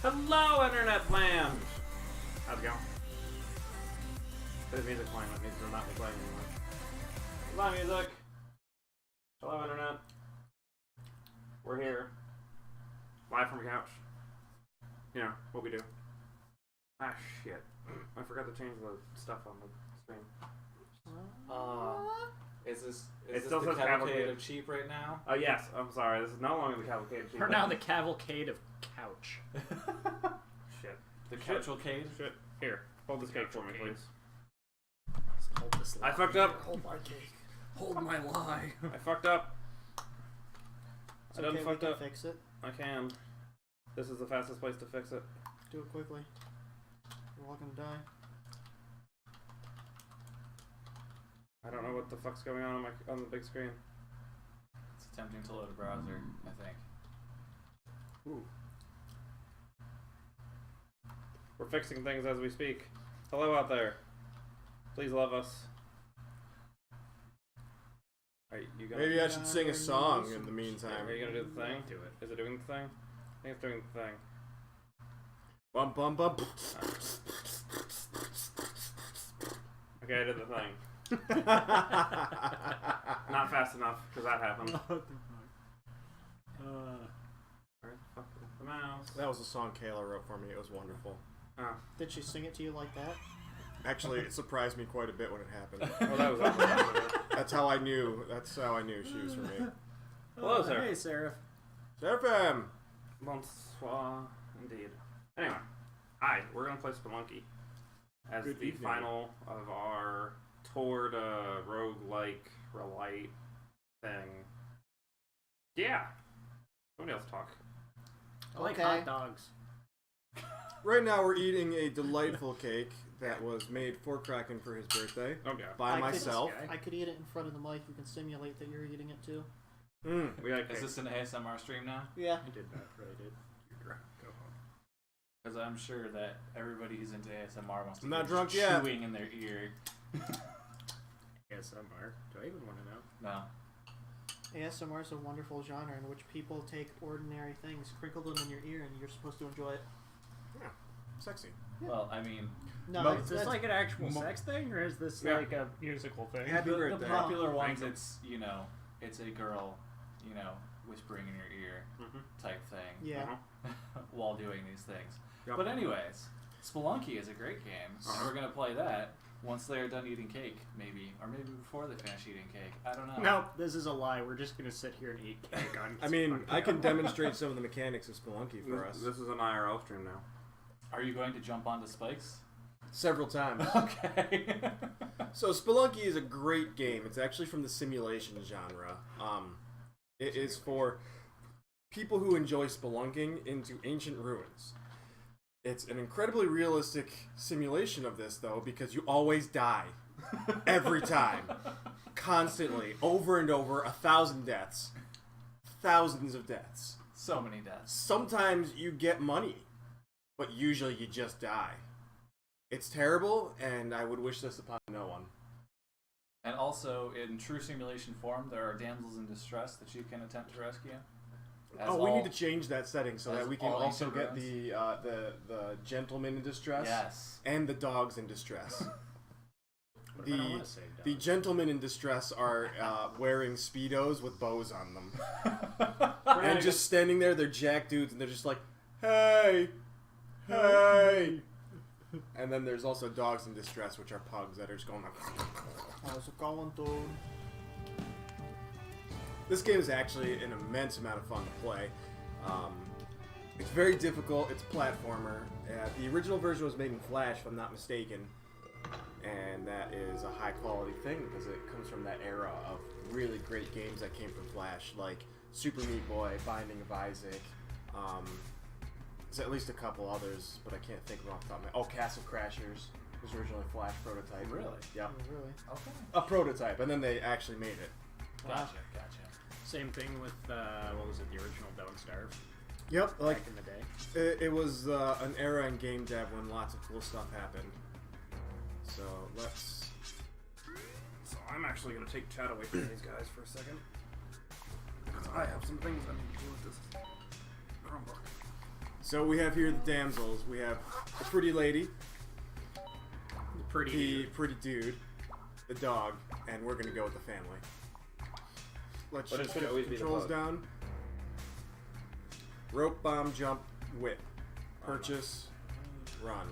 Hello, internet plan! How's it going? There's music playing, that means they're not playing anymore. Hello, music! Hello, internet. We're here. Live from couch. You know, what we do. Ah, shit. I forgot to change the stuff on the screen. Is this still the says cavalcade of cheap right now? Oh, yes. I'm sorry. This is no longer the cavalcade of cheap. We're now the cavalcade of couch. Shit. The cavalcade? Shit. Here. Hold this cake for me, please. Hold this lie. I fucked up. Hold my cake. Hold my lie. I fucked up. It's I done okay, fucked we up. can fix it. I can. This is the fastest place to fix it. Do it quickly. We're all gonna die. I don't know what the fuck's going on on the big screen. It's attempting to load a browser, I think. Ooh. We're fixing things as we speak. Hello out there. Please love us. Are you gonna? Maybe I should sing a song in the meantime. Are you gonna do the thing? Do it. Is it doing the thing? I think it's doing the thing. Bum bum bum. Okay, I did the thing. Not fast enough, because that happened. What the fuck? Where the fuck is the mouse? That was a song Kayla wrote for me. It was wonderful. Oh. Did she sing it to you like that? Actually, it surprised me quite a bit when it happened. Well, that was awesome. That's how I knew. That's how I knew she was for me. Hello, sir. Hey, Seraph. Seraphim! Bonsoir, indeed. Anyway, hi, we're gonna play Spelunky as Good the evening. final of our toward roguelike relight thing. Yeah. Somebody else talk. I like Okay. hot dogs. Right now, we're eating a delightful cake that was made for Kraken for his birthday Okay. by I could- myself. I could eat it in front of the mic. You can simulate that you're eating it too. We got Is this an ASMR stream now? Yeah. I did not, but I did. You're drunk. Go home. Because I'm sure that everybody who's into ASMR wants to I'm not be drunk yet. chewing in their ear. ASMR. Do I even want to know? No. ASMR is a wonderful genre in which people take ordinary things, crinkle them in your ear, and you're supposed to enjoy it. Yeah, sexy. Yeah. Well, I mean, No, Mo- Is this like an actual sex thing, or is this Yeah. like a musical thing? Happy the birthday. popular ones, Random. it's, you know, it's a girl, you know, whispering in your ear type thing Yeah. while doing these things. Yep. But anyways, Spelunky is a great game, and we're going to play that once they're done eating cake, maybe. Or maybe before they finish eating cake. I don't know. No, this is a lie. We're just gonna sit here and eat cake on. I mean, I can demonstrate some of the mechanics of Spelunky for us. This is an IRL stream now. Are you going to jump onto spikes? Several times. Okay. So Spelunky is a great game. It's actually from the simulation genre. It is for people who enjoy spelunking into ancient ruins. It's an incredibly realistic simulation of this, though, because you always die. Every time. Constantly. Over and over. 1,000 deaths. Thousands of deaths. So many deaths. Sometimes you get money, but usually you just die. It's terrible, and I would wish this upon no one. And also, in true simulation form, there are damsels in distress that you can attempt to rescue. As We all- need to change that setting so as that we can all also ancient get ruins. the gentlemen in distress Yes. and the dogs in distress. What if I don't want to save The dogs? gentlemen in distress are wearing Speedos with bows on them. We're And just standing there, they're jack dudes, and they're just like, hey, hey. And then there's also dogs in distress, which are pugs that are just going like... How's it going, dude? This game is actually an immense amount of fun to play. It's very difficult. It's a platformer. The original version was made in Flash, if I'm not mistaken. And that is a high quality thing because it comes from that era of really great games that came from Flash, like Super Meat Boy, Binding of Isaac. There's at least a couple others, but I can't think of them off the top of my... Oh, Castle Crashers was originally a Flash prototype. Really? Yep. Oh, really? Okay. A prototype, and then they actually made it. Gotcha. Same thing with what was it? The original Don't Starve. Yep, like Back in the day. it was an era in game dev when lots of cool stuff happened. So let's. So I'm actually gonna take chat away from these guys for a second. Because I have some things I need to do with this Chromebook. So we have here the damsels. We have the pretty lady, the pretty dude, the dog, and we're gonna go with the family. Let's But it just should get always be the controls bug. down. Rope, bomb, jump, whip. Purchase, run.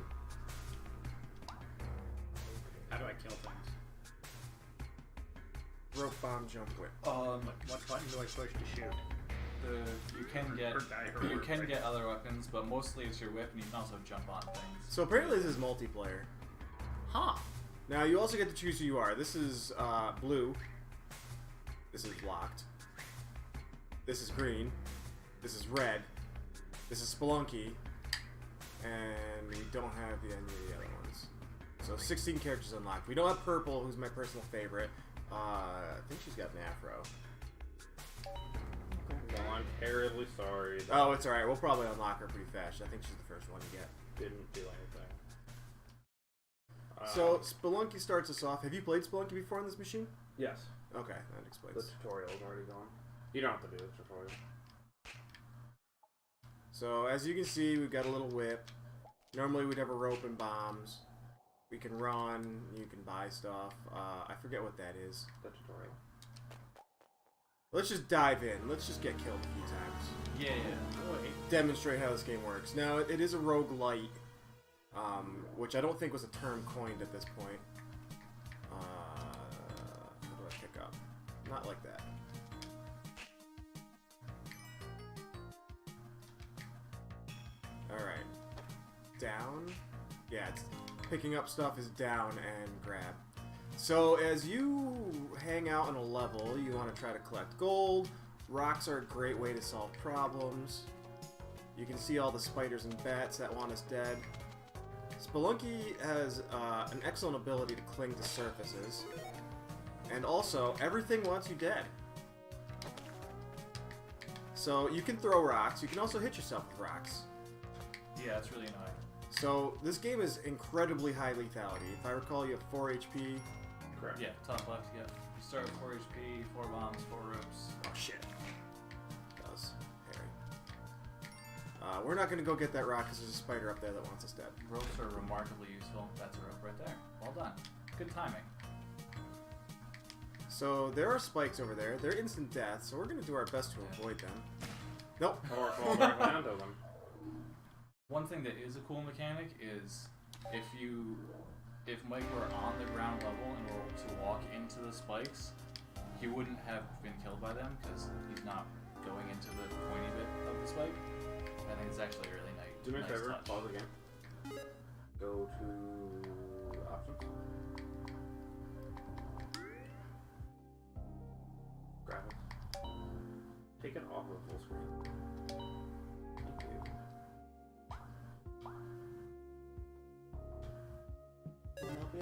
How do I kill things? Rope, bomb, jump, whip. What button do I push to shoot? You can get other weapons, but mostly it's your whip, and you can also jump on things. So apparently this is multiplayer. Huh. Now you also get to choose who you are. This is blue. This is locked. This is green. This is red. This is Spelunky. And we don't have any of the other ones. So 16 characters unlocked. We don't have purple, who's my personal favorite. I think she's got an afro. Well, I'm terribly sorry. That Oh, it's alright. We'll probably unlock her pretty fast. I think she's the first one to get. didn't do anything. So Spelunky starts us off. Have you played Spelunky before on this machine? Yes, Okay, that explains. the tutorial's already gone. You don't have to do the tutorial. So as you can see, we've got a little whip. Normally we'd have a rope and bombs. We can run. You can buy stuff. I forget what that is. The tutorial. Let's just dive in. Let's just get killed a few times. Yeah. Demonstrate how this game works. Now, it is a roguelite, which I don't think was a term coined at this point. What do I pick up? Not like that. Alright. Down. Yeah, it's picking up stuff is down and grab. So as you hang out on a level, you want to try to collect gold. Rocks are a great way to solve problems. You can see all the spiders and bats that want us dead. Spelunky has an excellent ability to cling to surfaces. And also, everything wants you dead. So you can throw rocks, you can also hit yourself with rocks. Yeah, it's really annoying. So this game is incredibly high lethality. If I recall, you have 4 HP. Correct. Yeah, top left, yeah. You start with 4 HP, 4 bombs, 4 ropes. Oh shit. That was hairy. We're not going to go get that rock because there's a spider up there that wants us dead. Ropes are remarkably useful. That's a rope right there. Well done. Good timing. So there are spikes over there. They're instant death, so we're going to do our best to avoid them. Nope. Or fall directly onto them. One thing that is a cool mechanic is if Mike were on the ground level and were to walk into the spikes, he wouldn't have been killed by them because he's not going into the pointy bit of the spike. I think it's actually a really nice. Do me a nice favor, touch. pause the game. Go to options. Graphics. Take it off of full screen. Thank you.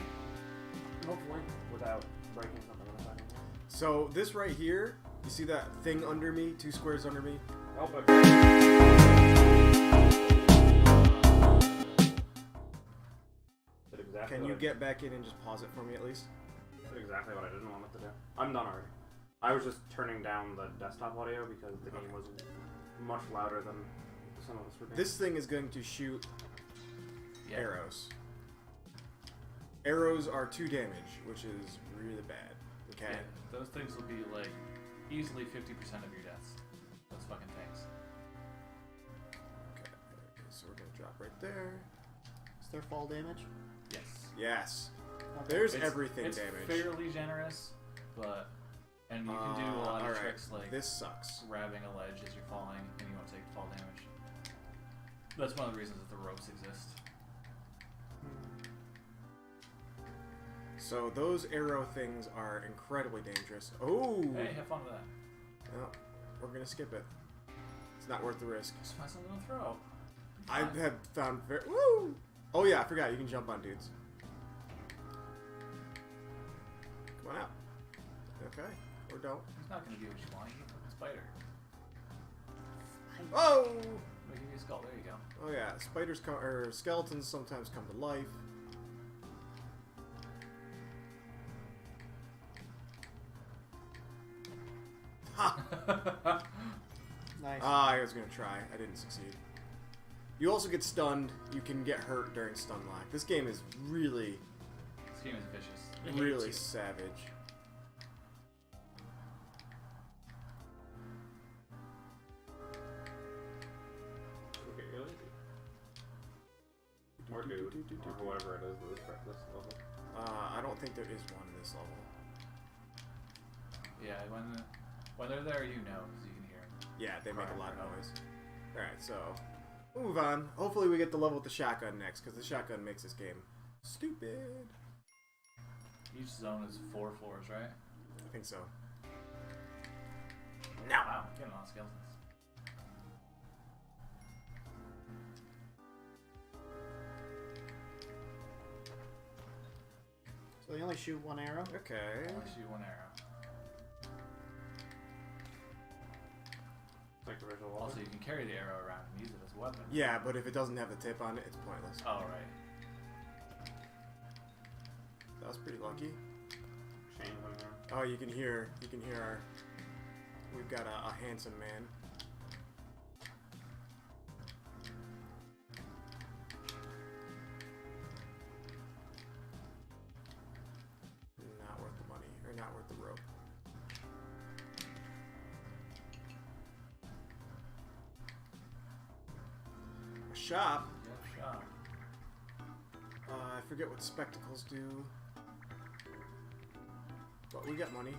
Hopefully, without breaking something in the second. So this right here, you see that thing under me, 2 squares under me? Help it. Did exactly Can what you I- get back in and just pause it for me at least? Did exactly what I didn't want it to do. I'm done already. I was just turning down the desktop audio because the game was much louder than some of us were doing. This thing is going to shoot Yeah. arrows. Arrows are 2 damage, which is really bad. Okay? Yeah, those things will be like easily 50% of your deaths. Those fucking things. Okay, so we're gonna drop right there. Is there fall damage? Yes. Yes. Okay. There's It's- everything it's damage. fairly generous, but and you can do a lot of alright. tricks like This sucks. grabbing a ledge as you're falling, and you won't take fall damage. That's one of the reasons that the ropes exist. So those arrow things are incredibly dangerous. Oh! Hey, have fun with that. No, we're gonna skip it. It's not worth the risk. Just find something to throw. I have found very. Woo! Oh yeah, I forgot. You can jump on dudes. Come on out. Okay, or don't. He's not going to do what you want. He's a spider. Oh! I'll give you a skull. There you go. Oh yeah, spiders come or skeletons sometimes come to life. Ha! Nice. I was gonna try. I didn't succeed. You also get stunned. You can get hurt during stun lock. This game is really, This game is vicious. really savage. Okay, really? Or dude, or whoever it is this level. I don't think there is one in this level. Yeah, when they're there, you know, because you can hear them. Yeah, they make a lot of Right. noise. Alright, so we'll move on. Hopefully we get the level with the shotgun next, because the shotgun makes this game stupid. Each zone is 4 floors, right? I think so. Wow, getting a lot of skeletons. So they only shoot one arrow. Okay. Only shoot one arrow. Like the original level. Also, you can carry the arrow around and use it as a weapon. Yeah, but if it doesn't have the tip on it, it's pointless. Oh, right. That was pretty lucky. Shane went there. Oh, you can hear our. We've got a handsome man. Not worth the money, or not worth the rope. A shop. Yep, shot. I forget what spectacles do. But we got money.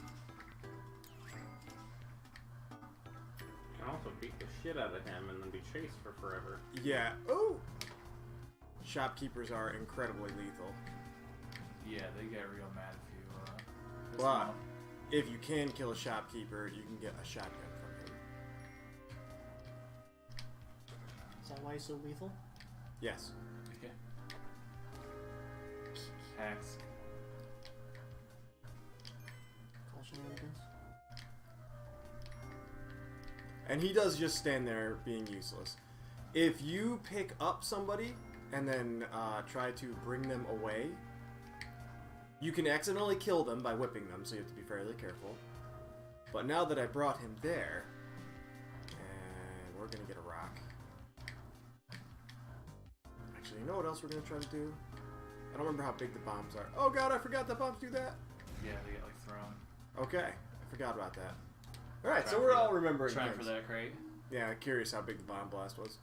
You can also beat the shit out of him and then be chased for forever. Yeah. Oh! Shopkeepers are incredibly lethal. Yeah, they get real mad if you piss But them off. if you can kill a shopkeeper, you can get a shotgun from him. Is that why he's so lethal? Yes. Okay. Hacks. Call shenanigans. And he does just stand there being useless. If you pick up somebody and then try to bring them away, you can accidentally kill them by whipping them, so you have to be fairly careful. But now that I brought him there, and we're gonna get a rock. Actually, you know what else we're gonna try to do? I don't remember how big the bombs are. Oh god, I forgot the bombs do that. Yeah, they get like thrown. Okay, I forgot about that. Alright, so Trying we're for all that- remembering Trying things. for that crate. Yeah, curious how big the bomb blast was.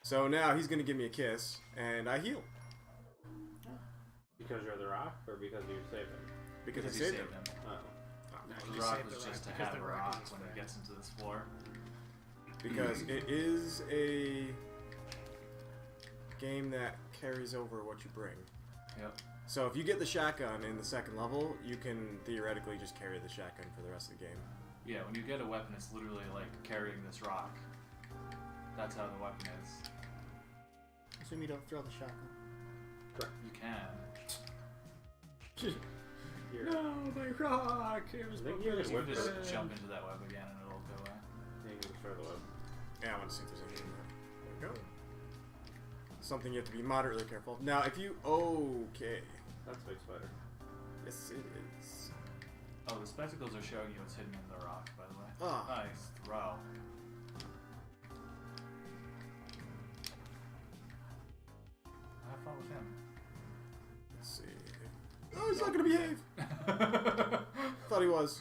So now he's gonna give me a kiss, and I heal. Because you're the rock, or because you saved him? Because I you saved saved him. him. Oh. The You rock saved was the just to rock because have the a rock rock is when there. he gets into this floor. Because it is a game that carries over what you bring. Yep. So if you get the shotgun in the second level, you can theoretically just carry the shotgun for the rest of the game. Yeah, when you get a weapon, it's literally like carrying this rock. That's how the weapon is. Assume you don't throw the shotgun. You can. Here. No, my rock! It was I think my you could first You whip can it. just jump into that web again and it'll go away. You can destroy the web. Yeah, I want to see if there's anything in there. There we go. Something you have to be moderately careful. Now, if you... Okay. That's a big spider. Yes, it is. Oh, the spectacles are showing you what's hidden in the rock, by the way. Ah. Nice throw. Have fun with him. Let's see. Oh, he's not going to behave. Thought he was.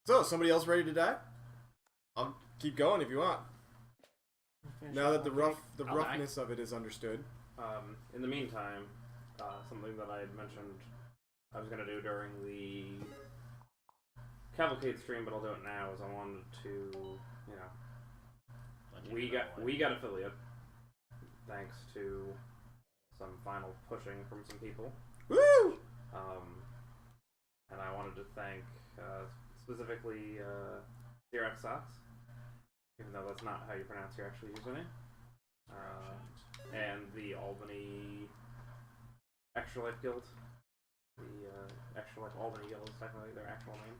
So, somebody else ready to die? I'll keep going if you want. Finish Now that off the one the I'll roughness of it is understood. In the meantime, something that I had mentioned I was gonna do during the Cavalcade stream, but I'll do it now. Is I wanted to, you know, we got affiliate thanks to some final pushing from some people. Woo! And I wanted to thank specifically Xerox Socks, even though that's not how you pronounce your actual username. And the Albany Extra Life Guild. The Extra Life Albany Guild is technically their actual name.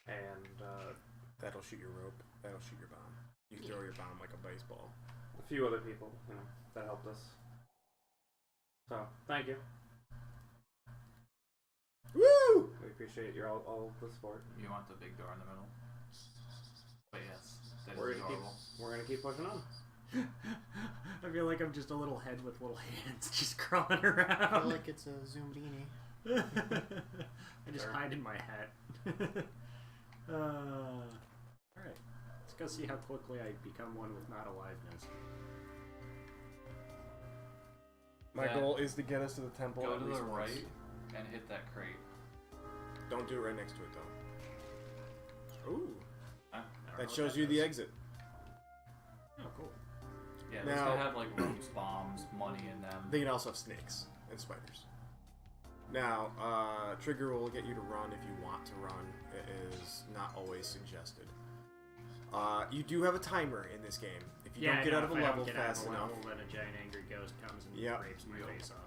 And That'll shoot your rope. That'll shoot your bomb. You throw your bomb like a baseball. a few other people, you know, that helped us. So, thank you. Woo! We appreciate your all the support. You want the big door in the middle? But yes, that We're is gonna keep adorable. we're gonna keep pushing on. I feel like I'm just a little head with little hands just crawling I feel around. like it's a Zoomdini. I just Sure. hide in my hat. Alright. Let's go see how quickly I become one with not aliveness. My Yeah. goal is to get us to the temple. Go at to least the once. right and hit that crate. Don't do it right next to it though. Ooh, I don't know that what shows you does. the exit. Oh, cool. Yeah, those Now- gonna have like ropes, bombs, money in them. They can also have snakes and spiders. Now, trigger will get you to run if you want to run. It is not always suggested. You do have a timer in this game. If you don't get out of a level fast enough, then a giant angry ghost comes and Yep. rapes my face off.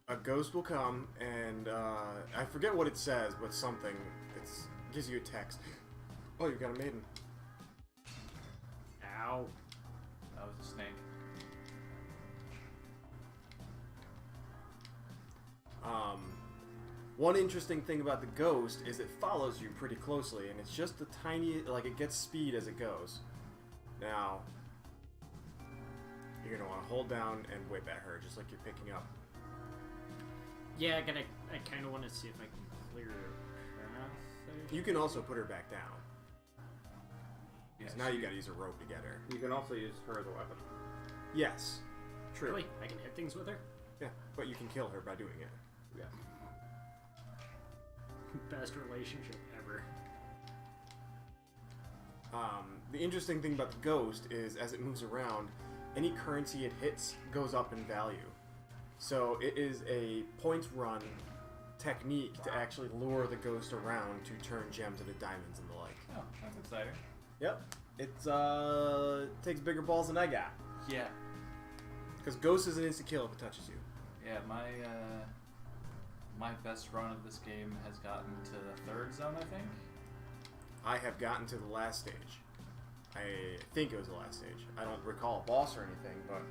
a ghost will come and I forget what it says, but something. It gives you a text. Oh, you've got a maiden. Ow. That was a snake. One interesting thing about the ghost is it follows you pretty closely, and it's just the tiny, like it gets speed as it goes. Now, you're gonna want to hold down and whip at her, just like you're picking up. Yeah, I kind of want to see if I can clear a path there. You can also put her back down. Yeah, So now you gotta use a rope to get her. You can also use her as a weapon. Yes, true. Really? I can hit things with her? Yeah, but you can kill her by doing it. Yeah. Best relationship ever. The interesting thing about the ghost is as it moves around, any currency it hits goes up in value. So it is a points run technique to actually lure the ghost around to turn gems into diamonds and the like. Oh, that's exciting. Yep. It's takes bigger balls than I got. Yeah. Because ghost is an insta kill if it touches you. Yeah, my best run of this game has gotten to the 3rd zone, I think. I have gotten to the last stage. I think it was the last stage. I don't recall a boss or anything, but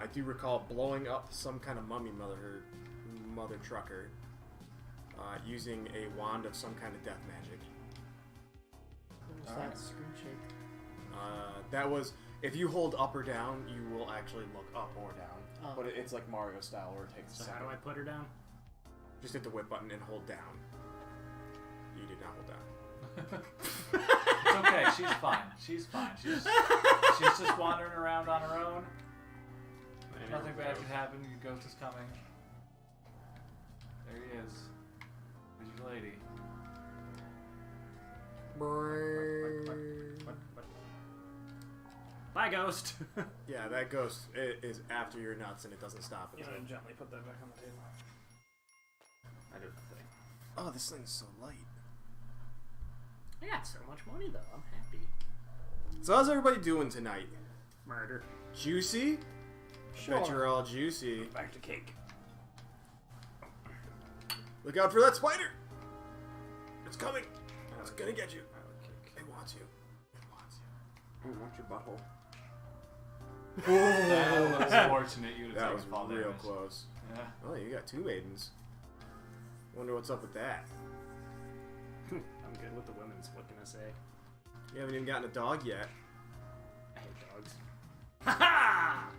I do recall blowing up some kind of mummy mother trucker using a wand of some kind of death magic. What was Alright. that screen shake? That was, if you hold up or down, you will actually look up or down. Oh. But it's like Mario style where it takes a So how second. do I put her down? Just hit the whip button and hold down. You did not hold down. It's okay, she's fine. She's fine. She's just wandering around on her own. Nothing bad could happen. Your ghost is coming. There he is. There's your lady. What? Bye, ghost! Yeah, that ghost is after your nuts and it doesn't stop You until... know, gently put that back on the table. I do the thing. Oh, this thing's so light. I got so much money, though. I'm happy. So how's everybody doing tonight? Murder. Juicy? Bet you're all juicy. Back to cake. Look out for that spider! It's coming! It's gonna get you. It wants you. It wants you. I want your butthole. That was fortunate you to That take was fall real damage. close. Yeah. Oh, you got 2 maidens. Wonder what's up with that. I'm good with the women's. What can I say? You haven't even gotten a dog yet. I hate dogs. Ha ha!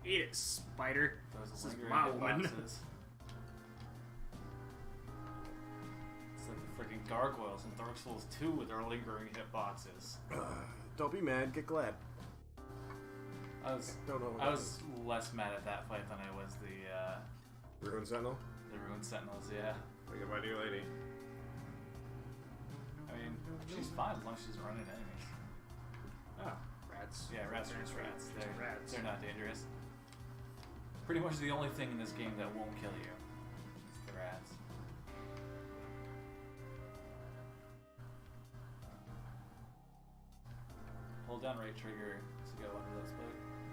Eat it, spider. Those This is lingering my woman. hitboxes. It's like the freaking gargoyles in Dark Souls 2 with their lingering hitboxes. Don't be mad, get glad. I was Don't know. I was less mad at that fight than I was the Ruin Sentinel? Rune Sentinels. Yeah. Look at my new lady. I mean, she's fine as long as she's running enemies. Oh, rats. Yeah, rats are just rats. Rats. They're not dangerous. Pretty much the only thing in this game that won't kill you is the rats. Hold down right trigger to go under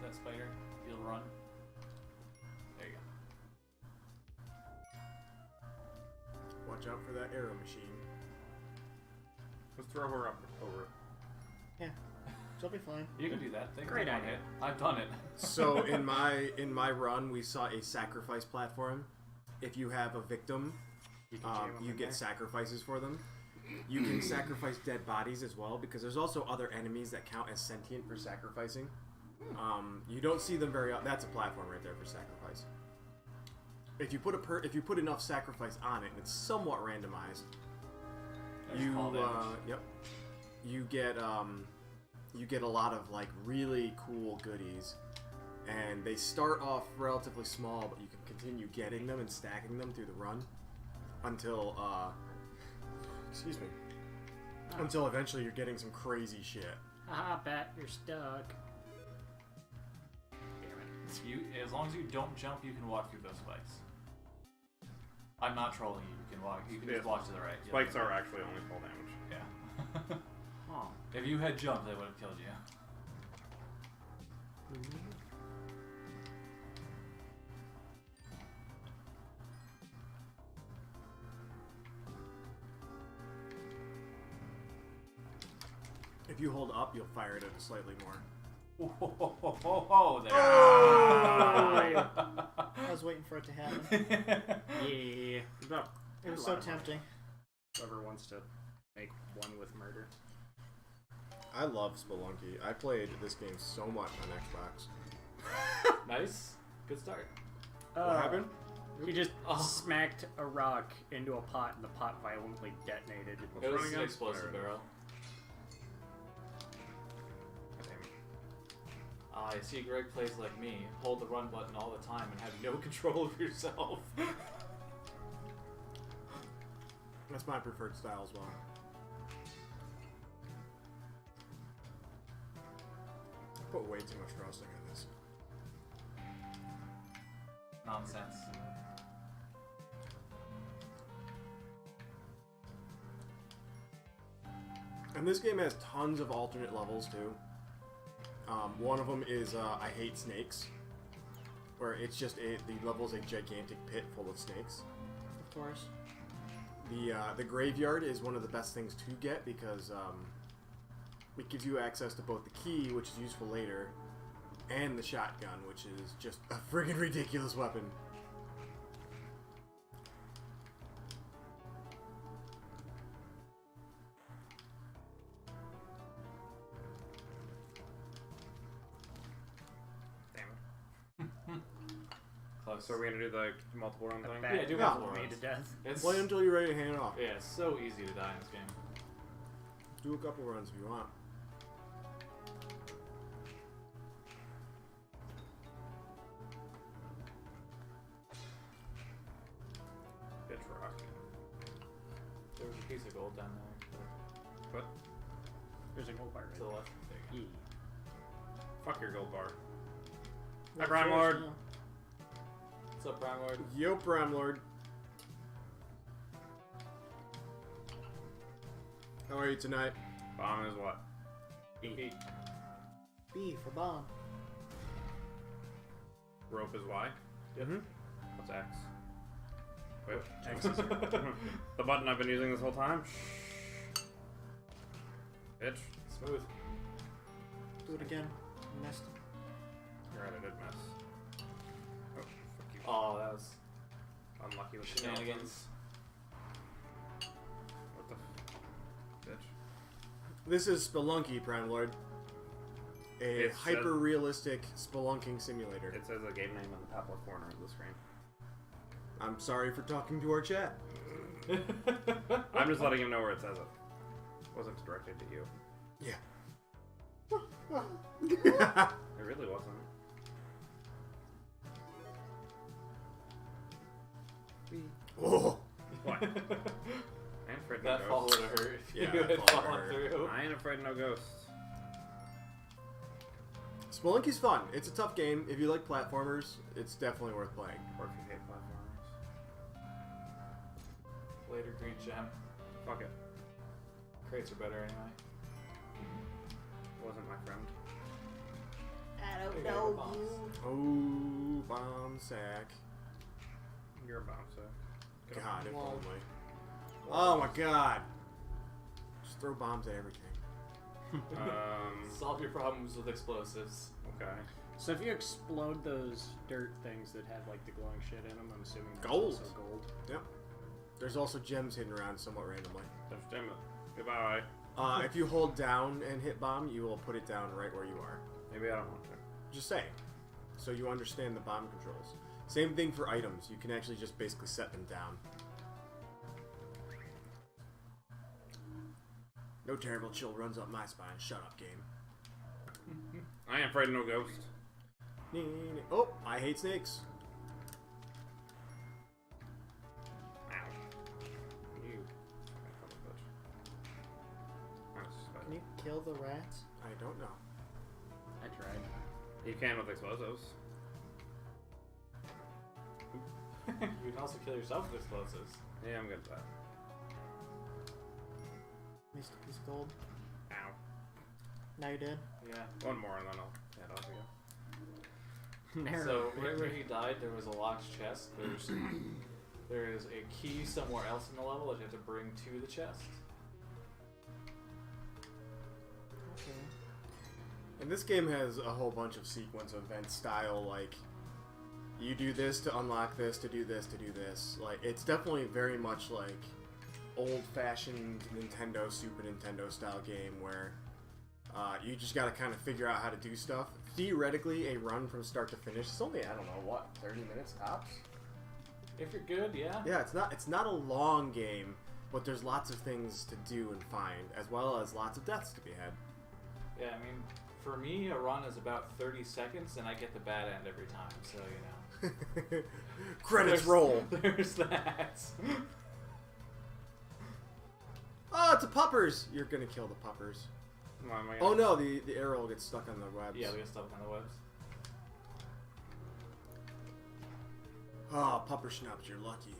that spider. You'll run. There you go. Watch out for that arrow machine. Let's throw her up over. Yeah. She'll be fine. You can do that. They can Great take one idea. hit. I've done it. So in my run, we saw a sacrifice platform. If you have a victim, You can jam 'em you in get there. sacrifices for them. you can sacrifice dead bodies as well, because there's also other enemies that count as sentient for sacrificing. You don't see them very often. That's a platform right there for sacrifice. If you put enough sacrifice on it, and it's somewhat randomized, you get a lot of like really cool goodies, and they start off relatively small, but you can continue getting them and stacking them through the run until until eventually you're getting some crazy shit. Haha, Pat, you're stuck. As long as you don't jump, you can walk through those spikes. I'm not trolling you. You can walk. You can just walk to the right. Spikes are actually only full damage. Yeah. Oh. If you had jumped, they would have killed you. If you hold up, you'll fire it at slightly more. Oh, there. I was waiting for it to happen. Yeah. It was so tempting. Whoever wants to make one with murder. I love Spelunky. I played this game so much on Xbox. Nice. Good start. What happened? He just smacked a rock into a pot, and the pot violently detonated. It was an explosive barrel. I see Greg plays like me. Hold the run button all the time and have no control of yourself. That's my preferred style as well. I put way too much frosting on this. Nonsense. And this game has tons of alternate levels too. One of them is I Hate Snakes, where it's just the level's a gigantic pit full of snakes. Of course. The graveyard is one of the best things to get because it gives you access to both the key, which is useful later, and the shotgun, which is just a friggin' ridiculous weapon. Close. So are we gonna do the multiple run thing? Yeah, do Yeah. multiple Me runs. to death. It's, Play until you're ready to hand it off. yeah, it's so easy to die in this game. Do a couple runs if you want. Bitch rock. There was a piece of gold down there. What? There's a gold bar To the right left. There you go. there. Fuck your gold bar. Hi, What's Prime yours Lord. now? What's up, Prime Lord? Yo, Prime Lord. How are you tonight? Bomb is what? Eight. B for bomb. Rope is Y. Mm-hmm. What's X? Wait. X is the button I've been using this whole time. Bitch. Smooth. Do it again. Missed. You're right, I did miss. Oh, fuck you. Oh, that was Unlucky with the shenanigans. What the bitch? This is Spelunky, Prime Lord. A It says- hyper-realistic spelunking simulator. It says a game name in the top left corner of the screen. I'm sorry for talking to our chat. I'm just letting him know where it says it. Wasn't directed to you. Yeah. It really wasn't. B. Oh. What? I ain't afraid of no That fall would ghosts. have hurt if Yeah, you that had fall fallen hurt. through. I ain't afraid of no ghosts. Spelunky's fun. It's a tough game. If you like platformers, it's definitely worth playing. Or if you hate platformers. Later, green gem. Fuck it. Crates are better anyway. Wasn't my friend. I Okay, don't know bombs. you. Oh, bomb sack. You're a bomb, so. God, if Wall. only. Oh my god. Just throw bombs at everything. Solve your problems with explosives. Okay. So if you explode those dirt things that have like the glowing shit in them, I'm assuming there's Gold. also gold. Yep. There's also gems hidden around somewhat randomly. Damn it. Goodbye. If you hold down and hit bomb, you will put it down right where you are. Maybe I don't want to. Just saying. So you understand the bomb controls. Same thing for items. You can actually just basically set them down. No terrible chill runs up my spine. Shut up, game. I ain't afraid of no ghost. Oh, I hate snakes. You. Can you kill the rats? I don't know. I tried. You can with explosives. You can also kill yourself with explosives. Yeah, I'm good at that. Missed a piece of gold. Ow. Now you're dead. Yeah. One more and then I'll head off again. So where he died, there was a locked chest. There is a key somewhere else in the level that you have to bring to the chest. Okay. And this game has a whole bunch of sequence event style, like, you do this to unlock this, to do this, to do this. Like, it's definitely very much like old-fashioned Nintendo, Super Nintendo style game where you just gotta kind of figure out how to do stuff. Theoretically, a run from start to finish is only, I don't know, what, 30 minutes tops? If you're good, yeah. Yeah, it's not a long game, but there's lots of things to do and find, as well as lots of deaths to be had. Yeah, I mean, for me, a run is about 30 seconds, and I get the bad end every time, so, you know. Credits roll! There's that. Oh, it's a puppers! You're gonna kill the puppers. Why am I Oh gonna- no, the arrow will get stuck on the webs. Yeah, we get stuck on the webs. Oh, pupper schnapps, you're lucky.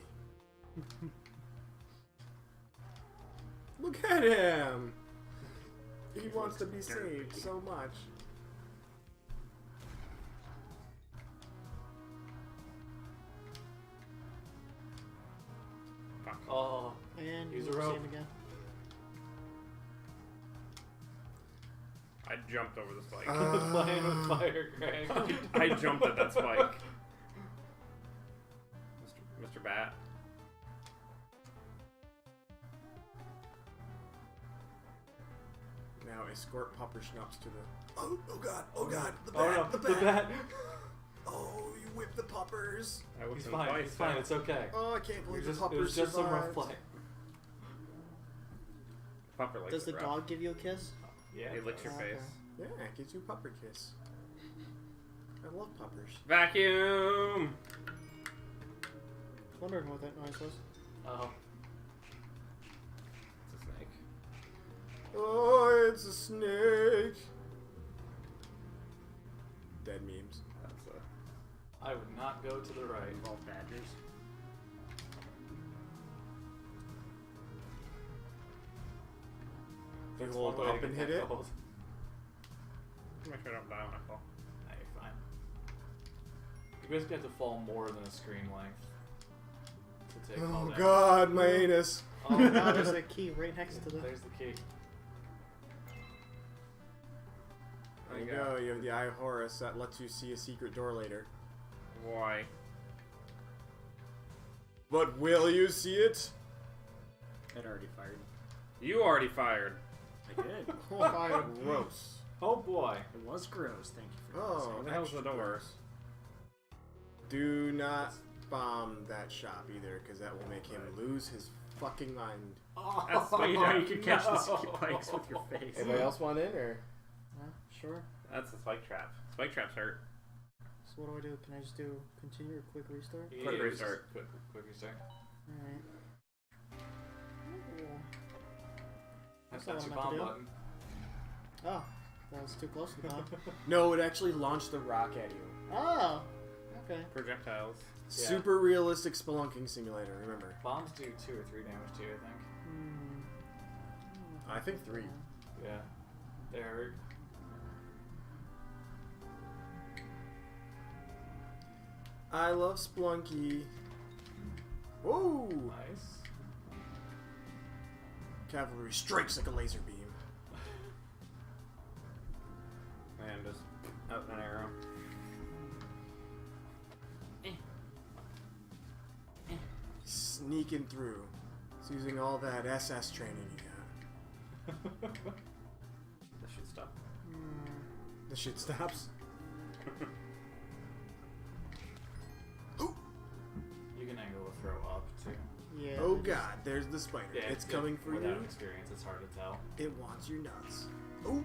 Look at him! He wants to be saved so much. Fuck. Oh, And Use you a will rope. see him again. I jumped over the spike. playing with fire, Greg. I jumped at that spike. Mr. Bat. Now escort pupper schnapps to the... Oh god, the bat, Oh no, the the bat! bat. Oh, you whipped the puppers! I whipped He's him fine, twice, he's fine, though. it's okay. Oh, I can't believe the It puppers was just some rough survived. play. Pupper likes Does the it rough. dog give you a kiss? Yeah. He licks your Okay. face. Yeah, it gives you a pupper kiss. I love puppers. Vacuum! Wondering what that noise was. Oh. It's a snake. Oh, it's a snake! Dead memes. That's a... I would not go to the right. Involve badgers. If you That's hold one way up to and get hit that it. gold. Make sure I don't die when I fall. Nah, you're fine. You basically have to fall more than a screen length to take all Oh damage. god, my anus. Oh, Oh, there's a key right next to the... There's the key. There you go, you have the Eye of Horus that lets you see a secret door later. Why? But will you see it? It already fired. You already fired. I did. Oh, fire. Gross. Oh boy. It was gross. Thank you for Oh, noticing. Where the hell's the extra door? gross. Do not bomb that shop either, because that will make him lose his fucking mind. Oh, That's But you know you can catch the no. spikes with your face. Anybody else want in, or? Sure. That's a spike trap. Spike traps hurt. So what do? Can I just do continue or quick restart? Yeah, Quick just restart. Quick restart. Alright. That's That's your all I'm bomb meant to button. Oh, that was too close to the bomb. No, it actually launched the rock at you. Oh, okay. Projectiles. Yeah. Super realistic spelunking simulator, remember. Bombs do 2 or 3 damage to you, I think. Hmm. I think 3. Yeah. They hurt. I love Spelunky. Whoa! Nice. Cavalry strikes like a laser beam. And just out an arrow. sneaking through. It's using all that SS training you got. This should stop. The shit stops. You can angle a throw up too. Yeah. Oh god, there's the spider. Yeah, it's coming for without you. experience, it's hard to tell. It wants your nuts. Oh,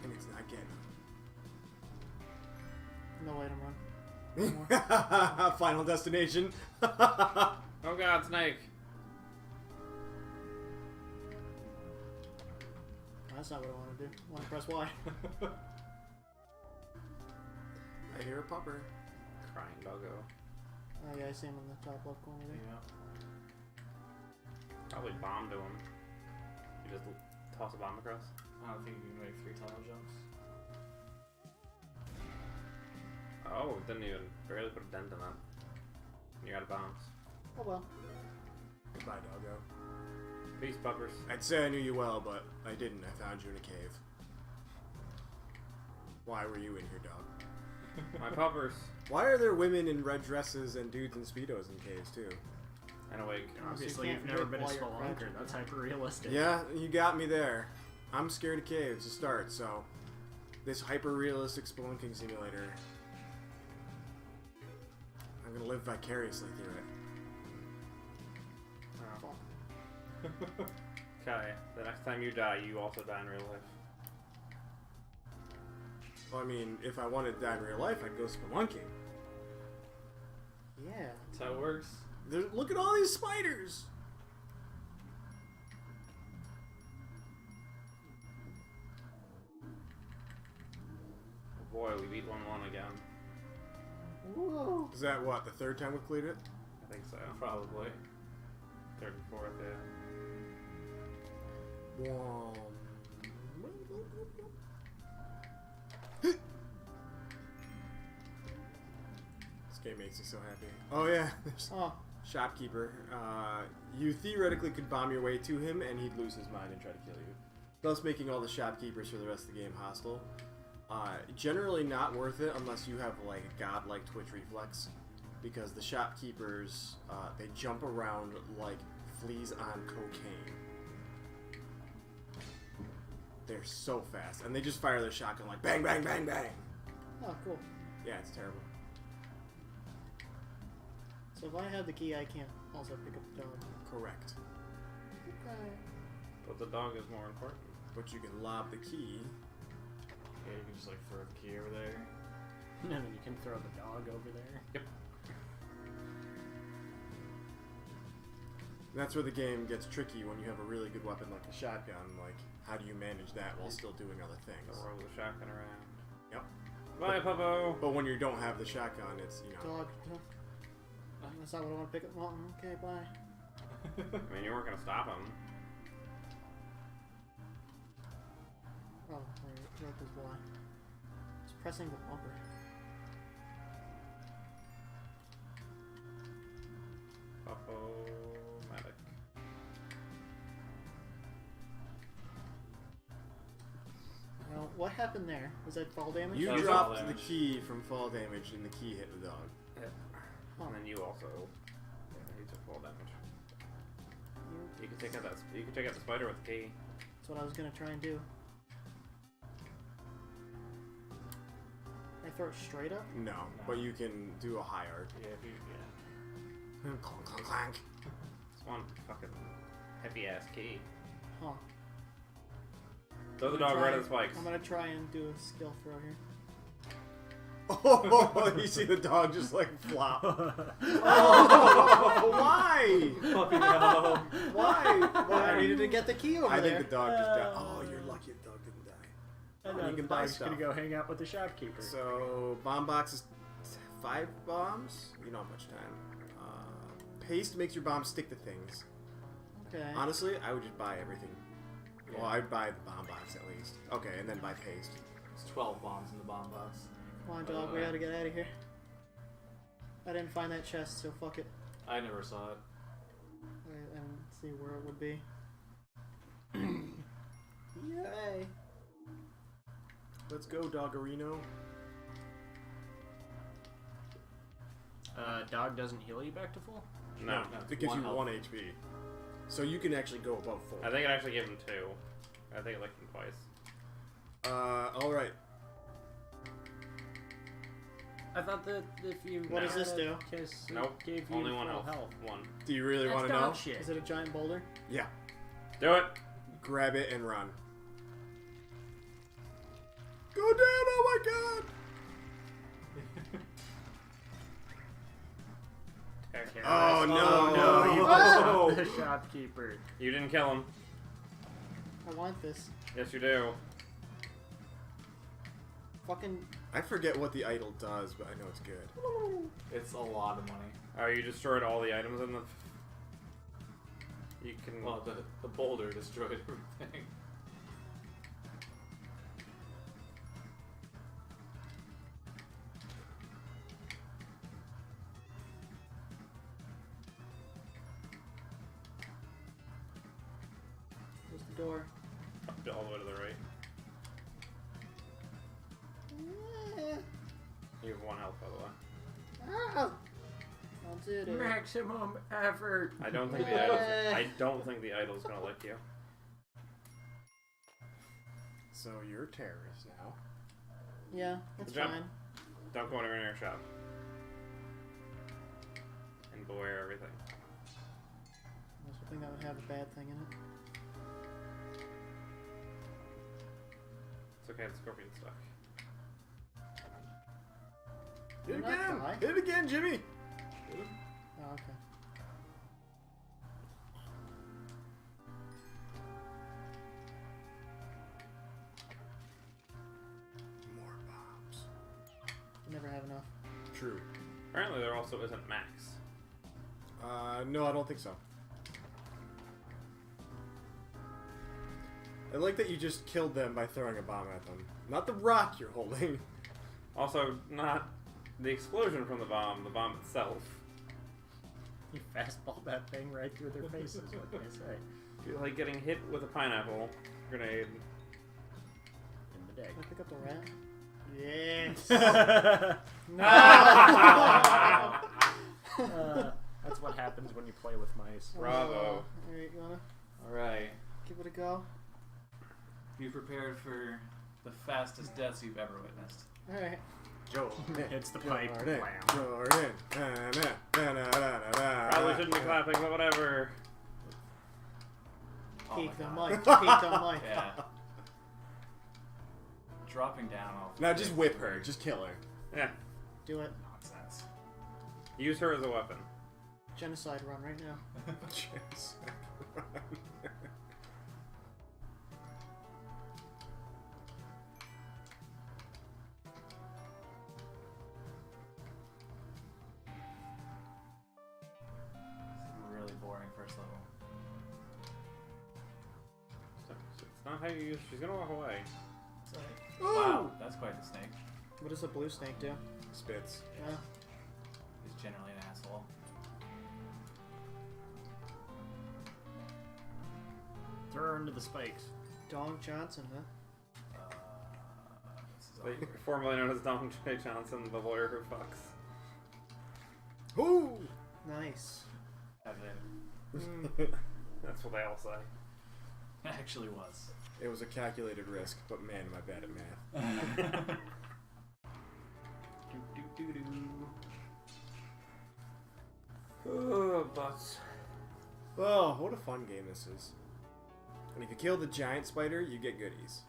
and it's not getting No item run. them. Final destination. Oh god, snake! That's not what I want to do. I want to press Y. I hear a pupper. Crying doggo. Oh yeah, I see him in the top left corner there. Yeah. Probably bomb to him. You just toss a bomb across. I don't think you can make 3 tunnel jumps. Oh, didn't even barely put a dent in that. You're out of bounds. Oh well. Goodbye, doggo. Peace, puppers. I'd say I knew you well, but I didn't. I found you in a cave. Why were you in here, dog? My puppers. Why are there women in red dresses and dudes in speedos in caves too? And awake. Obviously, can't you've never live been a while you're Spelunker. crouching. That's hyper realistic. Yeah, you got me there. I'm scared of caves to start, so this hyper-realistic spelunking simulator, I'm gonna live vicariously through it. Oh. Okay, the next time you die, you also die in real life. Well, I mean, if I wanted to die in real life, I'd go spelunking. Yeah. That's how it works. Look at all these spiders! Oh boy, we beat 1-1 again. Whoa. Is that what, the third time we've cleared it? I think so. Probably. Third and fourth, yeah. Whoa. This game makes me so happy. Oh yeah, there's Oh. shopkeeper. You theoretically could bomb your way to him and he'd lose his mind and try to kill you. Thus making all the shopkeepers for the rest of the game hostile. Generally not worth it unless you have like a godlike twitch reflex. Because the shopkeepers, they jump around like fleas on cocaine. They're so fast. And they just fire their shotgun like bang, bang, bang, bang. Oh, cool. Yeah, it's terrible. So if I have the key, I can't also pick up the dog. Correct. Okay. But the dog is more important. But you can lob the key. Yeah, you can just like throw the key over there. And then you can throw the dog over there. Yep. And that's where the game gets tricky when you have a really good weapon like a shotgun. Like, how do you manage that while still doing other things? Roll the shotgun around. Yep. Bye, Puppo! But when you don't have the shotgun, it's, you know... Dog. That's not what I want to pick up. Well, okay, bye. I mean, you weren't gonna stop him. Oh, where is Y? It's pressing the bumper. Puppo medic. Well, what happened there? Was that fall damage? You That was dropped fall the damage. key from fall damage and the key hit the dog. Yeah. Huh. And then you also you took fall damage. You- You can take out that. You can take out the spider with the key. That's what I was gonna try and do. I throw it straight up? No, but you can do a high arc. Yeah, if you, Clonk, clonk, clank. It's one fucking heavy ass key. Huh. Throw the I'm gonna dog try- right at the spikes. I'm gonna try and do a skill throw here. Oh, you see the dog just like flop. Oh, why? Puppy, no. Why? I needed to get the key over I there. think the dog just died. Oh, you're lucky the dog didn't die. And You then can the buy dog's stuff. gonna go hang out with the shopkeeper. So, bomb box is 5 bombs. You don't have much time. Paste makes your bomb stick to things. Okay. Honestly, I would just buy everything. Well, I'd buy the bomb box at least. Okay, and then buy paste. It's 12 bombs in the bomb box. Come on, dog. We gotta get out of here. I didn't find that chest, so fuck it. I never saw it. And see where it would be. Yay! Let's go, Doggerino. Dog doesn't heal you back to full? No. It gives you health. 1 HP. So you can actually go above 4. I think it actually gave him 2. I think it licked him twice. Alright. I thought that if you What does this do? kiss, it Nope. gave you Only 1 full health. health. 1. Do you really That's want to dog know? shit. Is it a giant boulder? Yeah. Do it! Grab it and run. Go down! Oh my god! Oh no! No, you Oh! killed the shopkeeper. You didn't kill him. I want this. Yes, you do. Fucking. I forget what the idol does, but I know it's good. It's a lot of money. Oh, you destroyed all the items in the... You can... Well, the boulder destroyed everything. There's the door. all the way to the right. You have 1 health, by the way. Ah! I'll do it. Maximum effort. I don't think the idol's gonna lick you. So you're a terrorist now. Yeah, that's Good job. fine. Don't go anywhere near your shop. And beware everything. I was hoping that would have a bad thing in it. It's okay, the scorpion's stuck. Hit it Not again! die. Hit it again, Jimmy! Oh, okay. More bombs. You never have enough. True. Apparently there also isn't max. No, I don't think so. I like that you just killed them by throwing a bomb at them. Not the rock you're holding. Also, not the explosion from the bomb itself. You fastball that thing right through their faces. What can I say? You're like getting hit with a pineapple grenade. In the day. Can I pick up the rat? Yes! That's what happens when you play with mice. Bravo. Alright, you wanna Alright. give it a go? Be prepared for the fastest deaths you've ever witnessed. Alright. Jordan. Hits the pipe. Jordan. Blam. Jordan. Probably shouldn't be clapping, but whatever. Oh Peek the my mic. God. Peek the mic. Yeah. Dropping down off. Now just whip her. Just kill her. Yeah. Do it. Nonsense. Use her as a weapon. Genocide run right now. Yes. Really boring first level. It's not how you use. She's gonna walk away. It's like, Ooh! wow, that's quite the snake. What does a blue snake do? Spits. Yeah. He's generally an asshole. Throw her into the spikes. Dong Johnson, huh? This is Like, awkward. formerly known as Donald J. Johnson, the lawyer who fucks. Ooh! Nice. Have it. That's what they all say. Actually was. It was a calculated risk, but man, am I bad at math. Oh, butts. Oh, what a fun game this is. And if you kill the giant spider, you get goodies.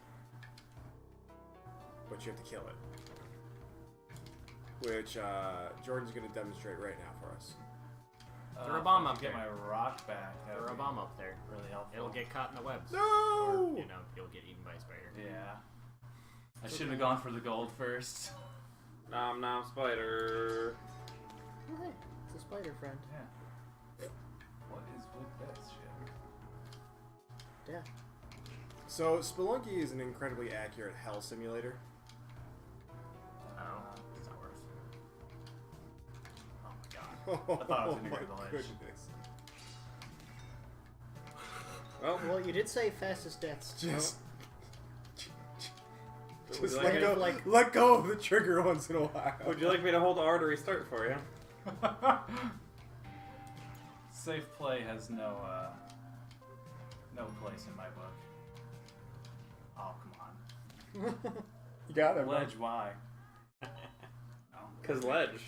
But you have to kill it. Which, Jordan's going to demonstrate right now for us. Throw a bomb if I up could get there. my rock back. That Throw would a be bomb up there. really helpful. It'll get caught in the webs. No! Or, you'll get eaten by a spider. Yeah. I should have gone for the gold first. Nom nom spider. Oh, hey, it's a spider friend. Yeah. What is with this shit? Yeah. So, Spelunky is an incredibly accurate hell simulator. It's not worth. Oh my god. Oh, thought I was gonna my go to the ledge. goodness. Well, Well, you did say fastest deaths. Just, would just you let, like go, me- let go of the trigger once in a while. would you like me to hold R to restart for you? Safe play has no place in my book. Oh, come on. You got it, Ledge, why? No. 'Cause ledge.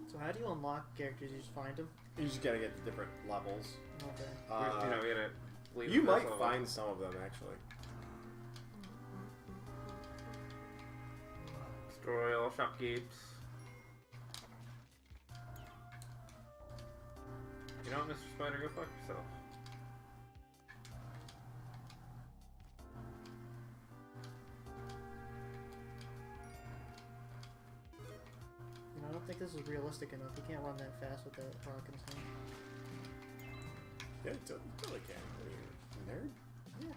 So how do you unlock characters? You just find them? You just gotta get the different levels. Okay. We gotta leave You the might first level. find some of them, actually. Destroy all shopkeepers. You know what, Mr. Spider? Go fuck yourself. You know, I don't think this is realistic enough. You can't run that fast with that rock in his hand. Yeah, you totally can. What are you, nerd? Yeah.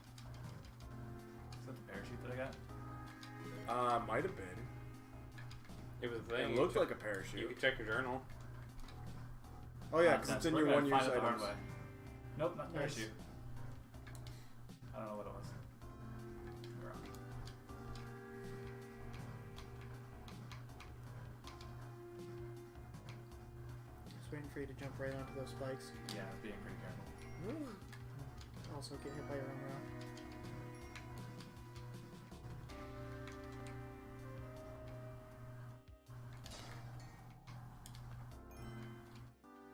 Is that the parachute that I got? Might have been. It was a thing. It looked You like a You parachute. can check your journal. Oh yeah, because it's in We're your gonna one-use find it the hard items. way. Nope, not Nice. parachute. I don't know what it was. We're wrong. Just waiting for you to jump right onto those spikes. Yeah, being pretty careful. Also get hit by your own rock.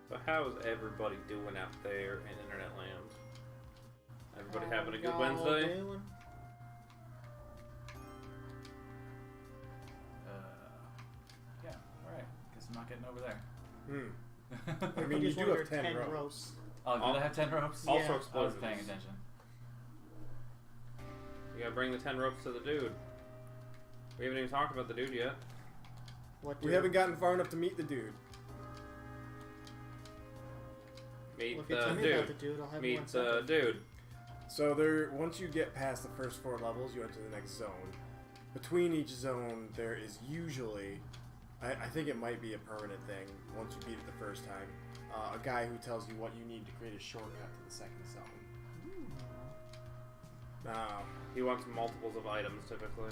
So how is everybody doing out there in Internet Land? Everybody How having a good y'all Wednesday? doing? Yeah, alright. Guess I'm not getting over there. I mean, you Just do one have of your 10 ropes. ropes. Oh, did I have 10 ropes? Also Yeah. I was explosions. paying attention. You gotta bring the 10 ropes to the dude. We haven't even talked about the dude yet. What We do- haven't gotten far enough to meet the dude. Meet Well, if you tell the me about the dude. dude, I'll have one Meet the second. dude. So there, once you get past the first 4 levels, you enter the next zone. Between each zone, there is usually, I think it might be a permanent thing, once you beat it the first time, a guy who tells you what you need to create a shortcut to the second zone. Now, He wants multiples of items typically.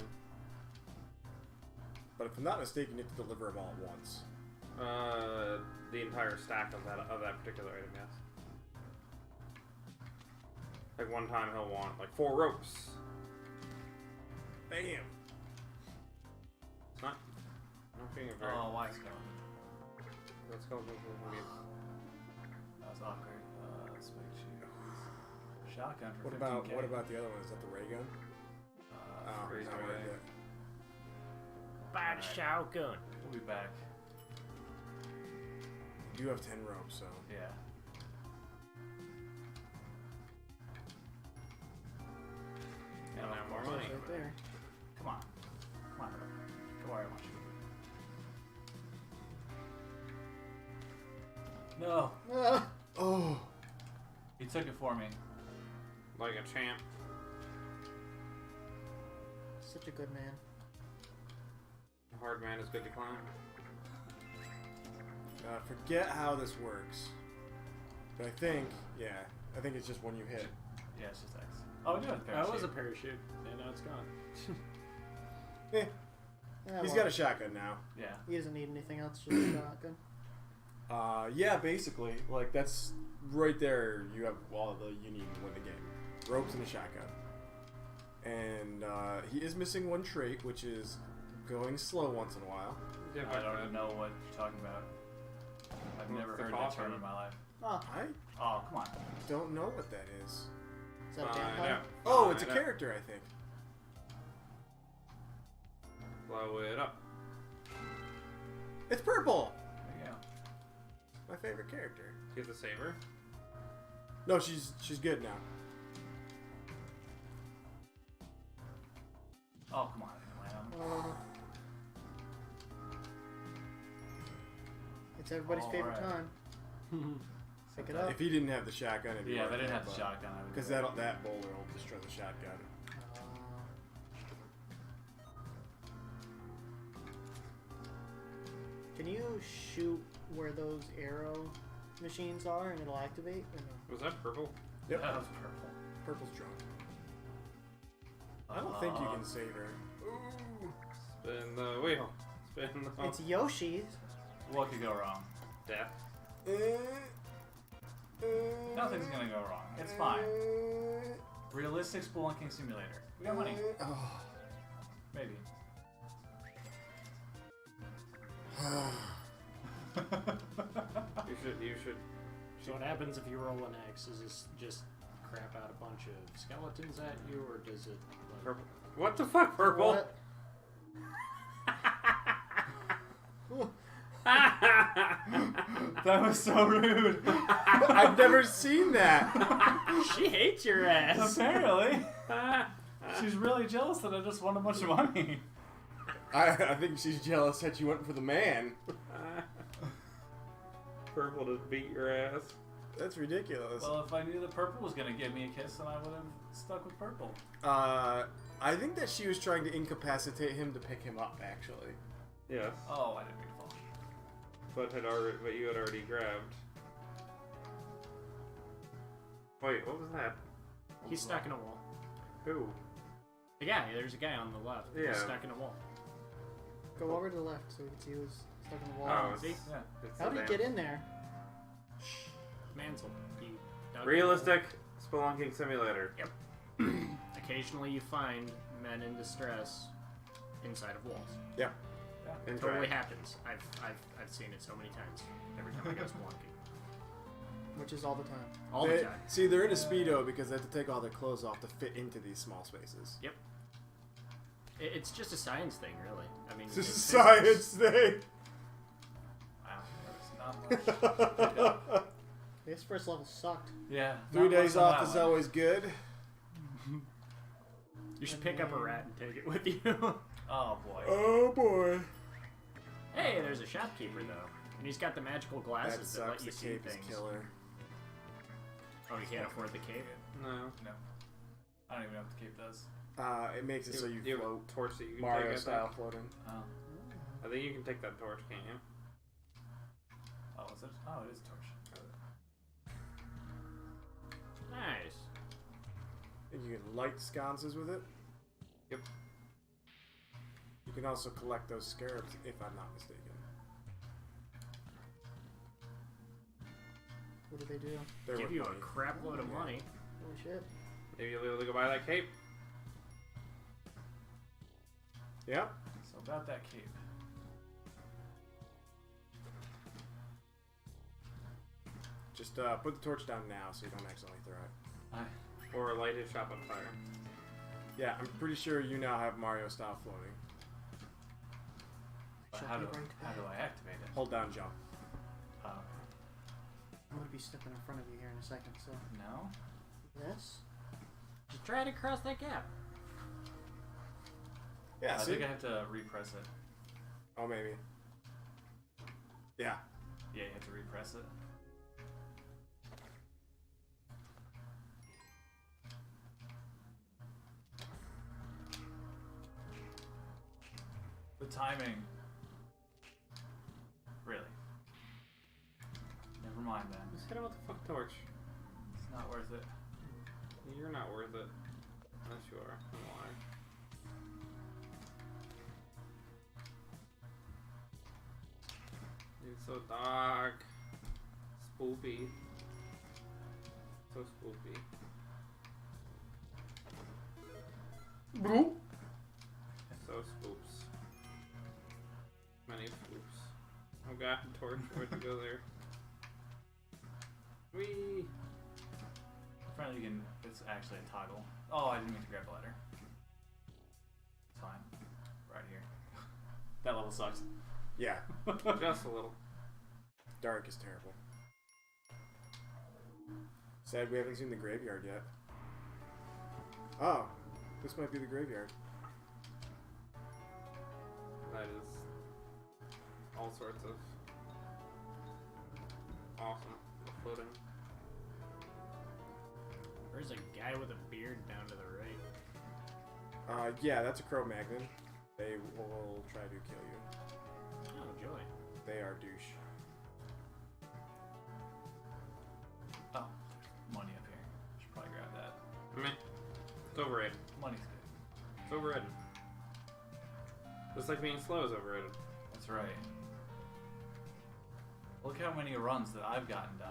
but if I'm not mistaken, you have to deliver them all at once. The entire stack of that particular item, yes. Like one time he'll want like 4 ropes. Bam! It's not being a very. Oh, why is going? Let's go. That was awkward. Spike shoot. Shotgun for What 15K. about the other one? Is that the ray gun? Oh, Raise not my worth ray. it. Bad shotgun. We'll be back. You do have 10 ropes, so. Yeah. And now more money. Right there. Come on. Come on, bro. Come where I want you. No. Ah! Oh! He took it for me. Like a champ. Such a good man. A hard man is good to climb. Forget how this works. But I think it's just when you hit. Yeah, it's just X. Oh, we do have a That parachute. was a parachute, and now it's gone. Eh, Yeah, he's well, got a shotgun now. Yeah. He doesn't need anything else, just a shotgun. Yeah, basically. Like, that's right there. You have all the you need to win the game. Ropes and a shotgun. And he is missing one trait, which is going slow once in a while. Yeah, I don't even know what you're talking about. I've Well, never it's the heard that coffin. term in my life. Oh, I Oh, come on. don't know what that is. is that a Find vampire? out. Oh, it's a Find out. character, I think. Blow it up. It's purple! There you go. My favorite character. He's a saver. No, she's good now. Oh, come on. I didn't land him. It's everybody's favorite Alright. time. Pick it up. If he didn't have the shotgun, it'd be Yeah, right they didn't there, have the but- shotgun. I would Because do it. that boulder will destroy the shotgun. Can you shoot where those arrow machines are and it'll activate? Or no? Was that purple? Yep. That was purple. Purple's drunk. I don't think you can save her. Ooh. Spin the wheel. Spin the It's Yoshi. What could go wrong? Death. Nothing's gonna go wrong. It's fine. Realistic spelunking simulator. We got money. Oh. Maybe. You should. So what happens if you roll an X? Does this just crap out a bunch of skeletons at you, or does it? Like... Purple. What the fuck, purple? What? That was so rude. I've never seen that. She hates your ass. Apparently. She's really jealous that I just won a bunch of money. I think she's jealous that you went for the man. Purple just beat your ass. That's ridiculous. Well, if I knew that purple was gonna give me a kiss, then I would have stuck with purple. I think that she was trying to incapacitate him to pick him up, actually. Yes. Oh, I didn't mean to fall. But you had already grabbed. Wait, what was that? He's stuck in a wall. Who? The guy. There's a guy on the left. Yeah. He's stuck in a wall. Go over to the left so we can see who's stuck in the wall. Oh, See? Yeah. it's How so did he damn- get in there? Mansell. He dug Realistic spelunking simulator. Occasionally you find men in distress inside of walls. Yeah. And Totally try. happens. I've seen it so many times. Every time I go spelunking. Which is all the time. All the time. See, they're in a Speedo because they have to take all their clothes off to fit into these small spaces. Yep. It's just a science thing, really. I mean, This is a it's science thing. Wow, there's not much. This first level sucked. Yeah. 3 not days much on off that is one. always good. You should pick up a rat and take it with you. Oh boy. Oh boy. Hey, there's a shopkeeper though, and he's got the magical That glasses that, let sucks. you The see cape is things. killer. Oh, you can't afford the cape. No. No. I don't even know what the cape does. It makes it so you have a float. torch that you can Mario take. style floating. Oh. I think you can take that torch, can't you? Oh, is it? Oh, it is a torch. Nice. And you can light sconces with it. Yep. You can also collect those scarabs, if I'm not mistaken. What do they do? They're Give worth you a money. crap load of money. Holy shit. Maybe you'll be able to go buy that cape. Yep. So about that cape. Just put the torch down now so you don't accidentally throw it. Or light his shop on fire. Yeah, I'm pretty sure you now have Mario style floating. But Shall how we do bring how do I activate it? Hold down jump. Oh. I'm gonna be stepping in front of you here in a second, so No. this. Just try to cross that gap. Yeah, I see? think I have to repress it. Oh, maybe. Yeah. Yeah, you have to repress it. The timing. Really. Never mind then. Just hit him with the fuck torch. It's not worth it. You're not worth it. Unless you are. Why? It's so dark. Spoopy. So spoopy. So spoops. Many spoops. Oh god, torch, where'd you go there? Whee! Apparently you can, it's actually a toggle. Oh, I didn't mean to grab a ladder. It's fine. Right here. That level sucks. Yeah. Just a little. Dark is terrible. Sad we haven't seen the graveyard yet. Oh, this might be the graveyard. That is all sorts of awesome floating. There's a guy with a beard down to the right. Yeah, that's a Cro-Magnon. They will try to kill you. Oh, joy. They are douche. Oh, money up here. Should probably grab that. Meh. It's overrated. Money's good. It's overrated. Just like being slow is overrated. That's right. Look how many runs that I've gotten done.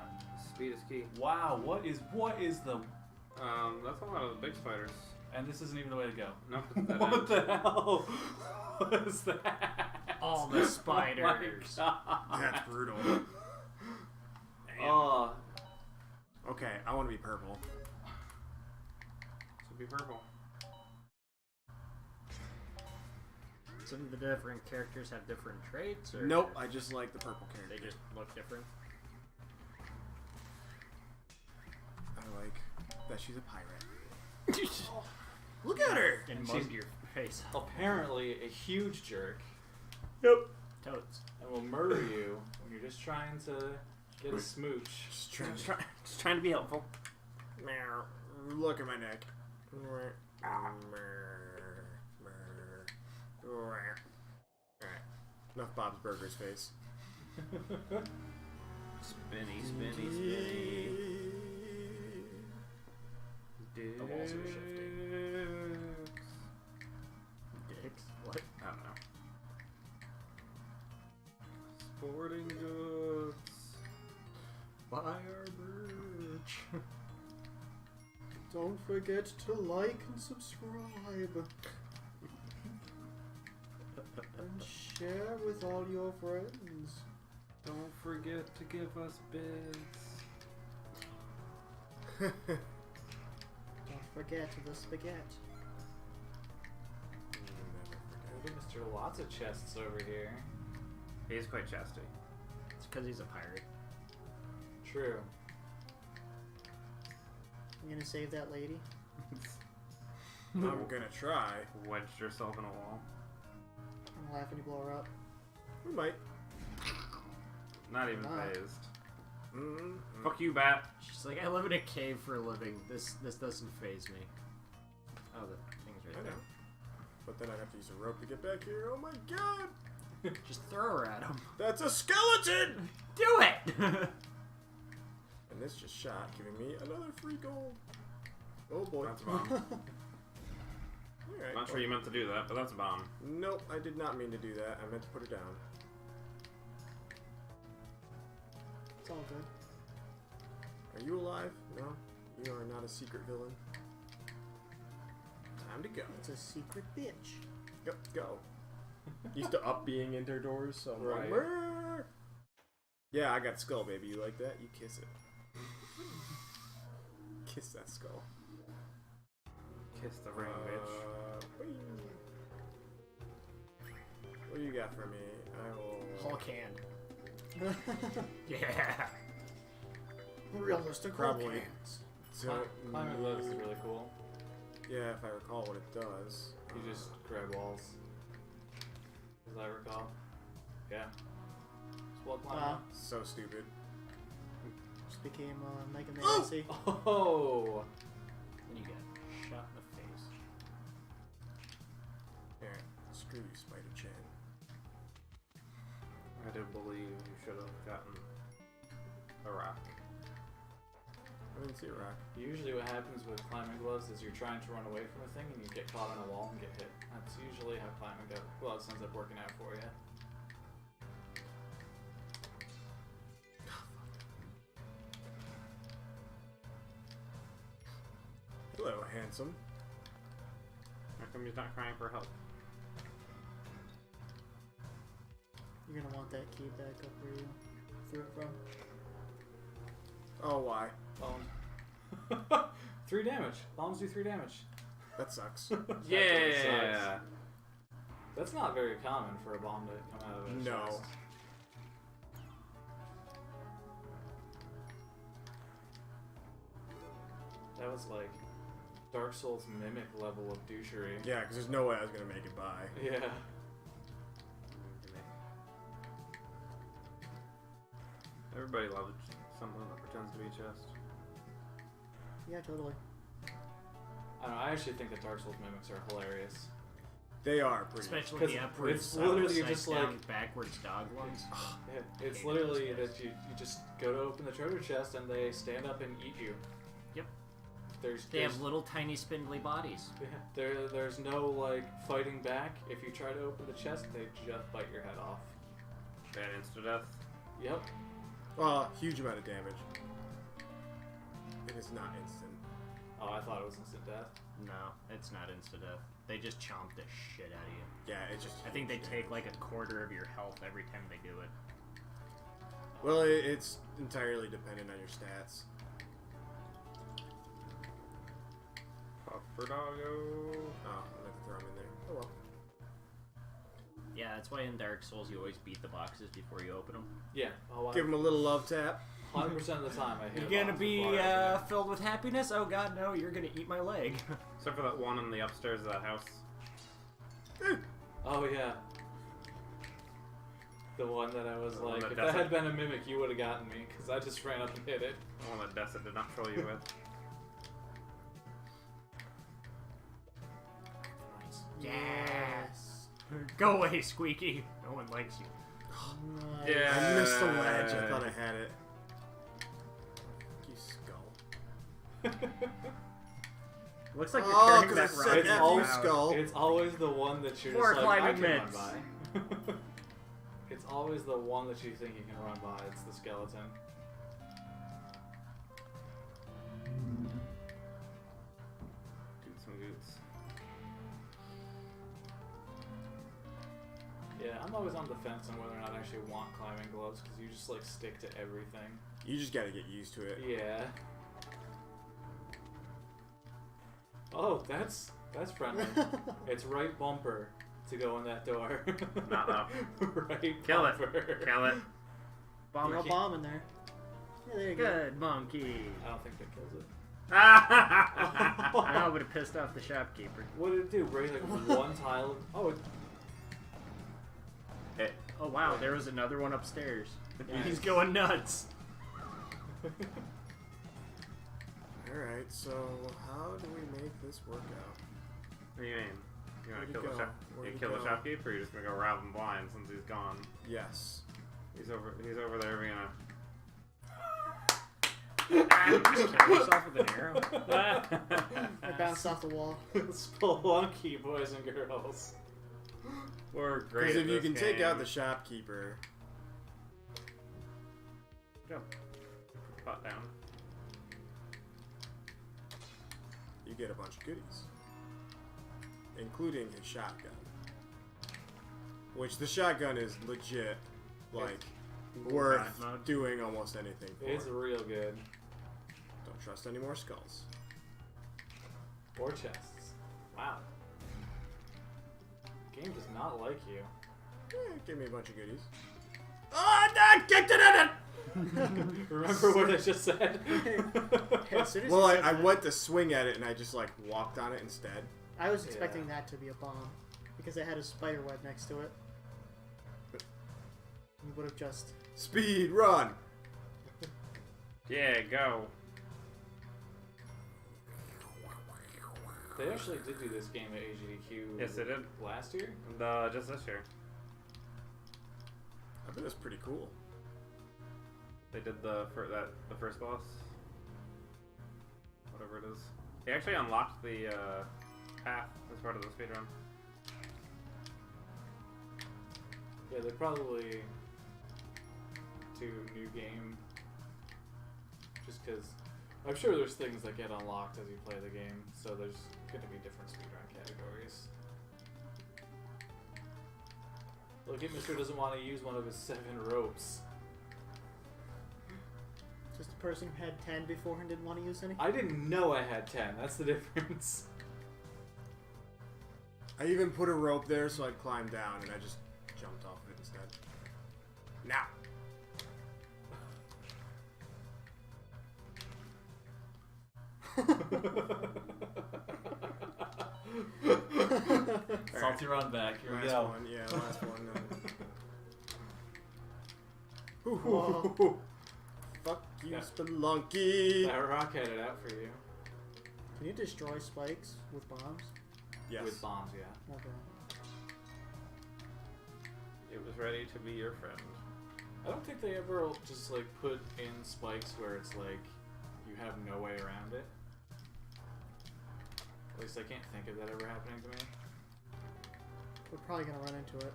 Speed is key. Wow, what is the... That's a lot of the big spiders. And this isn't even the way to go. Nope. It's dead What end. the hell? What is that? All the spiders. Oh my God. That's brutal. Oh, Okay, I want to be purple. Should be purple. Some of the different characters have different traits, or Nope, I just like the purple they character. just look different. I like that she's a pirate. Look at her! And She's- mug your face. apparently a huge jerk Toads. and will murder you when you're just trying to get a smooch. Just trying to Just trying to be helpful. look at my neck. Alright. Enough Bob's Burgers face. Spinny, spinny, spinny. The walls are shifting. Dicks. What? I don't know. Sporting goods. Buy our merch. Don't forget to like and subscribe. And share with all your friends. Don't forget to give us bids. Don't forget the spaghetti. Look at Mr. Lots of chests over here. He is quite chesty. It's because he's a pirate. True. You gonna save that lady? I'm gonna try. Wedged yourself in a wall. I'm gonna laugh when you blow her up. We might. Not even Not. phased. Mm-hmm. Fuck you, bat. She's like, I live in a cave for a living. This doesn't faze me. Oh, the thing's I right know. there. But then I have to use a rope to get back here. Oh my god! Just throw her at him. That's a skeleton! Do it! And this just shot, giving me another free gold. Oh boy. That's a bomb. Alright. Not sure you meant to do that, but that's a bomb. Nope, I did not mean to do that. I meant to put her down. It's all good. Are you alive? No? You are not a secret villain. Time to go. It's a secret bitch. Go. Go. Used to up being in their doors, so I'm like, Right. "Brr." Yeah, I got skull, baby. You like that? You kiss it. Kiss that skull. Kiss the ring, bitch. Whee. What do you got for me? I will. Hulk hand. Yeah. Realistic Probably. Hulk hands. Climbing gloves is really cool. Yeah, if I recall what it does. You just grab walls. As I recall. Yeah. Just wall climbing. Wow. So stupid. Just became Mega Man Oh! AC. Oh! Then you get shot in the face. Alright, screw you, Spider-Chan. I do believe you should have gotten a rock. I didn't see a rock. Usually what happens with climbing gloves is you're trying to run away from a thing and you get caught on a wall and get hit. That's usually how climbing gloves ends up working out for you. Hello, handsome. How come he's not crying for help? You're gonna want that key back up where you threw it from. Oh, why? Bones. 3 damage. Bombs do 3 damage. That sucks. Yeah! That's not very common for a bomb to come out of a No. chest. That was like Dark Souls mimic level of douchery. Yeah, because there's no way I was going to make it by. Yeah. Everybody loves someone that pretends to be a chest. Yeah, totally. I don't know, I actually think that Dark Souls mimics are hilarious. They are pretty. Especially 'Cause the upwards, it's literally upside just down, like- backwards dog ones. Yeah, it's Hate literally those that you just go to open the treasure chest and they stand up and eat you. Yep. There's They have little tiny spindly bodies. there's no like fighting back. If you try to open the chest, they just bite your head off. Bad insta death. Yep. Huge amount of damage. It is not instant. Oh, I thought it was instant death. No, it's not instant death. They just chomp the shit out of you. Yeah, it's just. I think they huge take damage. like a quarter of your health every time they do it. Well, it's entirely dependent on your stats. Puffer doggo. Oh, I'm gonna throw him in there. Oh well. Yeah, that's why in Dark Souls you always beat the boxes before you open them. Yeah. Oh, Give him a little love tap. 100% of the time I hit. You're gonna be filled with happiness? Oh god, no! You're gonna eat my leg. Except for that one in the upstairs of that house. Oh yeah. The one that I was The one like, that if that Dessa- had been a mimic, you would have gotten me, because I just ran up and hit it. The one that Dessa did not troll you with. Yes. Go away, Squeaky. No one likes you. Nice. Yeah. I missed the ledge. I thought I had it. You skull. Looks like you're Oh, carrying 'cause that I said rock. It's F all- you, skull. It's always the one that you're More just like, I climbing can run mitts. by. It's always the one that you think you can run by. It's the skeleton. Do some goots. Yeah, I'm always on the fence on whether or not I actually want climbing gloves, because you just like stick to everything. You just gotta get used to it. Yeah. Oh, that's friendly. It's right bumper to go in that door. Not up. Right Kill it. bumper. Kill it. Throw a bomb in there. Yeah, there you go. Good monkey. I don't think that kills it. I know, but it pissed off the shopkeeper. What did it do? Break like one tile? Oh, it, Hit. Oh wow, there was another one upstairs. Yeah. He's going nuts. Alright, so how do we make this work out? What do you mean? You Where'd wanna he kill the go? shop? Where'd You he kill the go? shopkeeper, or you're just gonna go rob him blind since he's gone? Yes. He's over there being a. Just kill yourself with an arrow. I bounced off the wall. Spelunky, boys and girls. We're great. Because at if you this can take out game. the shopkeeper, Jump. Pot down. you get a bunch of goodies. Including his shotgun. Which the shotgun is legit, like, worth Right mode. doing almost anything for. It's real good. Don't trust any more skulls. Or chests. Wow. Game does not like you. Give me a bunch of goodies. Oh, no, get it! Remember what I just said? As soon as Well, you said I that, went to swing at it and I just like walked on it instead. I was expecting that to be a bomb because it had a spider web next to it. You would have just. Speed run. Yeah, go. They actually did do this game at AGDQ Yes, they did. last year. Just this year. I bet that's pretty cool. They did the first boss. Whatever it is. They actually unlocked the path as part of the speedrun. Yeah, they probably do new game. Just because I'm sure there's things that get unlocked as you play the game, so there's going to be different speedrun categories. Look at Mr. doesn't want to use one of his 7 ropes. Just a person who had 10 before and didn't want to use any. I didn't know I had 10. That's the difference. I even put a rope there so I'd climb down and I just jumped off of it instead. Now. Salty run back. Here we Last go. one, yeah, last one. Whoa. Fuck you, Yeah. Spelunky. That rock had it out for you. Can you destroy spikes with bombs? Yes. With bombs, yeah. Okay. It was ready to be your friend. I don't think they ever just like put in spikes where it's like you have no way around it. At least I can't think of that ever happening to me. We're probably gonna run into it.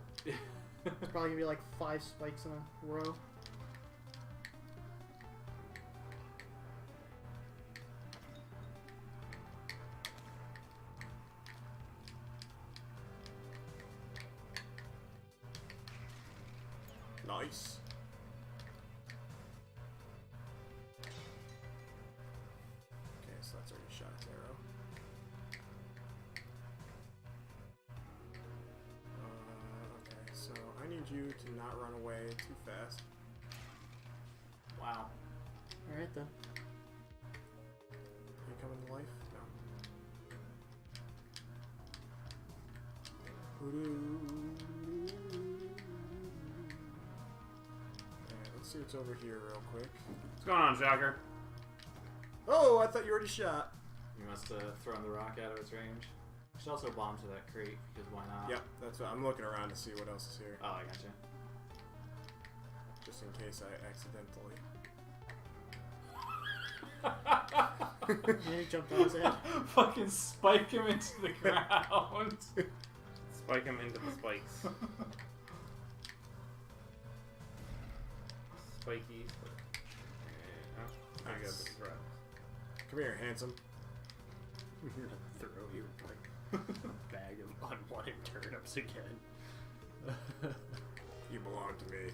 It's probably gonna be like 5 spikes in a row. Nice. Okay, so that's already shot its arrow. Okay, so I need you to not run away too fast. Wow. Alright then. Are you coming to life? No. Alright, let's see what's over here real quick. What's going on, Shocker? Oh, I thought you already shot. You must have thrown the rock out of its range. You should also bomb to that crate, because why not? Yep, that's what I'm looking around to see what else is here. Oh, I gotcha. Just in case I accidentally. Yeah, he jumped on his head. Fucking spike him into the ground. Spike him into the spikes. Spiky. I got the threat. Come here, handsome. I'm gonna throw you like bag of unwanted turnips again. You belong to me.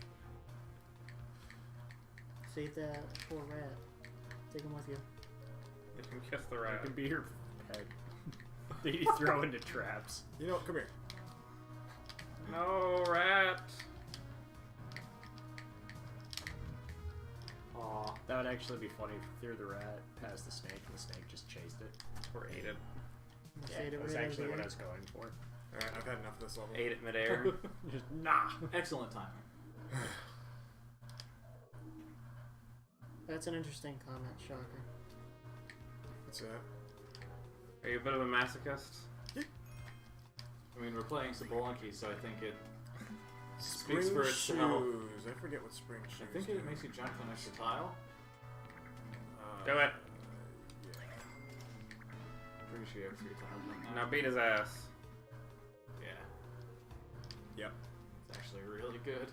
Save that poor rat. Take him with you. You can kiss the I rat. can be your pet. That you throw into traps. You know, come here. No, rat. Aw, that would actually be funny if you threw the rat past the snake and the snake just chased it. Or ate it. Yeah, Save it that was right actually over what I here. was going for. Alright, I've had enough of this level. Ate it midair. Just, nah! Excellent timing. That's an interesting comment, Shocker. What's that? Are you a bit of a masochist? I mean, we're playing Spelunky, so I think it Spring speaks for shoes. itself. I forget what spring shoes. I think it makes you jump to an extra tile. Do it. Pretty sure you have 3 tiles right now. Now beat his ass. Yeah, Yep. it's actually really good.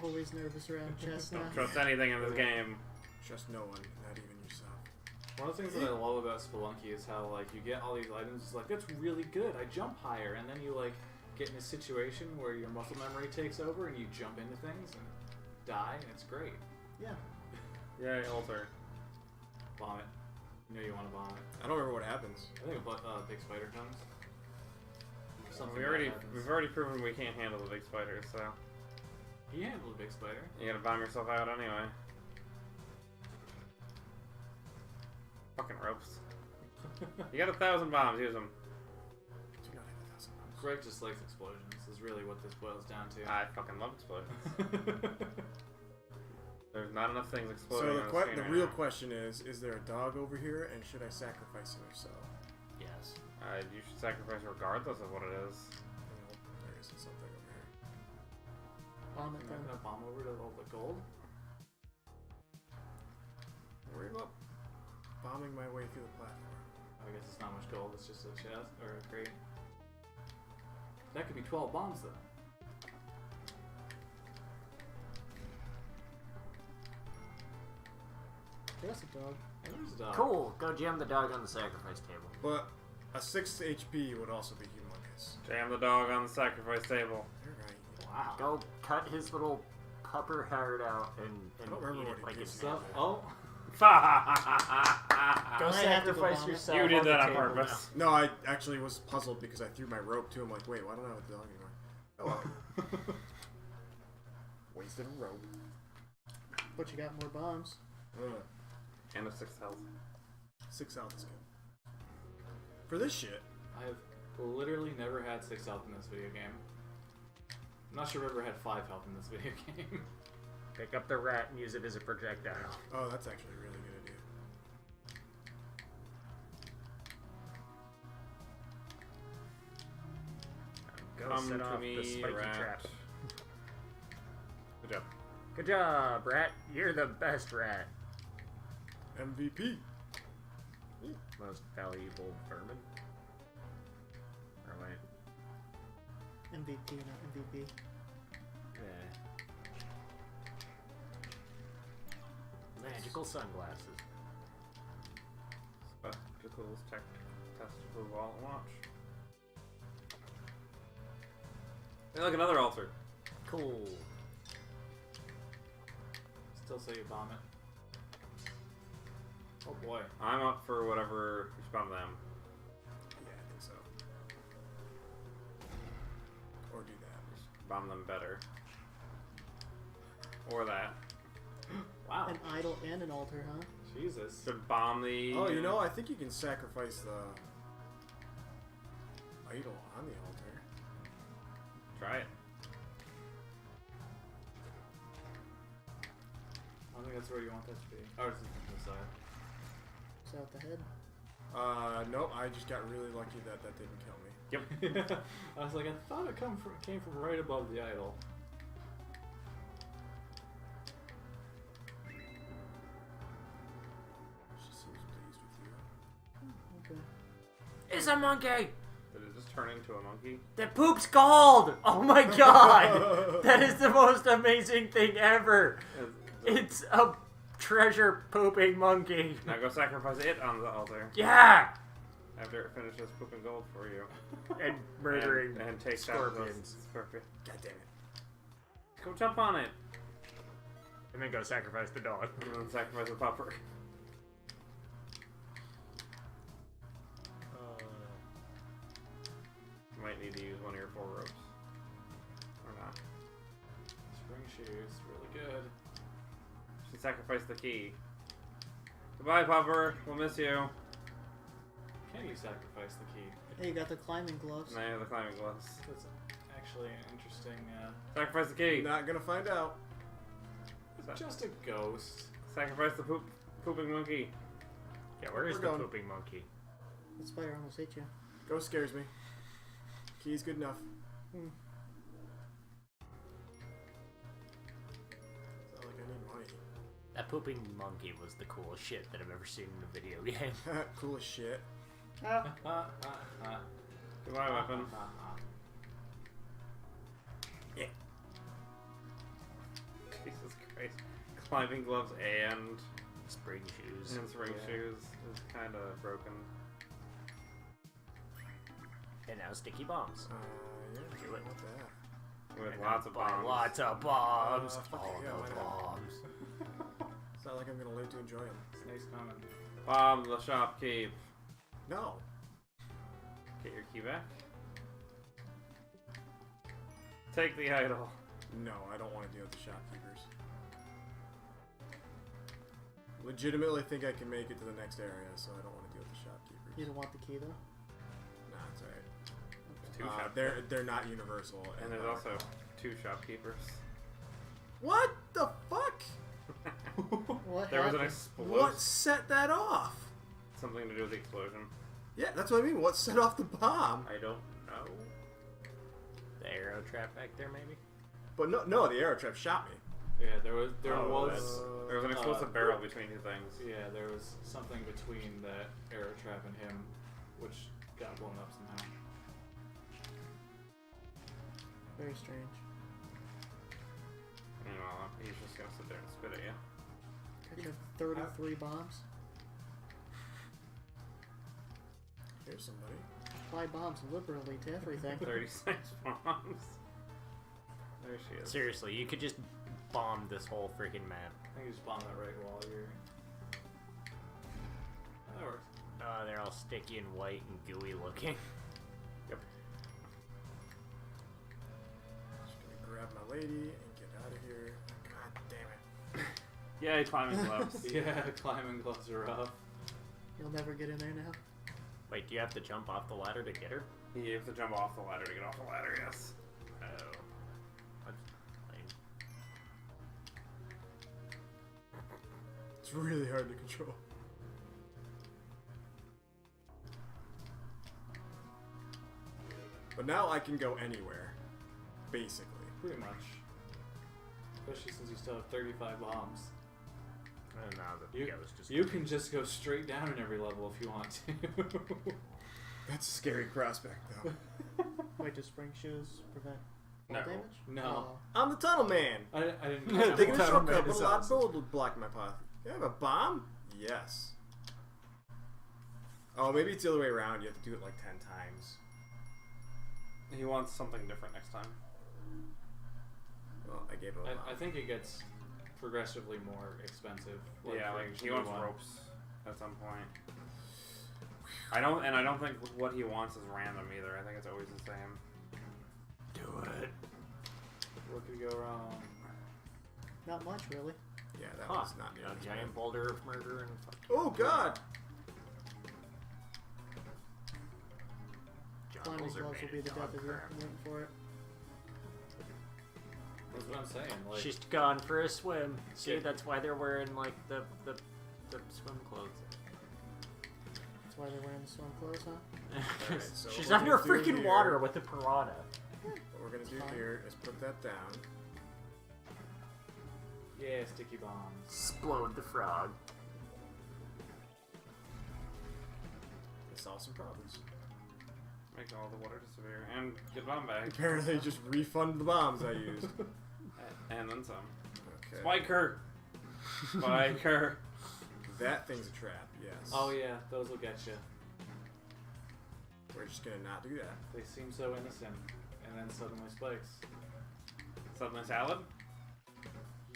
Always nervous around Chestnut. Don't trust anything in this game. Trust no one, not even yourself. One of the things that I love about Spelunky is how, like, you get all these items, it's like, that's really good, I jump higher, and then you, like, get in a situation where your muscle memory takes over and you jump into things and die, and it's great. Yeah. Yay, altar. Bomb it. You know you want to bomb it. I don't remember what happens. I think a big spider comes. Something We've bad happens. already proven we can't handle the big spiders, so You handled a big spider. you gotta bomb yourself out anyway. Fucking ropes. You got 1,000 bombs, use them. Do not have 1,000 bombs. Greg just likes explosions, is really what this boils down to. I fucking love explosions. There's not enough things So exploding on the screen the right real now. question is there a dog over here, and should I sacrifice him or so? Yes. You should sacrifice regardless of what it is. Well, there isn't something over here. Bomb it Am I then. gonna bomb over to all the gold? I'm worried about bombing my way through the platform. I guess it's not much gold, it's just a chest or a crate. That could be 12 bombs though. There's a dog. And there's a dog. Cool. Go jam the dog on the sacrifice table. But a 6 HP would also be humongous. Jam the dog on the sacrifice table. You're right. Wow. Go cut his little pupper heart out and I don't remember eat what it he like did it's to So, me. oh, Go I have to go sacrifice bomb it. yourself. You on did the that on table purpose. No, I actually was puzzled because I threw my rope to him like, wait, why don't I have a dog anymore? Oh well. Wasted a rope. But you got more bombs. And a 6 health. 6 health is good. For this shit. I've literally never had 6 health in this video game. I'm not sure I've ever had 5 health in this video game. Pick up the rat and use it as a projectile. Oh, that's actually a really good idea. Go Come set to off me, the spiky rat. trap. Good job. Good job, rat. You're the best rat. MVP. Most valuable vermin. Or wait. MVP, not MVP. Yeah. Magical sunglasses. Tacticals, testicle vault watch. Hey, look, another altar. Cool. Still say you bomb it. Oh boy. I'm up for whatever you spawn them. Yeah, I think so. Or do that. Just bomb them better. Or that. Wow. An idol and an altar, huh? Jesus. Should bomb the... Oh, you know, I think you can sacrifice the idol on the altar. Try it. I think that's where you want that to be. Oh, it's on the side. Is that the head? Nope, I just got really lucky that that didn't kill me. Yep. I was like, I thought it came from right above the idol. She seems pleased with you. Okay. It's a monkey! Did it just turn into a monkey? The poop's cold! Oh my god! That is the most amazing thing ever! It's a treasure pooping monkey. Now go sacrifice it on the altar. Yeah! After it finishes pooping gold for you. And murdering and takes scorpions. out scorpion. God damn it. Go jump on it. And then go sacrifice the dog. And then sacrifice the pupper. You might need to use one of your 4 ropes. Or not. Spring shoes, really good. Should sacrifice the key. Goodbye, pupper. We'll miss you. Can you sacrifice the key? Hey, you got the climbing gloves. And I have the climbing gloves. That's actually an interesting. Sacrifice the key. Not gonna find out. It's just a ghost. Sacrifice the pooping monkey. Yeah, where is We're the going. pooping monkey? That spider almost hit you. Ghost scares me. Key's good enough. Hmm. It's not like I need money. That pooping monkey was the coolest shit that I've ever seen in a video game. Cool as shit. Goodbye, weapon. Yeah. Jesus Christ. Climbing gloves and Spring shoes. spring shoes is kind of broken. And now sticky bombs. Yeah, Do I it. want that. With And lots of buy bombs. Lots of bombs. Fuck All yeah, the why not? bombs. It's not like I'm gonna live to enjoy them. Snake's coming. Bomb the shopkeep. No. Get your key back. Take the idol. No, I don't want to deal with the shopkeepers. Legitimately think I can make it to the next area, so I don't want to deal with the shopkeepers. You don't want the key though? Nah, it's alright. Two shopkeepers. They're not universal. And there's also 2 shopkeepers. What the fuck? What There was an happened? explosion. What set that off? Something to do with the explosion. Yeah, that's what I mean. What set off the bomb? I don't know. The arrow trap back there, maybe? But no, the arrow trap shot me. Yeah, there was There was an Uh, explosive barrel between 2 things. yeah, there was something between that arrow trap and him, which got blown up somehow. Very strange. Meanwhile, he's just gonna sit there and spit at you. You have 33 bombs. Here's somebody. Apply bombs liberally to everything. 36 bombs. There she is. Seriously, you could just bomb this whole freaking map. I think you just bomb that right while you're. Oh, that works. They're all sticky and white and gooey looking. Yep. Just gonna grab my lady and get out of here. God damn it. Yay, climbing gloves. Yeah, climbing gloves are up. You'll never get in there now. Wait, do you have to jump off the ladder to get her? You have to jump off the ladder to get off the ladder, yes. Oh. That's lame. It's really hard to control. But now I can go anywhere. Basically. Pretty much. Especially since you still have 35 bombs. And now the You, ghost just you can just go straight down in every level if you want to. That's a scary prospect, though. Wait, do spring shoes prevent fall No. damage? No. I'm the tunnel man. I didn't Taking a Tunnel shortcut, man but is a lot of awesome. gold will block my path. You have a bomb? Yes. Oh, maybe it's the other way around. You have to do it like 10 times. He wants something different next time. Well, I gave him I think it gets progressively more expensive. Yeah, like he each wants one. ropes at some point. I don't think what he wants is random either. I think it's always the same. Do it. What could go wrong? Not much, really. Yeah, that Huh. was not A nearly giant boulder of murder and fucking Oh, God! Climbing jungles are gloves will made be of the death of you. dog I'm waiting for it. That's what I'm saying. Like, She's gone for a swim. See, Yeah. that's why they're wearing like the swim clothes. That's why they're wearing the swim clothes, huh? Alright, so She's what under we're gonna do freaking here- water with a piranha. What we're gonna do here is put that down. yeah, sticky bombs. Explode the frog. And solve some problems. Make all the water disappear and get bomb back. Apparently, just refund the bombs I used. And then some. Okay. Spike her! Spike her! That thing's a trap, yes. Oh yeah, those will get you. We're just gonna not do that. They seem so innocent, and then suddenly spikes. Suddenly salad?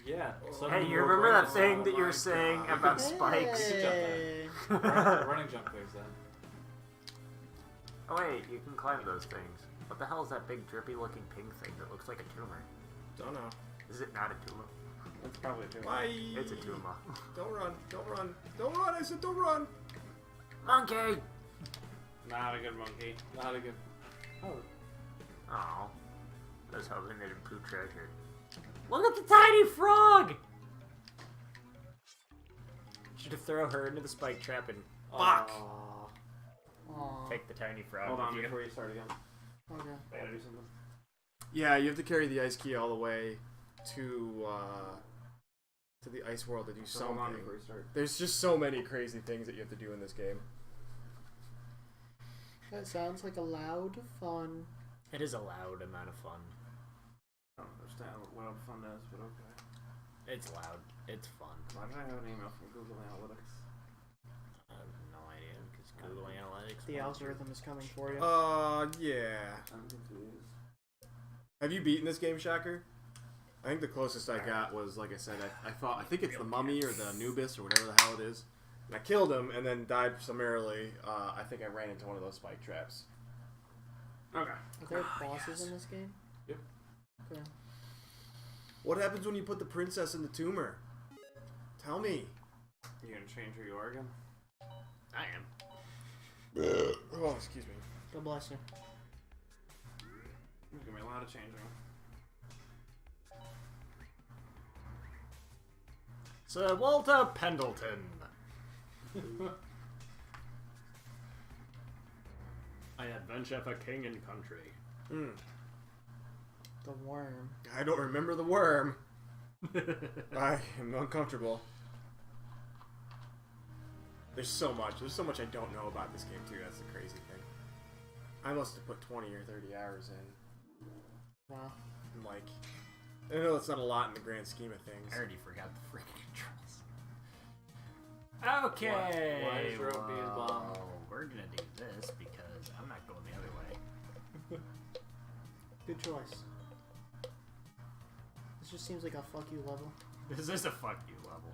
Yeah. Hey, suddenly you we're remember running- that thing that you my were saying God. about spikes? Hey. running jump phase then. Oh wait, you can climb those things. What the hell is that big drippy looking pink thing that looks like a tumor? Don't know. Is it not a tumor? It's probably too Why? It's a tumor. Don't run. Don't run. Don't run. I said don't run. Monkey! Not a good monkey. Not a good. Oh, Oh, I was hoping they'd improve treasure. Look at the tiny frog! Should have thrown her into the spike trap and Fuck. Aw. take the tiny frog. Hold on with you. before you start again. Okay. I gotta do something. Yeah, you have to carry the ice key all the way to the ice world to do So hold on something. before you start. There's just so many crazy things that you have to do in this game. That sounds like a loud fun. It is a loud amount of fun. I don't understand what loud fun is, but okay. It's loud. It's fun. Why did I have an email from Google Analytics? I have no idea because Google Analytics. The algorithm is coming for you. Yeah. I'm confused. Have you beaten this game, Shocker? I think the closest I got was, like I said, I think it's the Mummy or the Anubis or whatever the hell it is. And I killed him and then died summarily. I think I ran into one of those spike traps. Okay. Are there bosses in this game? Yep. Okay. What happens when you put the princess in the tumor? Tell me. You gonna change who you are again? I am. Oh, excuse me. God bless you. There's gonna be a lot of changing. Sir Walter Pendleton. I adventure for king and country. Hmm. The worm. I don't remember the worm. I am uncomfortable. There's so much. There's so much I don't know about this game, too. That's the crazy thing. I must have put 20 or 30 hours in. Wow. And, like, I know that's not a lot in the grand scheme of things. I already forgot the freaking controls. Okay. Why is rope being bomb? well, we're gonna do this because I'm not going the other way. Good choice. This just seems like a fuck you level. This is a fuck you level.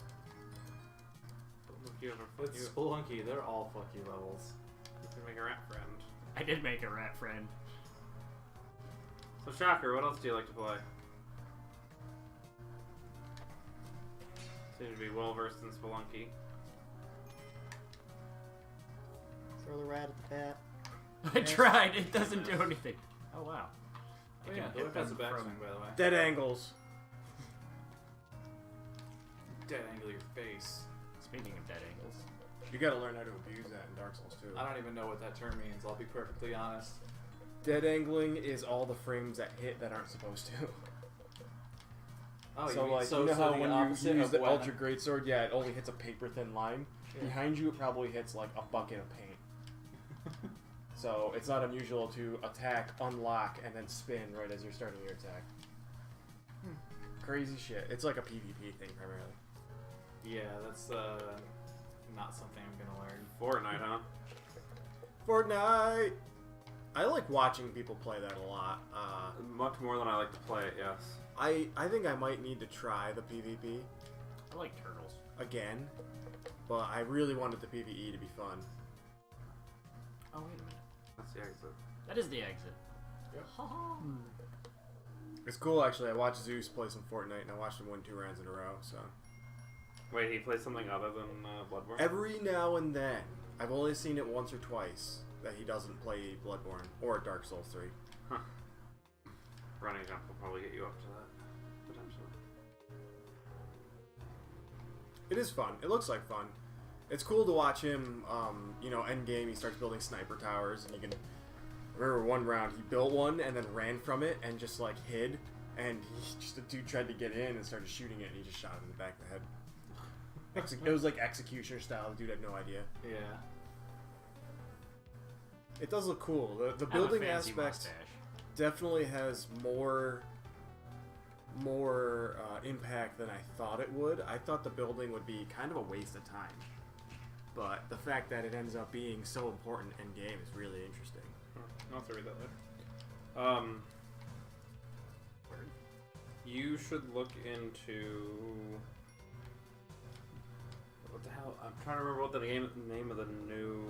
Look, you have a It's Spelunky. They're all fuck you levels. You can make a rat friend. I did make a rat friend. So Shocker, what else do you like to play? Seem to be well versed in Spelunky. Throw the rat at the bat. I tried. It doesn't do anything. Oh wow. I Oh, can yeah, the hit whip has a them backswing, from- by the way. Dead angles. Dead angle your face. Speaking of dead angles. You gotta learn how to abuse that in Dark Souls, too. I don't even know what that term means. I'll be perfectly honest. Dead angling is all the frames that hit that aren't supposed to. Oh, so, you mean, like, so, you know so how the when you opposite use of the when- Ultra Greatsword, yeah, it only hits a paper-thin line? Yeah. Behind you, it probably hits, like, a bucket of paint. So, it's not unusual to attack, unlock, and then spin right as you're starting your attack. Crazy shit. It's like a PvP thing, primarily. Yeah, that's not something I'm gonna learn. Fortnite, huh? Fortnite. I like watching people play that a lot. Much more than I like to play it, yes. I think I might need to try the PvP I like turtles. again, but I really wanted the PvE to be fun. Oh, wait a minute. That's the exit. That is the exit. Yep. It's cool, actually. I watched Zeus play some Fortnite, and I watched him win 2 rounds in a row, so... Wait, he plays something other than Bloodborne? Every now and then, I've only seen it once or twice, that he doesn't play Bloodborne, or Dark Souls 3. Huh. Running jump will probably get you up to that, potentially. It is fun. It looks like fun. It's cool to watch him, you know, end game, he starts building sniper towers, and you can... Remember one round, he built one, and then ran from it, and just, like, hid, and a dude tried to get in and started shooting it, and he just shot him in the back of the head. It was like executioner style, the dude had no idea. Yeah. It does look cool. The I have a building fancy aspect mustache. definitely has more impact than I thought it would. I thought the building would be kind of a waste of time. But the fact that it ends up being so important in game is really interesting. I'll have to read that later. You should look into... What the hell? I'm trying to remember what the name of the new...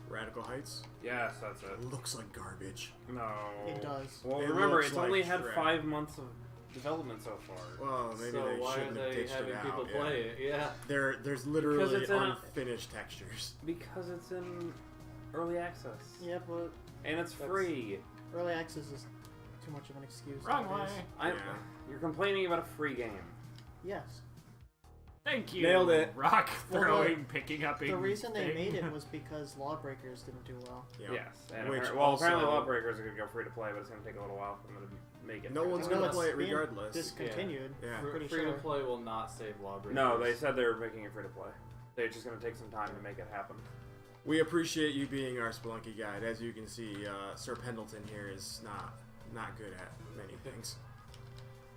Radical Heights? Yes, that's it. Looks like garbage. No. It does. Well, It remember, looks it's like only had Shrek. 5 months of development so far. Well, maybe So they why shouldn't are have they ditched having it people out. play it? Yeah. There's literally it's in a- unfinished textures. Because it's in early access. Yeah, but And it's free. early access is too much of an excuse. Wrong nowadays. way. Yeah. You're complaining about a free game. Yes. Thank you. Nailed it. Rock Well, throwing, picking up. The reason they made it was because Lawbreakers didn't do well. Yep. Yes. And Which apparently also- Lawbreakers are going to go free to play, but it's going to take a little while for them to make it. No free to one's play. gonna it's play it being regardless. Discontinued. Yeah. Pretty Free sure. to play will not save Lawbreakers. No, they said they were making it free to play. They're just going to take some time to make it happen. We appreciate you being our Spelunky guide. As you can see, Sir Pendleton here is not good at many things.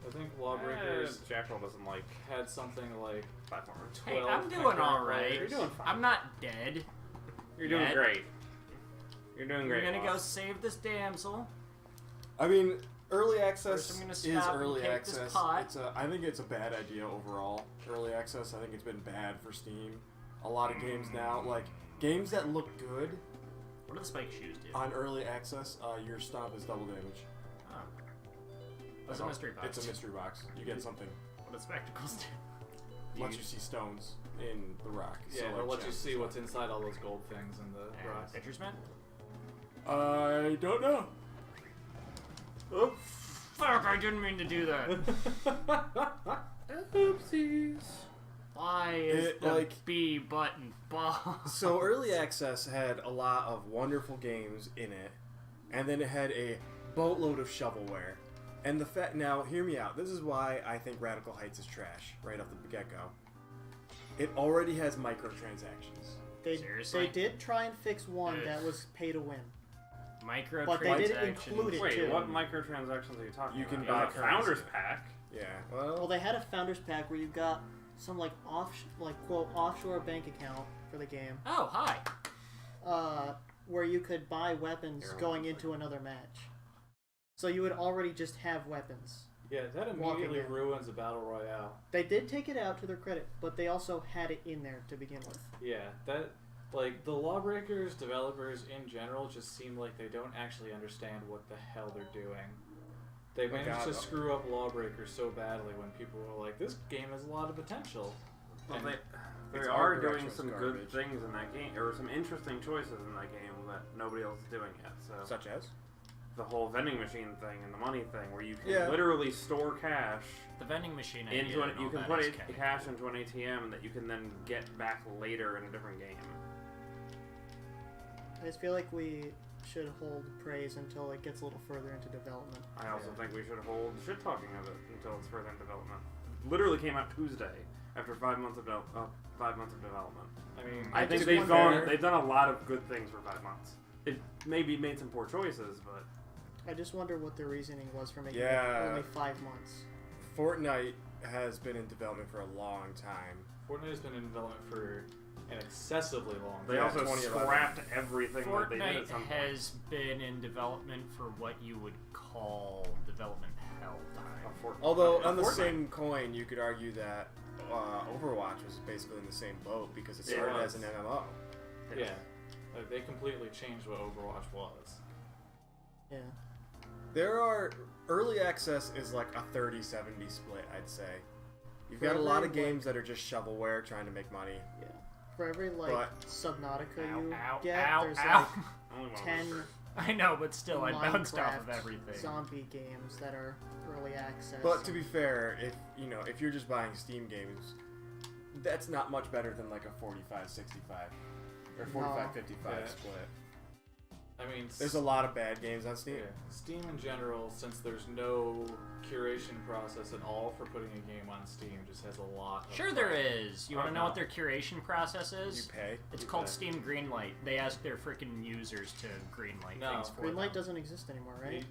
I think Lawbreakers Jackrel doesn't like had something like platformers. 12 Hey, I'm doing concurrent alright. players. You're doing fine. I'm not dead. You're doing Yet. great. You're doing great. We're gonna go boss. save this damsel. I mean, early access First I'm gonna is stop and early take this access. pot. I think it's a bad idea overall. Early access, I think it's been bad for Steam. A lot of games now, like games that look good What do the spike shoes do? on early access, your stomp is double damage. Oh. That's a mystery box. It's a mystery box. You get something. What do spectacles do? Lets you see stones in the rock. Yeah, so, it'll like, let you gems see and what's stuff. inside all those gold things in the And rock. Pitcher's Man? I don't know. Oh, fuck, I didn't mean to do that. Oopsies. Why is It, the like- B button boss? So early access had a lot of wonderful games in it, and then it had a boatload of shovelware. And the fact now, hear me out. This is why I think Radical Heights is trash right off the get-go. It already has microtransactions. Seriously? They did try and fix one Ugh. that was pay to win. Microtransactions. But they didn't include it. Wait, too. what microtransactions are you talking You about? can You have buy a Founders currency. Pack. Yeah, Well, well, they had a founders pack where you got some like quote offshore bank account for the game, Oh, hi. where you could buy weapons Here, going one into another match. So you would already just have weapons. Yeah, that Walking immediately in. ruins a battle royale. They did take it out to their credit, but they also had it in there to begin with. Yeah, that like the Lawbreakers developers in general just seem like they don't actually understand what the hell they're doing. They Oh, managed God. to screw up Lawbreakers so badly when people were like, "This game has a lot of potential." Well, And they its are art doing direction was some garbage. good things in that game, or some interesting choices in that game that nobody else is doing yet. So such as? the whole vending machine thing and the money thing, where you can Yeah. literally store cash The vending machine into idea an, and you all can that put is it, kinda cash into an ATM that you can then get back later in a different game. I just feel like we should hold praise until it gets a little further into development. I also Yeah. think we should hold shit talking of it until it's further in development. Literally came out Tuesday after 5 months of 5 months of development. I mean, I think just they've wonder- they've done a lot of good things for 5 months. They've maybe made some poor choices, but I just wonder what the reasoning was for making Yeah. it only 5 months. Fortnite has been in development for a long time. Fortnite has been in development for an excessively long They time. also 2011. scrapped everything that they did at Fortnite some point. has been in development for what you would call development hell time. Although on the Fortnite. same coin, you could argue that Overwatch was basically in the same boat because it Yeah, it started was. as an MMO. Yeah. Like, they completely changed what Overwatch was. Yeah. There are early access is like a 30-70 split, I'd say. You've got a For lot of every, games that are just shovelware trying to make money. Yeah. For every like But- Subnautica Ow, you ow, get, ow, there's ow. Only one of 10 those. I know, but still, I bounced off of Minecraft everything. zombie games that are early access. But to be fair, if you're just buying Steam games, that's not much better than like a 45-65 or 45-55 Yeah. split. I mean, There's a lot of bad games on Steam. yeah, Steam in general, since there's no curation process at all for putting a game on Steam, just has a lot of Sure there crap. is. You want to know what their curation process You is? pay. It's You called pay. Steam Greenlight. They ask their freaking users to greenlight No. things for Greenlight them. doesn't exist anymore, right?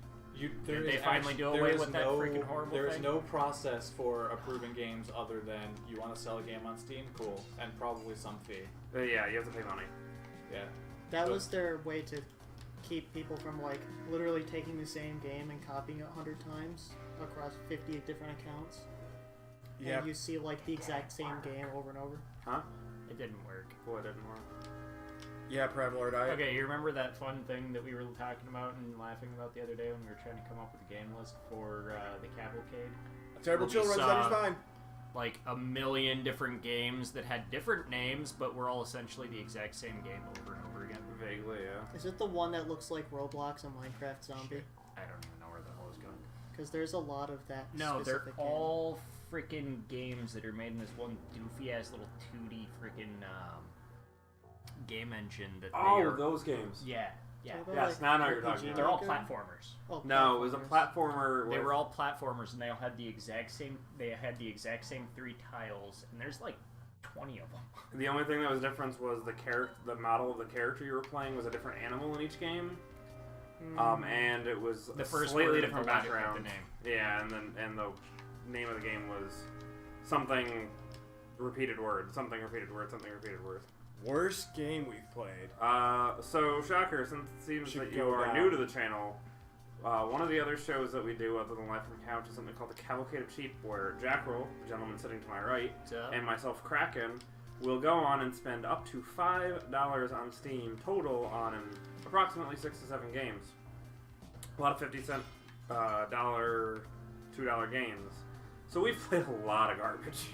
There they is finally do away there is with that no, freaking horrible There is thing? no process for approving games other than you want to sell a game on Steam, cool, and probably some fee. Yeah, you have to pay money. Yeah. That But- was their way to keep people from like literally taking the same game and copying it 100 times across 50 different accounts. Yeah. And you see like the exact same game over and over. Huh? It didn't work. Boy, it didn't work. Yeah, Prime Lord, Okay, you remember that fun thing that we were talking about and laughing about the other day when we were trying to come up with a game list for the Cavalcade? Terrible We Chill runs saw- down your spine. Like a million different games that had different names, but were all essentially the exact same game over and over again. Vaguely, yeah. Is it the one that looks like Roblox and Minecraft Zombie? I don't even know where the hell it's going. Because there's a lot of that. No, they're specific game. all freaking games that are made in this one doofy ass little 2D freaking game engine that they are. Those games. Yeah, yeah. What about, Yes, now I know what you're RPG talking They're all Maker? platformers. Oh, No, it was a platformers. platformer. They with- were all platformers, and they all had the exact same. They had the exact same 3 tiles, and there's like 20 of them. The only thing that was different was the model of the character you were playing was a different animal in each game. And it was The first slightly word different of the logic of background. the name. Yeah, and the name of the game was something repeated word, something repeated word, something repeated word. Worst game we've played. So Shocker, since it seems Should that you go are down. new to the channel, one of the other shows that we do other than Live from the Couch is something called the Cavalcade of Cheap, where Jackrel, the gentleman sitting to my right, and myself, Kraken, will go on and spend up to $5 on Steam total on approximately 6 to 7 games. A lot of 50-cent, $1, $2 games. So we've played a lot of garbage.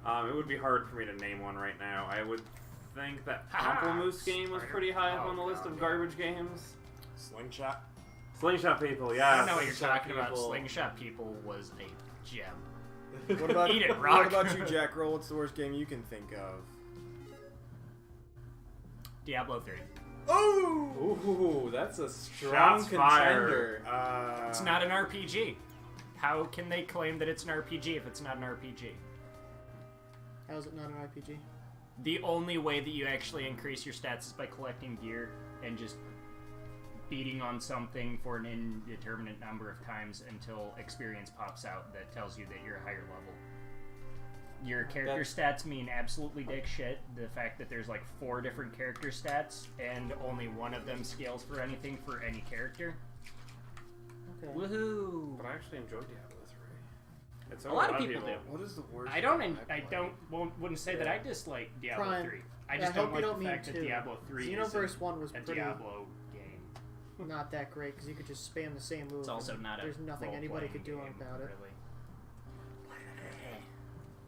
It would be hard for me to name one right now. I would think that Pamplemousse game was pretty high up on the list of garbage games. Slingshot. Slingshot People, I yeah. don't know what you're Slingshot talking about. People. Slingshot People was a gem. What about Eat it, What Rock. about you, Jack Roll? What's the worst game you can think of? Diablo 3. Oh! Ooh, that's a strong Shots contender. fired. It's not an RPG. How can they claim that it's an RPG if it's not an RPG? How is it not an RPG? The only way that you actually increase your stats is by collecting gear and just beating on something for an indeterminate number of times until experience pops out that tells you that you're a higher level. Your character stats mean absolutely dick shit. The fact that there's like 4 different character stats and only one of them scales for anything for any character. Okay. Woohoo! But I actually enjoyed Diablo 3. It's A lot of people do. What is the worst? I wouldn't say that I dislike Diablo Prime. 3. I just I hope don't like you the don't mean fact that two. Diablo 3 Xenoverse is 1 was a pretty Diablo game. not that great because you could just spam the same move. It's also and not a There's nothing anybody could do role-playing game, about it. Really.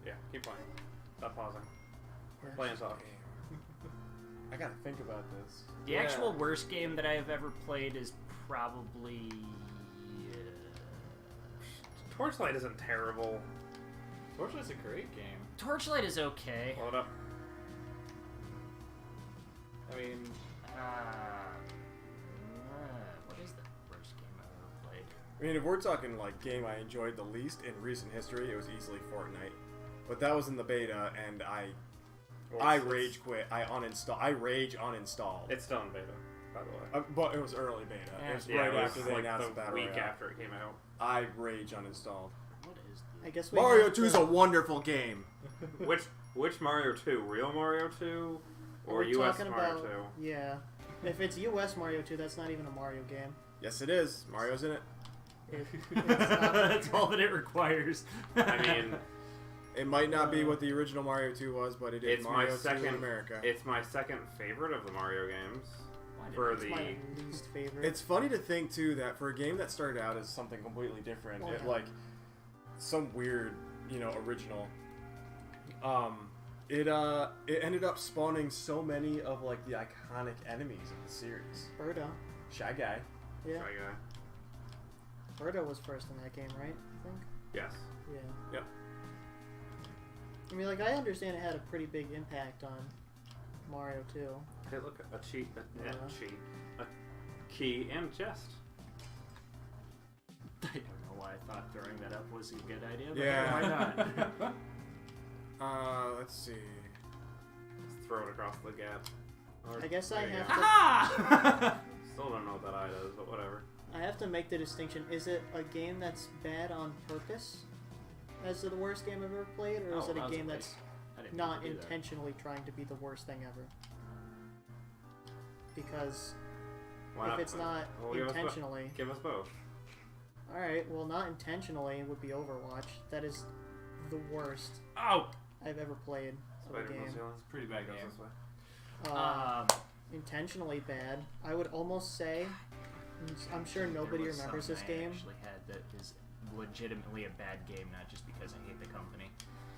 Yeah, keep playing. Stop pausing. Yeah. Play and talk. I gotta think about this. The Yeah. actual worst game that I have ever played is probably. Torchlight isn't terrible. Torchlight's a great game. Torchlight is okay. Blow it up. I mean, What is the worst game I've ever played? I mean, if we're talking like game I enjoyed the least in recent history, it was easily Fortnite. But that was in the beta, and I rage quit. I rage uninstalled. It's still in beta, by the way. But it was early beta. Yeah. It was Yeah, right it was after they like announced the Battle week Royale. after it came out. I rage uninstalled. What is I guess we Mario have 2 is to- a wonderful game. Which Mario 2? Real Mario 2 or We're US talking Mario about, 2? Yeah. If it's US Mario 2, that's not even a Mario game. Yes, it is. Mario's in it. It's That's all that it requires. I mean, It might not be what the original Mario 2 was, but it is it's Mario my 2 second. in America. It's my second favorite of the Mario games. Why did For I- the my least favorite. It's funny to think too that for a game that started out as something completely different, Oh, it yeah. like some weird, original. It ended up spawning so many of like the iconic enemies of the series. Birdo. Shy Guy. Yeah. Shy Guy. Birdo was first in that game, right? I think. Yes. Yeah. Yep. I mean, like, I understand it had a pretty big impact on Mario 2. Hey, look, a cheat. Yeah. A key and chest. I don't know why I thought throwing that up was a good idea, but Yeah. why not? Let's see. Just throw it across the gap. Or- I guess I there you have go. to. Ha! Still don't know what that eye does, but whatever. I have to make the distinction. Is it a game that's bad on purpose, as the worst game I've ever played, or is Oh, it a that's game okay. that's I didn't not mean to do that. intentionally trying to be the worst thing ever? Because Why if it's not Well, give us bo- intentionally, Give us both. all right. Well, not intentionally would be Overwatch. That is the worst Oh! I've ever played of a Spider game. It's a pretty bad Goes game. this way. Intentionally bad. I would almost say. I'm sure nobody There was remembers this something I game. actually had that is legitimately a bad game, not just because I hate the company.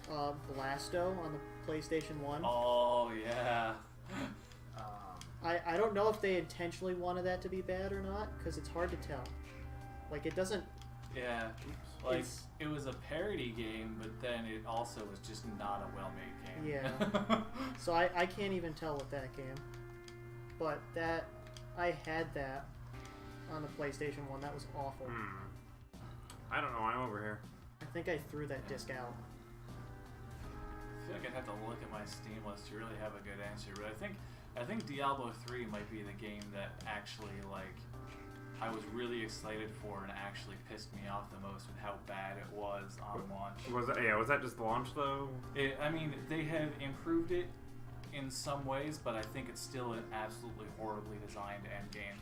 Blasto on the PlayStation 1. Oh yeah. I don't know if they intentionally wanted that to be bad or not, because it's hard to tell. Like, it doesn't... Yeah. Like It's- it was a parody game, but then it also was just not a well-made game. Yeah. So I can't even tell with that game. But that... I had that on the PlayStation 1. That was awful. I don't know why I'm over here. I think I threw that disc out. I feel like I'd have to look at my Steam list to really have a good answer, but I think Diablo 3 might be the game that actually like I was really excited for and actually pissed me off the most with how bad it was on launch. Was that just the launch though? I mean, they have improved it in some ways, but I think it's still an absolutely horribly designed end game.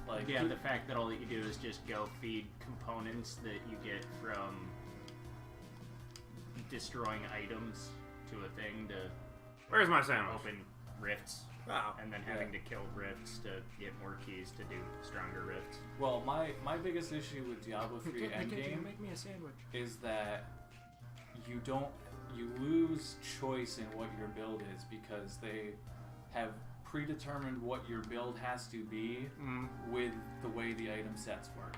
Like Yeah, the fact that all that you do is just go feed components that you get from destroying items to a thing to Where's my sandwich? open rifts, Wow. and then having to kill rifts to get more keys to do stronger rifts. well, my biggest issue with Diablo 3 Endgame make me a sandwich? is that you lose choice in what your build is because they have predetermined what your build has to be with the way the item sets work.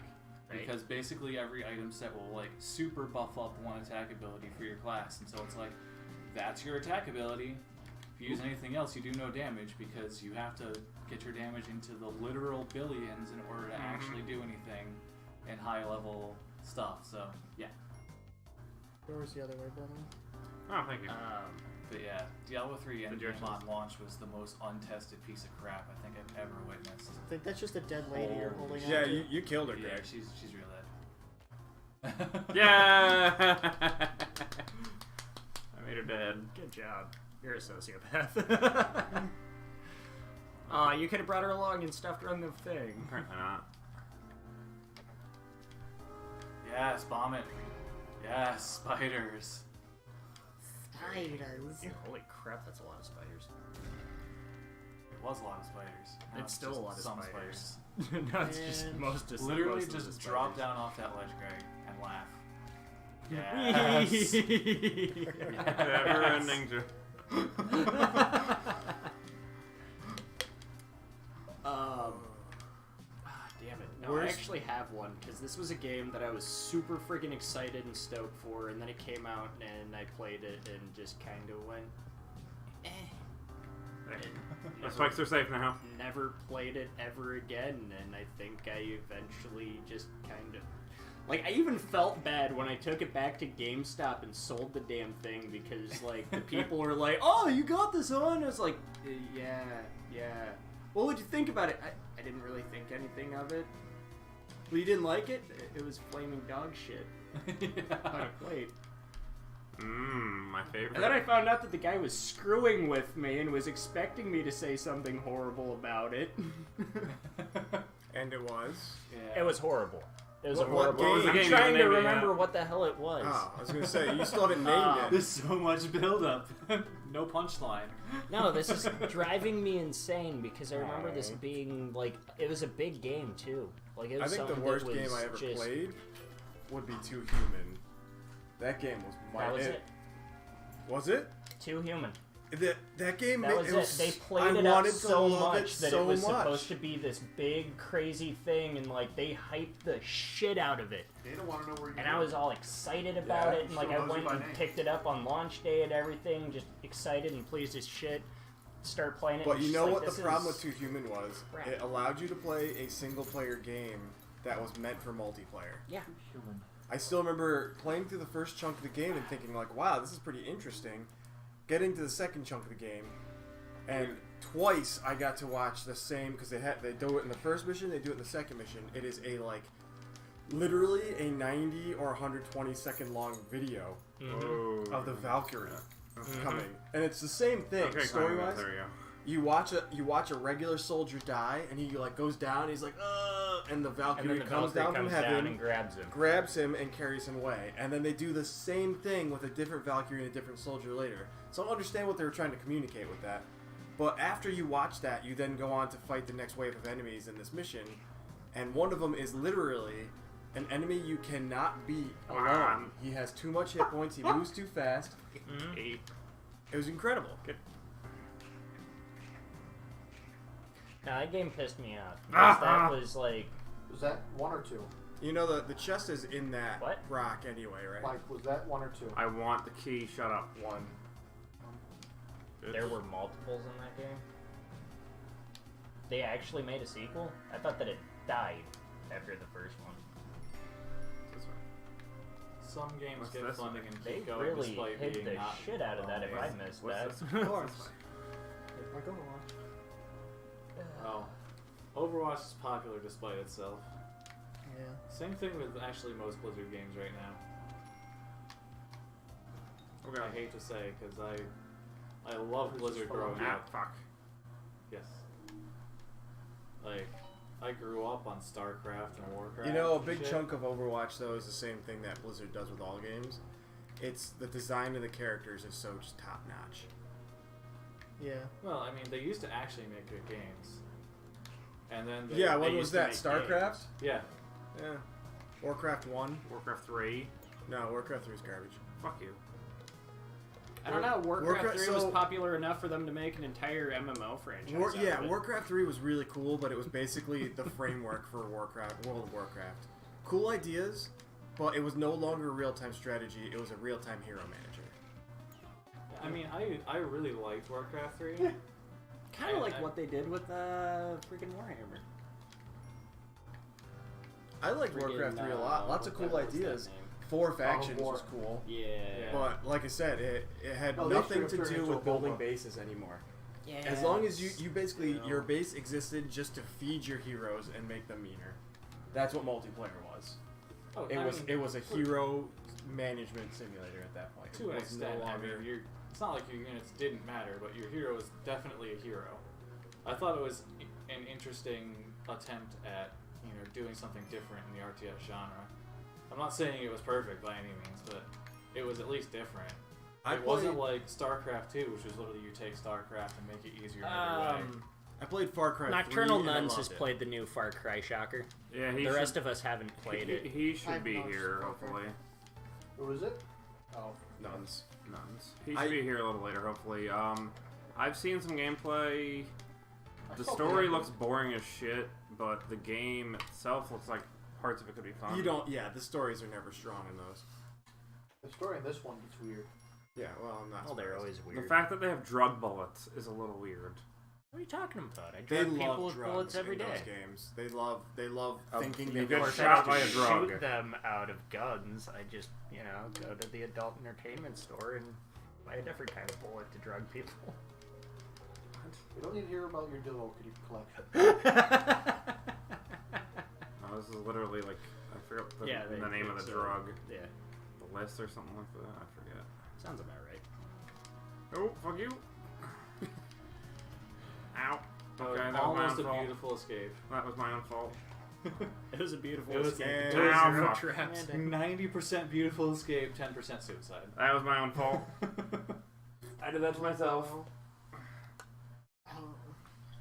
Right. Because basically every item set will like super buff up one attack ability for your class, and so it's like that's your attack ability. If you use anything else, you do no damage because you have to get your damage into the literal billions in order to actually do anything in high level stuff. So yeah. Yours the other way, brother. Oh, thank you. But yeah, Diablo 3 Endgame Directions. on launch was the most untested piece of crap I think I've ever witnessed. I think that's just a dead lady you're holding Yeah, on to. you killed her, Yeah, Greg. she's real dead. Yeah. I made her dead. Good job. You're a sociopath. Aw, you could have brought her along and stuffed her on the thing. Apparently not. Yes, bomb it. Yes, spiders. Spiders. Holy crap, that's a lot of spiders. It was a lot of spiders. Now It's still just a lot of some spiders. No, it's just And most of Literally most of the just drop spiders. down off that ledge, Greg, and laugh. Yes. Never ending joke. Damn it. No, I Worst- actually have one, because this was a game that I was super freaking excited and stoked for, and then it came out, and I played it, and just kind of went, eh. The And spikes are safe now. never played it ever again, and I think I eventually just kind of... Like, I even felt bad when I took it back to GameStop and sold the damn thing, because, like, the people were like, oh, you got this on? I was like, yeah. What would you think about it? I didn't really think anything of it. Well, you didn't like it? It was flaming dog shit. on a plate. My favorite. And then I found out that the guy was screwing with me and was expecting me to say something horrible about it. And it was. It was horrible. It was What- a what horrible. game? was the I'm game? trying to Name it, remember yeah. what the hell it was. Oh, I was gonna say you still haven't named it. There's so much buildup. No punchline. No, this is driving me insane because I remember this being like it was a big game too. Like it I was think the something worst that game was I ever just, played would be Too Human. That game was my. That was it. Was it? Too human. That game. That was it. it. They played I it up wanted to so love much that so it was much. supposed to be this big, crazy thing, and like they hyped the shit out of it. They don't want to know where you're And I was all excited about Yeah, it, and like still I knows you went by and name. picked it up on launch day and everything, just excited and pleased as shit. Start playing it. But and you just know like, what the this problem is with Too Human was? crap. It allowed you to play a single-player game that was meant for multiplayer. Yeah. I still remember playing through the first chunk of the game and thinking like, wow, this is pretty interesting. Getting to the second chunk of the game, and twice I got to watch the same, because they do it in the first mission, they do it in the second mission. It is a like literally a 90 or 120 second long video of the Valkyrie coming, and it's the same thing Okay, story wise. there you go. You watch a regular soldier die, and he like goes down. And he's like, and the and Valkyrie then the comes Valkyrie down comes from down heaven, and grabs him. grabs him, and carries him away. And then they do the same thing with a different Valkyrie and a different soldier later. So I don't understand what they were trying to communicate with that. But after you watch that, you then go on to fight the next wave of enemies in this mission, and one of them is literally an enemy you cannot beat alone. He has too much hit points. He moves too fast. Eight. It was incredible. Now that game pissed me off because that was like Was that 1 or 2? You know the chest is in that What? rock anyway, right? Mike, was that 1 or 2? I want the key. Shut up. One. there were multiples in that game. They actually made a sequel. I thought that it died after the first one. This way. Some games What's get this funding one? and They keep going really despite hid being the not shit out of that if I always. missed What's that. this? Of course. This way. Like Overwatch. Oh. Overwatch is popular despite itself. Yeah. Same thing with actually most Blizzard games right now. Okay. I hate to say, because I love Blizzard growing Ah, up. fuck. Yes. Like, I grew up on StarCraft and Warcraft. You know, a and big shit. chunk of Overwatch though is the same thing that Blizzard does with all games. It's the design of the characters is so just top notch. Yeah. Well, I mean, they used to actually make good games. And then they, Yeah, they when used was to that? make StarCraft? games. Yeah. Yeah. Warcraft 1? Warcraft 3. No, Warcraft 3 is garbage. Fuck you. I don't know. Warcraft Warcraft- 3 was so- popular enough for them to make an entire MMO franchise. out Yeah, of it. Warcraft 3 was really cool, but it was basically the framework for World of Warcraft. Cool ideas, but it was no longer real-time strategy. It was a real-time hero manager. I mean, I really liked Warcraft 3. Kind of like I- what they did with freaking Warhammer. I liked Friggin', Warcraft 3 a lot. Lots of what cool the hell was that ideas. name? 4 factions War. was cool. Yeah. But like I said, it had No, they nothing should to have turned do into with a building MOBA. bases anymore. Yeah. As long as you basically, Yeah. your base existed just to feed your heroes and make them meaner. That's what multiplayer was. Oh, It I was mean, it was a hero management simulator at that point. to It an was no extent. I longer- mean, it's not like your units didn't matter, but your hero was definitely a hero. I thought it was an interesting attempt at doing something different in the RTS genre. I'm not saying it was perfect by any means, but it was at least different. It wasn't like StarCraft 2, which was literally you take StarCraft and make it easier in every way. I played Far Cry 3 Nocturnal and I Nuns has loved it. played the new Far Cry shocker. Yeah, he The should, rest of us haven't played it. He should I've be not here, seen hopefully. Who is it? Oh. Nuns. Nuns. He should be here a little later, hopefully. I've seen some gameplay. The story looks boring as shit, but the game itself looks like parts of it could be fun. The stories are never strong in those. The story in this one gets weird. Yeah, well, I'm not Oh, they're surprised. always The weird. fact that they have drug bullets is a little weird. What are you talking about? I They drug people love with drugs bullets every in day. those games. They love thinking you they get can shot by a Shoot drug. them out of guns. I just, go to the adult entertainment store and buy a different kind of bullet to drug people. We don't need to hear about your Dillo collection. No, this is literally like I forgot the they name of the it's, drug. Yeah, The list or something like that. I forget. sounds about right. Oh, fuck you. Ow. Okay, that was my Almost own a fault. beautiful escape. That was my own fault. It was a beautiful It was escape. and- It was Ow, zero fuck. traps. And 90% beautiful escape, 10% suicide. That was my own fault. I did that to myself.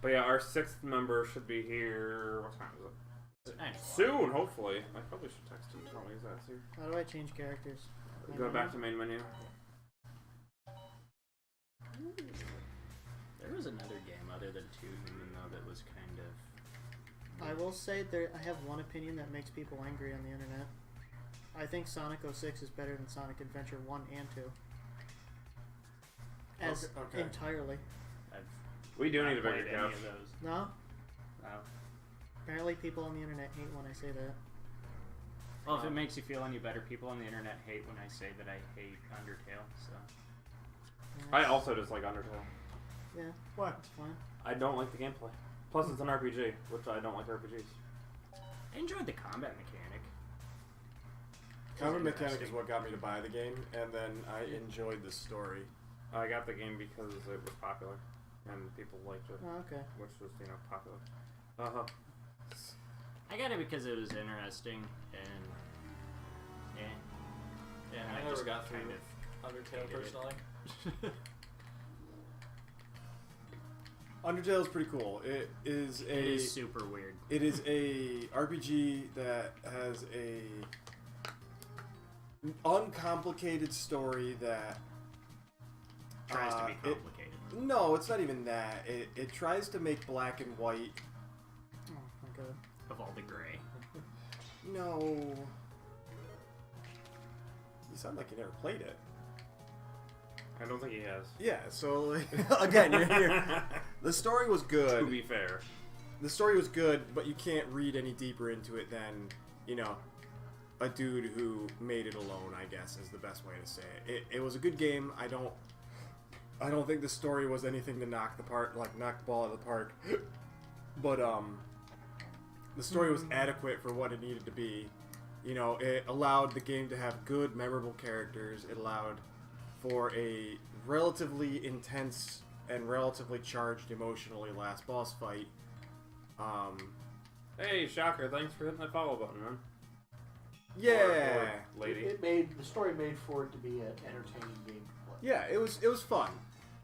But yeah, our 6th member should be here. What time is it? 9 o'clock. Soon, hopefully. I probably should text him. Tell me he's that's here. How do I change characters? Go back to main menu. There was another game other than Tooten, though, that was kind of. I will say I have one opinion that makes people angry on the internet. I think Sonic 06 is better than Sonic Adventure 1 and 2. As Okay. entirely. We do not need a bigger played any couch. of those. No? No. Apparently people on the internet hate when I say that. Well, if it makes you feel any better, people on the internet hate when I say that I hate Undertale, so. I also dislike Undertale. Yeah, What? that's fine. I don't like the gameplay. Plus, it's an RPG, which I don't like RPGs. I enjoyed the combat mechanic. Combat mechanic is interesting. what got me to buy the game, and then I enjoyed the story. I got the game because it was popular, and people liked it, Oh, okay. which was, popular. Uh-huh. I got it because it was interesting, and. Yeah. And I never just got through kind of Undertale hated it. personally. Undertale is pretty cool. It is It is super weird. It is a RPG that has a uncomplicated story that Tries to be it- complicated. no, it's not even that. It tries to make black and white. Oh, my god. Of all the gray. No, you sound like you never played it. I don't think he has. Yeah. So again, the story was To good. be fair. The story was good, but you can't read any deeper into it than a dude who made it alone, I guess, is the best way to say it. It was a good game. I don't think the story was anything to knock the ball out of the park. But the story was adequate for what it needed to be. It allowed the game to have good, memorable characters. It allowed for a relatively intense and relatively charged emotionally last boss fight. Hey, Shocker, thanks for hitting that follow button, man. Yeah. Or lady. The story made for it to be an entertaining game to play. Yeah, it was fun.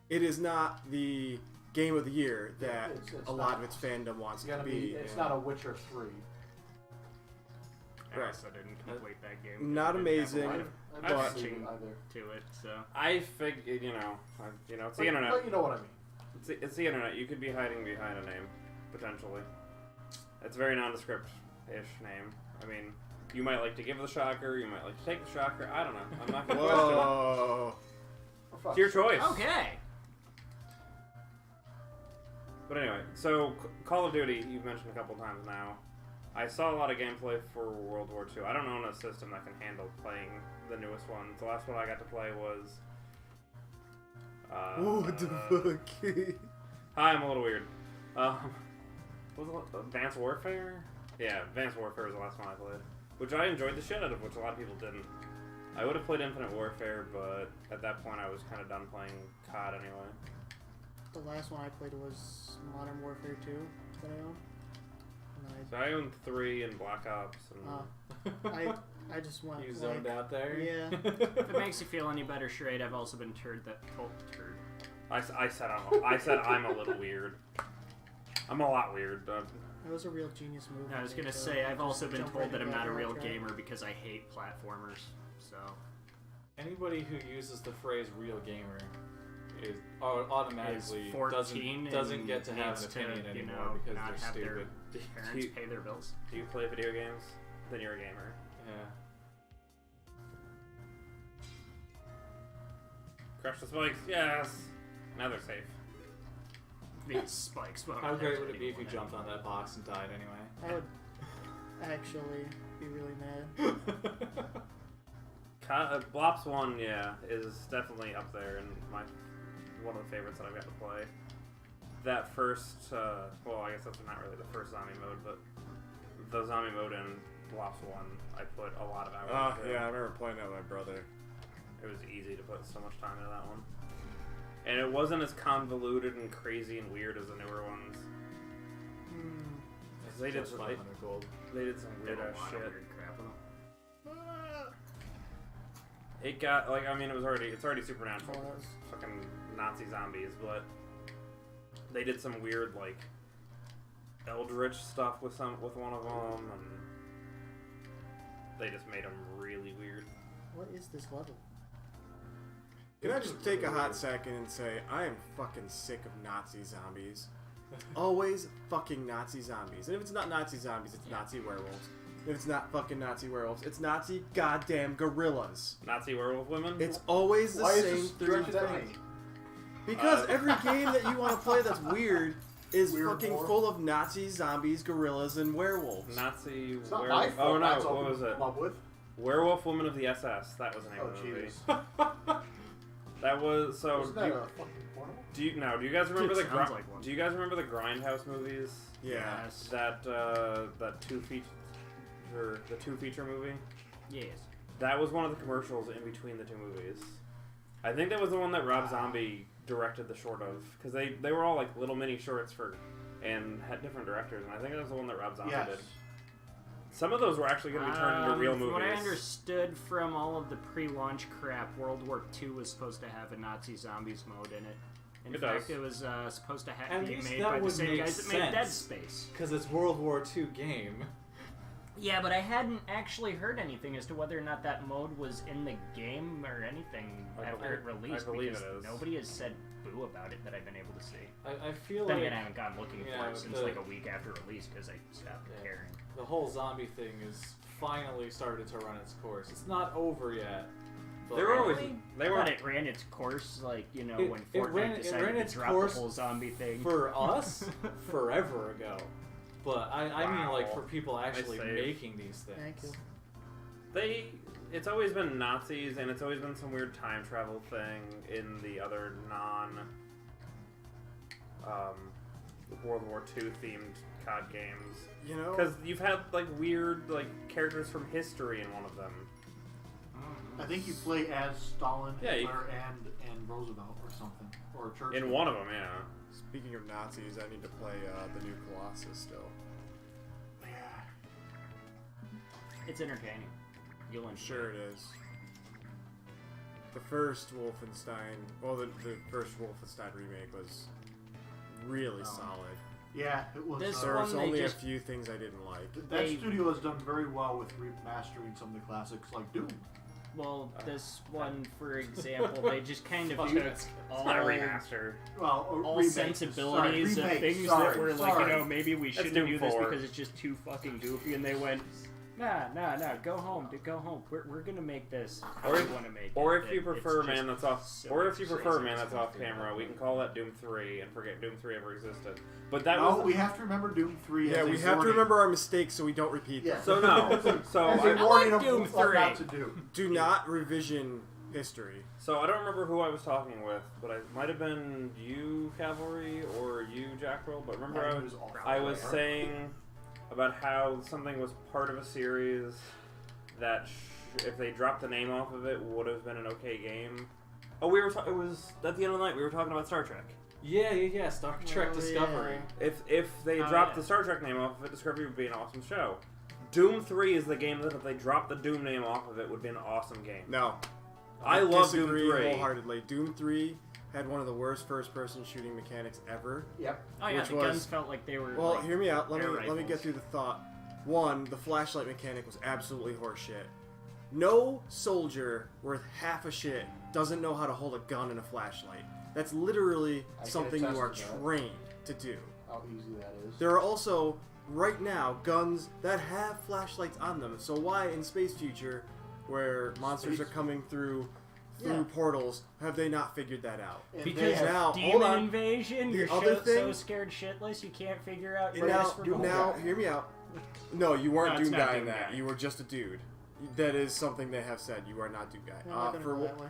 It is not the game of the year that It's a lot not. of its fandom wants It's it to gonna be. It's not a Witcher 3. I also didn't complete that game. Not I didn't have a amazing, lot of I'm But- not seeing it either. to it, so. I figured, it's the internet. But you know what I mean. It's the internet. You could be hiding behind a name, potentially. It's a very nondescript-ish name. I mean, you might like to give the Shocker, you might like to take the Shocker. I don't know. I'm not going to question it. Whoa. For fuck's It's your sake. choice. Okay! But anyway, so Call of Duty, you've mentioned a couple times now. I saw a lot of gameplay for World War II. I don't own a system that can handle playing the newest ones. The last one I got to play was... What the fuck? Hi, I'm a little weird. Was it Advanced Warfare? Yeah, Advanced Warfare was the last one I played. Which I enjoyed the shit out of, which a lot of people didn't. I would have played Infinite Warfare, but at that point I was kind of done playing COD anyway. The last one I played was Modern Warfare 2 that I own. And So I owned 3 and Black Ops, and I just went You like, zoned out there? Yeah. If it makes you feel any better, Shrade, I've also been turd. I said I'm a little weird. I'm a lot weird. That was a real genius move. I was made, gonna though. say, I've also been Jump told right that I'm into not a that real track. gamer because I hate platformers, so. Anybody who uses the phrase "real gamer" is automatically Is 14 doesn't and get to have an needs to, opinion you anymore know, because not they're have their stupid. parents pay their bills. Do you play video games? Then you're a gamer. Yeah. Crush the spikes, yes! Now they're safe. These spikes won't How hurt great would it be if you anyone jumped on anymore. that box and died anyway? I would actually be really mad. Blops 1, yeah, is definitely up there and one of the favorites that I've got to play. That first, well, I guess that's not really the first zombie mode, but the zombie mode in Lost one, I put a lot of hours into. Yeah, I remember playing that with my brother. It was easy to put so much time into that one. And it wasn't as convoluted and crazy and weird as the newer ones. They did, some, they did some weird ass shit. Weird crap. It got, like, I mean, it's already supernatural. It's fucking Nazi zombies, but they did some weird, like, eldritch stuff with one of them, and they just made them really weird. What is this level? Can I just take a hot second and say, I am fucking sick of Nazi zombies. Always fucking Nazi zombies. And if it's not Nazi zombies, it's Nazi werewolves. If it's not fucking Nazi werewolves, it's Nazi goddamn gorillas. Nazi werewolf women? It's always the same three things. Because every game that you want to play that's weird is fucking full of Nazi zombies, gorillas, and werewolves. Nazi It's not my werewolf. fault. Oh no, That's all what was it? love with. Werewolf Woman of the SS. That was the name of the movie. Jesus. That was so. Wasn't that a fucking porno? Do you guys remember It the sounds like one. Do you guys remember the Grindhouse movies? Yeah. Yes. That two feature movie. Yes. That was one of the commercials in between the two movies. I think that was the one that Rob Zombie directed the short of, because they were all like little mini shorts and had different directors, and I think that was the one that Rob Zombie did. Some of those were actually going to be turned into real movies. What I understood from all of the pre-launch crap, World War II was supposed to have a Nazi zombies mode in it. In fact, it was supposed to be made by the same guys that made Dead Space. Because it's World War II game. Yeah, but I hadn't actually heard anything as to whether or not that mode was in the game or anything after it released. I believe because it is. nobody has said boo about it that I've been able to see. I feel Then like again, I haven't gone looking for it since like a week after release because I stopped caring. the whole zombie thing is finally started to run its course. It's not over yet. But They were always I thought it ran its course, like, you know, when Fortnite decided to drop the whole zombie thing. For us, forever ago. But I mean, like, for people actually saved. making these things. Thank you. It's always been Nazis, and it's always been some weird time travel thing in the other World War II themed COD games. You know? Because you've had like weird characters from history in one of them. I think you play as Stalin, Yeah, Hitler, and Roosevelt or something, or Churchill. In one of them, yeah. Speaking of Nazis, I need to play the new Colossus still. It's entertaining. You'll enjoy Sure it is. The first Wolfenstein, well, the first Wolfenstein remake was really solid. Yeah, it was. This There was one, they only just- a few things I didn't like. That studio has done very well with remastering some of the classics, like Doom. Well, this one, for example, they just kind of took all Not a remaster. Well, all remake. sensibilities Sorry, of remake. things Sorry, that were like, sorry. you know, maybe we shouldn't Doom do this 4. because it's just too fucking goofy, and they went, nah, go home, we're gonna make this how we want to make it. Or if you It's prefer, just man, that's off. so Or if you prefer, crazy. man, that's off camera. We can call that Doom 3 and forget Doom 3 ever existed. But that No, was we have to remember Doom 3 Yeah, as we a have to warning. remember our mistakes so we don't repeat Yeah. them. so no. So As a I, warning like of Doom what 3. not to do. Do not revision history. so I don't remember who I was talking with, but I might have been you, Xavelrie, or you, Jackrel. But remember, I was saying about how something was part of a series that if they dropped the name off of it would have been an okay game. Oh, it was at the end of the night. We were talking about Star Trek. Yeah. Star Trek Discovery. If they dropped the Star Trek name off of it, Discovery would be an awesome show. Doom 3 is the game that if they dropped the Doom name off of it would be an awesome game. No. I love Doom disagree 3. wholeheartedly. Doom 3 had one of the worst first-person shooting mechanics ever. Yep. Oh yeah, which the was- guns felt like they were. Well, like, hear me out. Let air me get rifles. through the thought. One, the flashlight mechanic was absolutely horseshit. No soldier worth half a shit doesn't know how to hold a gun and a flashlight. That's literally I can something you attest are to that. trained to do. How easy that is. There are also, right now, guns that have flashlights on them. So why in Space Future, where monsters are coming through portals, have they not figured that out? And Because they have- now, Demon hold on. invasion, The you're other so thing- scared shitless you can't figure out And this from now, hear me out. No, you weren't No, it's Doom not Guy in Doom that. Guy. You were just a dude. That is something they have said. You are not Doom Guy. I'm not gonna go that way.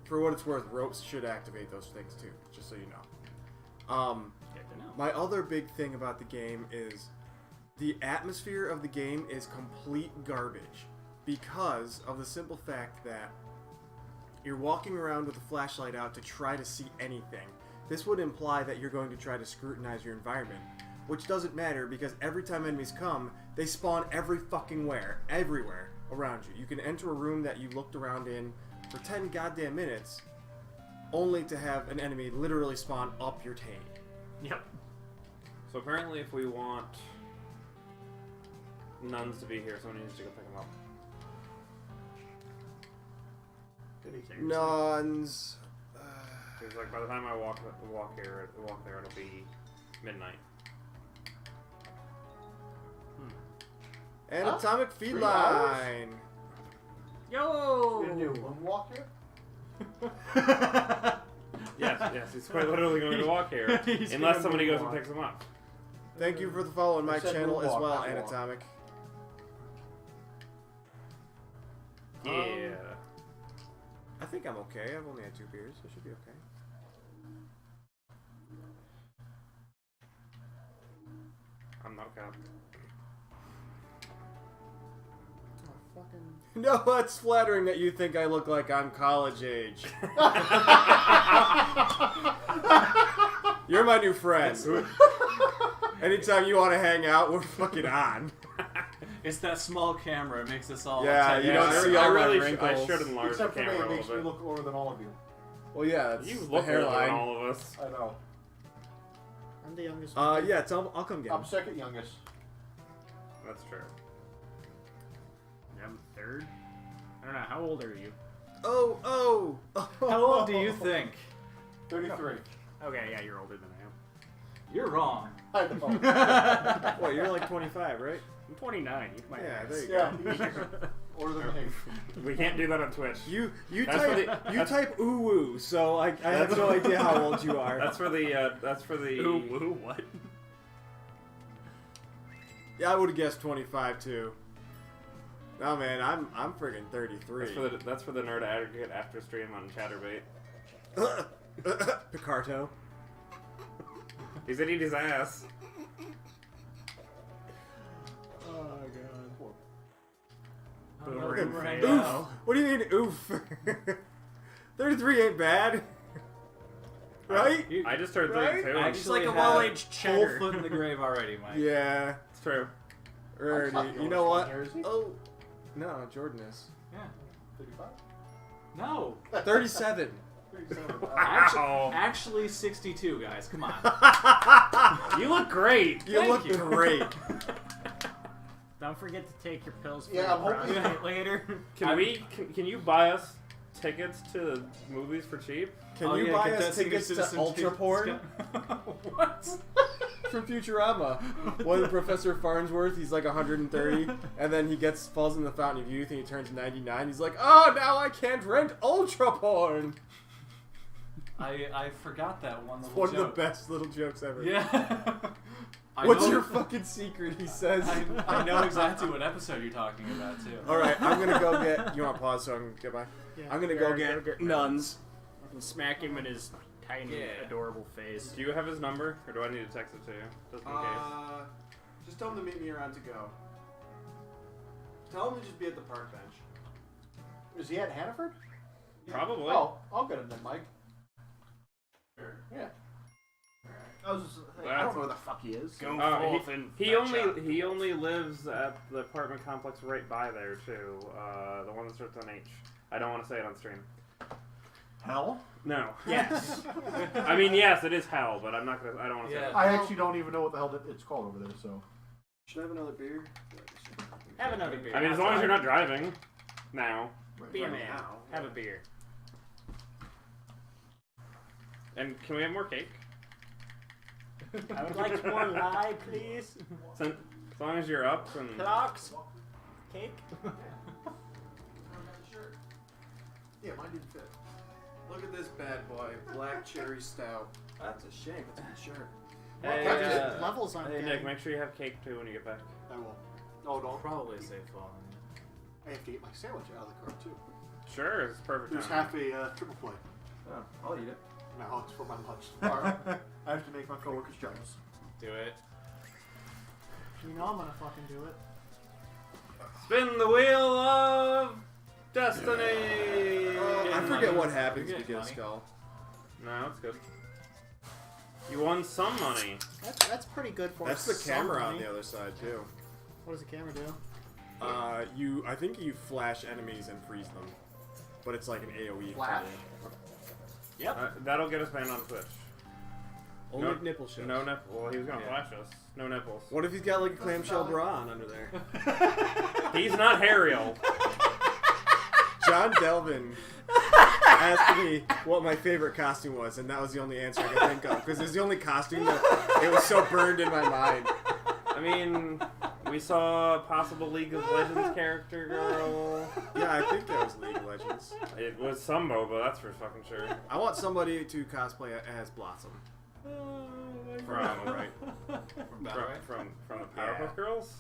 For what it's worth, ropes should activate those things too, just so you know. Good to know. My other big thing about the game is the atmosphere of the game is complete garbage because of the simple fact that you're walking around with a flashlight out to try to see anything. This would imply that you're going to try to scrutinize your environment, which doesn't matter because every time enemies come, they spawn everywhere around you. You can enter a room that you looked around in for 10 goddamn minutes, only to have an enemy literally spawn up your tank. Yep. So apparently if we want nuns to be here, someone needs to go pick them up. Nuns. Because like by the time I walk there, it'll be midnight. Anatomic feline. Yo! You gonna do one walk here? Yes, he's quite literally going to walk here, unless somebody goes and picks him up. Thank you for the follow on my Said channel as moonwalk, well, not walk. Anatomic. Yeah. I think I'm okay. I've only had 2 beers. I should be okay. I'm not a cop. Oh, fucking. No, it's flattering that you think I look like I'm college age. You're my new friend. Anytime you want to hang out, we're fucking on. It's that small camera. It makes us all. Yeah, you don't see all my I wrinkles. should enlarge Except the for me, camera it a makes little me bit. look older than all of you. Well, yeah, that's You the look older hairline. than all of us. I know. I'm the youngest. Yeah, I'll come get him. I'm second youngest. That's true. I'm third. I don't know. How old are you? Oh. How old do you think? 33. Okay, yeah, you're older than I am. You're wrong. I know. What, you're like 25, right? I'm 29. You might Yeah, ask. there you Yeah, go. he's older than me. We can't do that on Twitch. You That's for type ooh woo, so I have no idea how old you are. That's for the Ooh, woo, what? Yeah, I would have guessed 25 too. No man, I'm friggin' 33. that's for the Nerd Aggregate after stream on Chatterbait. Picarto. He's gonna eat his ass. Oh Right god. Oof. now. What do you mean oof? 33 ain't bad. Right? I just turned Right? 32. I He's like a had well-aged full cheddar. foot in the grave already, Mike. Yeah. It's true. Alrighty. You know what? Oh. No, Jordan is. Yeah. 35? No. 37. 37. Actually, 62, guys. Come on. You look great. You look great. Don't forget to take your pills for Yeah, your I'm hoping- prostate later. Can you buy us tickets to movies for cheap? Can you buy us tickets to Ultra Porn What? from Futurama? When Professor Farnsworth, he's like 130, and then he falls in the Fountain of Youth, and he turns 99. He's like, oh, now I can't rent Ultra Porn. I forgot that one It's little one joke. of the best little jokes ever. Yeah. What's your fucking secret? He says. I know exactly what episode you're talking about too. All right, I'm gonna go get. You want to pause so I can get by? Yeah. I'm gonna go get nuns. And smack him in his tiny, adorable face. Do you have his number, or do I need to text it to you, just in case? Just tell him to meet me around to go. Tell him to just be at the park bench. Is he at Hannaford? Probably. Oh, I'll get him then, Mike. Yeah. I was just, I don't know where the fuck he is. Go He forth and he fetch only up. he only lives at the apartment complex right by there too. The one that starts on H. I don't want to say it on stream. Hell? No. Yes. I mean, yes, it is hell, but I'm not gonna. I don't want to say Yeah. it. I actually don't even know what the hell it's called over there, so. Should I have another beer? Have another beer. I mean, as long as you're not driving. Now. Be a Right man. now. Have a beer. And can we have more cake? I would like more lye, please. As long as you're up and. Clocks. Cake. Yeah, mine didn't fit. Look at this bad boy, black cherry stout. That's a shame. It's a good shirt. Hey, Well, levels aren't hey Nick, getting- make sure you have cake too when you get back. I will. Oh, don't. Probably safe falling. I have to get my sandwich out of the car, too. Sure, it's perfect. There's time. half a triple play. Oh, I'll eat it. No, it's for my lunch. I have to make my coworkers jealous. Do it. You know I'm gonna fucking do it. Spin the wheel of destiny! I forget what happens You if get you get a money. skull. No, it's good. You won some money. That's pretty good for That's the some camera on money. the other side too. What does the camera do? I think you flash enemies and freeze them, but it's like an AOE. Flash. thing. Yep. That'll get us banned on Twitch. Only No- nipple shows. No nipple. Well, he was gonna Yeah. flash us. No nipples. What if he's got like a clamshell bra on under there? He's not Ariel. John Delvin asked me what my favorite costume was, and that was the only answer I could think of because it's the only costume that it was so burned in my mind. I mean, we saw a possible League of Legends character girl. Yeah, I think that was League of Legends. It was some MOBA, that's for fucking sure. I want somebody to cosplay as Blossom. From Right. From Battle from the Powerpuff Girls.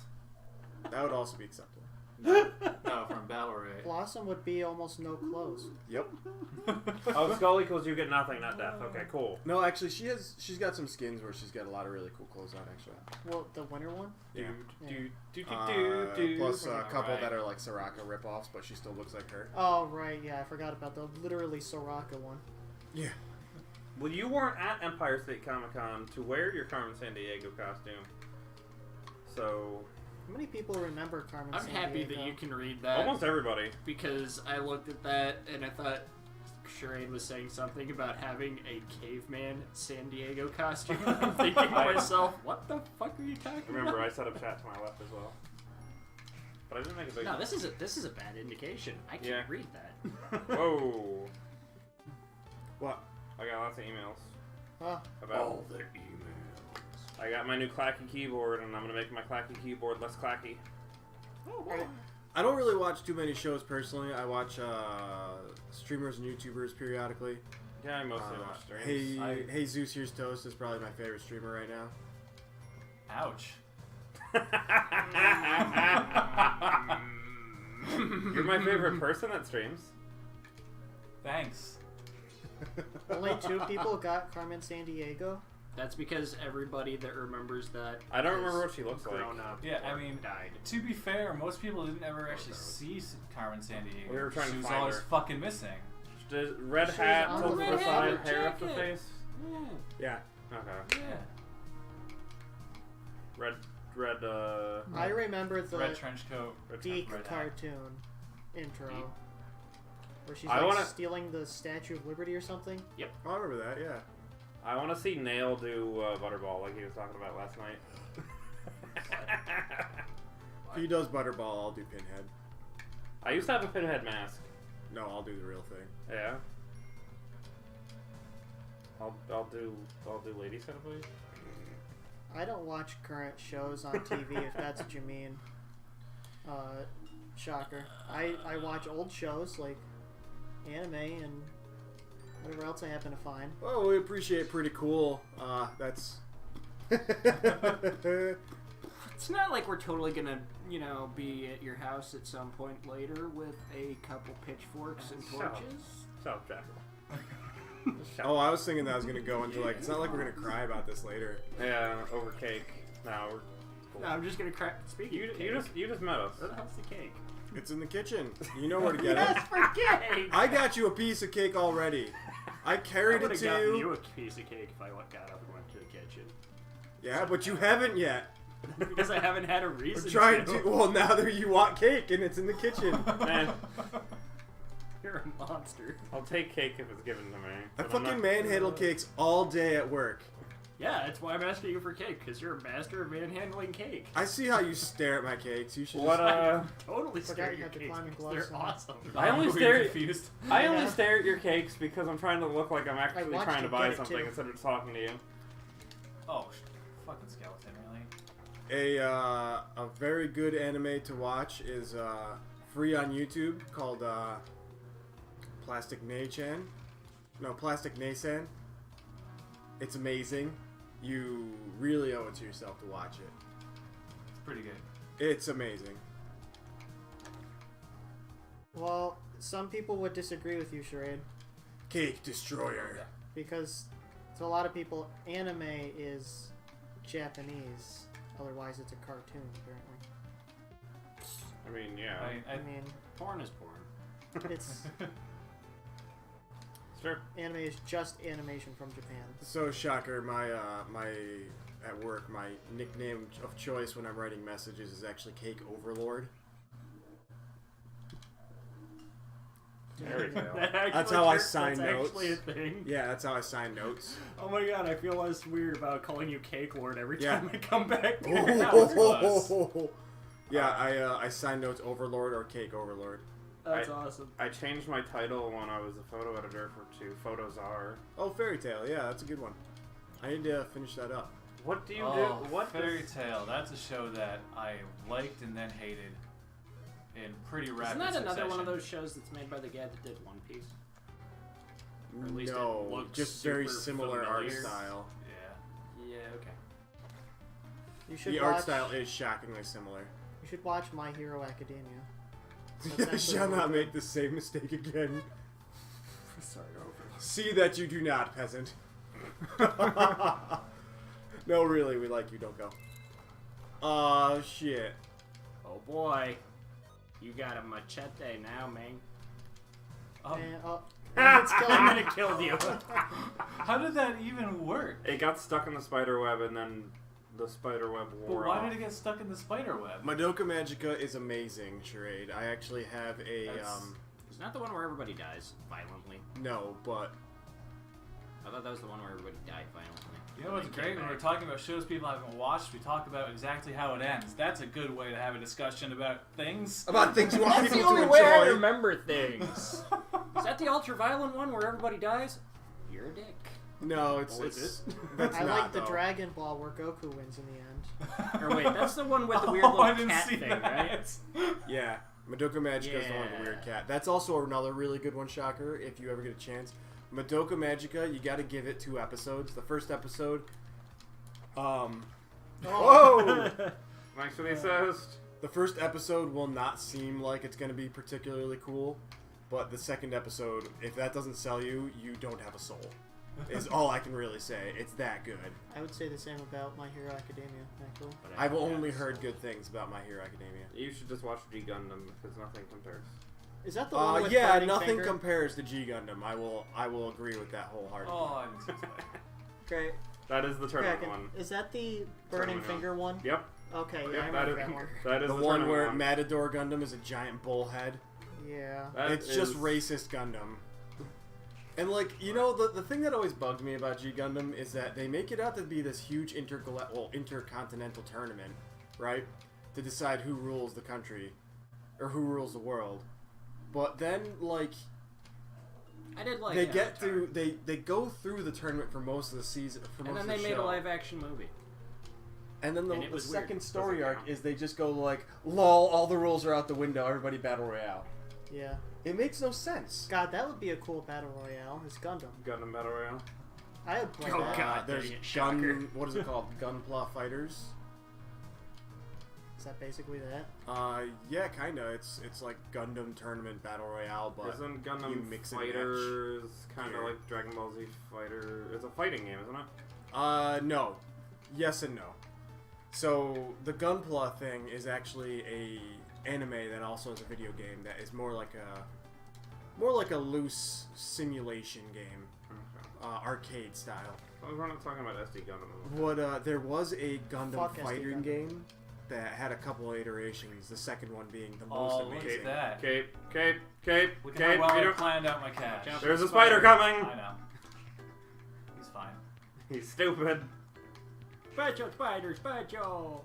That would also be acceptable. No, from Battle Ray. Blossom would be almost no clothes. Yep. Oh, skull equals you get nothing, not death. Okay, cool. No, actually, she's got some skins where she's got a lot of really cool clothes on. Actually. Well, the winter one? Yeah. Plus Plus a couple Right. that are like Soraka ripoffs, but she still looks like her. Oh, right, yeah, I forgot about the literally Soraka one. Yeah. Well, you weren't at Empire State Comic Con to wear your Carmen Sandiego costume. So, How many people remember Carmen I'm happy that Sandiego? you can read that almost everybody. because I looked at that and I thought Shireen was saying something about having a caveman San Diego costume. I'm thinking to myself, what the fuck are you talking Remember, I about? set up chat to my left as well. But I didn't make a big No, this is a bad indication. I can't Yeah. read that. Whoa. What? I got lots of emails Huh? about. the emails. I got my new clacky keyboard, and I'm gonna make my clacky keyboard less clacky. I don't really watch too many shows personally. I watch streamers and YouTubers periodically. Yeah, I mostly watch streams. Hey Zeus Here's Toast is probably my favorite streamer right now. Ouch. You're my favorite person that streams. Thanks. Only 2 people got Carmen Sandiego. That's because everybody that remembers that I don't has remember what she looks like. grown up Yeah, I or mean, died. to be fair, most people didn't ever actually see Carmen Sandiego. We were trying she to was find always her. fucking missing. Just red She's hat, on tilted the to the red side, hat hair up the jacket. face. Yeah. Okay. Yeah. Red, I remember the Red trench coat. Deke red hat. cartoon intro. Where she's I like wanna- stealing the Statue of Liberty or something. Oh, I remember that, yeah. I want to see Nail do Butterball like he was talking about last night. If he does Butterball, I'll do Pinhead. I used to have a Pinhead mask. No, I'll do the real thing. Yeah. I'll do Lady Centipede. I don't watch current shows on TV if that's what you mean. Shocker. I watch old shows like anime and whatever else I happen to find. Well, we appreciate Pretty Cool. That's... It's not like we're totally gonna, be at your house at some point later with a couple pitchforks and torches. South Jackrel. Oh, I was thinking that I was going to go into, like, it's not like we're going to cry about this later. Yeah, over cake. No, we're cool. No, I'm just gonna crack. Speaking of cake, you just met us. where the hell's the cake? It's in the kitchen. You know where to get Yes, it. for cake! I got you a piece of cake already. I carried it would've to gotten you. you a piece of cake if I got up and went to the kitchen. Yeah, but you haven't yet. Because I haven't had a We're reason trying to. Well, now that you want cake and it's in the kitchen. Man, You're a monster. I'll take cake if it's given to me. I but I'm fucking not- manhandle cakes all day at work. Yeah, that's why I'm asking you for cake, because you're a master of manhandling cake. I see how you stare at my cakes. You should. What Just... Totally Forgot stare at you your had the cakes. climbing because gloves They're on. awesome. I only Were you stare- confused? I only Yeah. stare at your cakes because I'm trying to look like I'm actually watched trying to you buy get it, something too. instead of just talking to you. Oh, fucking skeleton, really? A very good anime to watch is free on YouTube called Plastic Nei-chan. No, Plastic Nei-san. It's amazing. You really owe it to yourself to watch it. It's pretty good. It's amazing. Well, some people would disagree with you, Charade, Cake Destroyer. because to a lot of people, anime is Japanese. Otherwise, it's a cartoon, apparently. I mean, yeah. I mean, Porn is porn. it's Sure. anime is just animation from Japan. So, Shocker, my at work, my nickname of choice when I'm writing messages is actually Cake Overlord. Fairy tale. That's how I sign notes. Actually a thing. Yeah, that's how I sign notes. Oh my god, I feel less weird about calling you Cake Lord every Yeah. time I come back. Yeah, I sign notes Overlord or Cake Overlord. That's awesome. I changed my title when I was a photo editor to Photos R. Oh, Fairy Tale. Yeah, that's a good one. I need to finish that up. What do you Oh, do? What Fairy does... Tale. That's a show that I liked and then hated in pretty rapid Isn't that another succession. one of those shows that's made by the guy that did One Piece? Or at least it No, looks just very super similar art familiar. style. Yeah. Yeah, okay. You should The watch, art style is shockingly similar. You should watch My Hero Academia. That's You actually shall really not good. make the same mistake again. Sorry, over. See that you do not, peasant. No, really, we like you. Don't go. Shit. Oh boy. You got a machete now, man. Oh, And, oh, I'm gonna kill you. how did that even work? It got stuck in the spider web and then the spider web But wore why off. did it get stuck in the spider web? Madoka Magica is amazing, Charade. I actually have a, That's- It's not the one where everybody dies violently. no, but I thought that was the one where everybody died violently. You know what's great? When we're talking about shows people haven't watched, we talk about exactly how it ends. That's a good way to have a discussion about things. about things you want That's the people to only way I enjoy. remember things. Is that the ultra-violent one where everybody dies? You're a dick. No, it's Oh, is that's I not, like the though. Dragon Ball where Goku wins in the end. Or wait, that's the one with the weird Oh, little I didn't cat see thing, that. right? Yeah, Madoka Magica is the one with the weird Yeah. cat. That's also another really good one, Shocker, if you ever get a chance. Madoka Magica, you gotta give it 2 episodes. The first episode, whoa! Thanks for the assist. The first episode will not seem like it's gonna be particularly cool, but the second episode, if that doesn't sell you, you don't have a soul. Is all I can really say. It's that good. I would say the same about My Hero Academia, actually. I've only heard good things about My Hero Academia. You should just watch G Gundam because nothing compares. Is that the one with Yeah, Burning nothing Finger? compares to G Gundam. I will agree with that wholeheartedly. Oh, I didn't see that. Great. That is the tournament Kraken. one. Is that the Burning Tournament Finger one? Yep. Okay, yeah, I Yep, that remember is that one. that is The the one tournament where one. Matador Gundam is a giant bullhead. Yeah. That It's just is- racist Gundam. And like, you know, the thing that always bugged me about G Gundam is that they make it out to be this huge intercontinental tournament, right? To decide who rules the country or who rules the world. But then like I did like they Avatar. get through they go through the tournament for most of the season for And most then of they the made show. a live-action movie. And then And it the was weird. second story Doesn't arc count. is they just go like, lol, all the rules are out the window, everybody battle royale. Yeah. It makes no sense. God, that would be a cool battle royale. It's Gundam. Gundam Battle Royale. I would play Oh, that. God. There's dang it, shocker. gun. What is it called? Gunpla Fighters. Is that basically that? Yeah, kinda. It's like Gundam Tournament Battle Royale, but Isn't you Gundam mix and match Fighters kind of here. like Dragon Ball Z Fighter? It's a fighting game, isn't it? No. Yes and no. So the Gunpla thing is actually a anime that also is a video game that is more like a loose simulation game, Okay. arcade style. We're not talking about SD Gundam. What there was a Gundam Fuck SD fighting Gundam. game that had a couple of iterations. The second one being the most Oh, look amazing. at that. Cape. Look at how well you I don't- planned out my cash. Watch out. There's a spider coming! I know. He's fine. He's stupid. Special spider, special!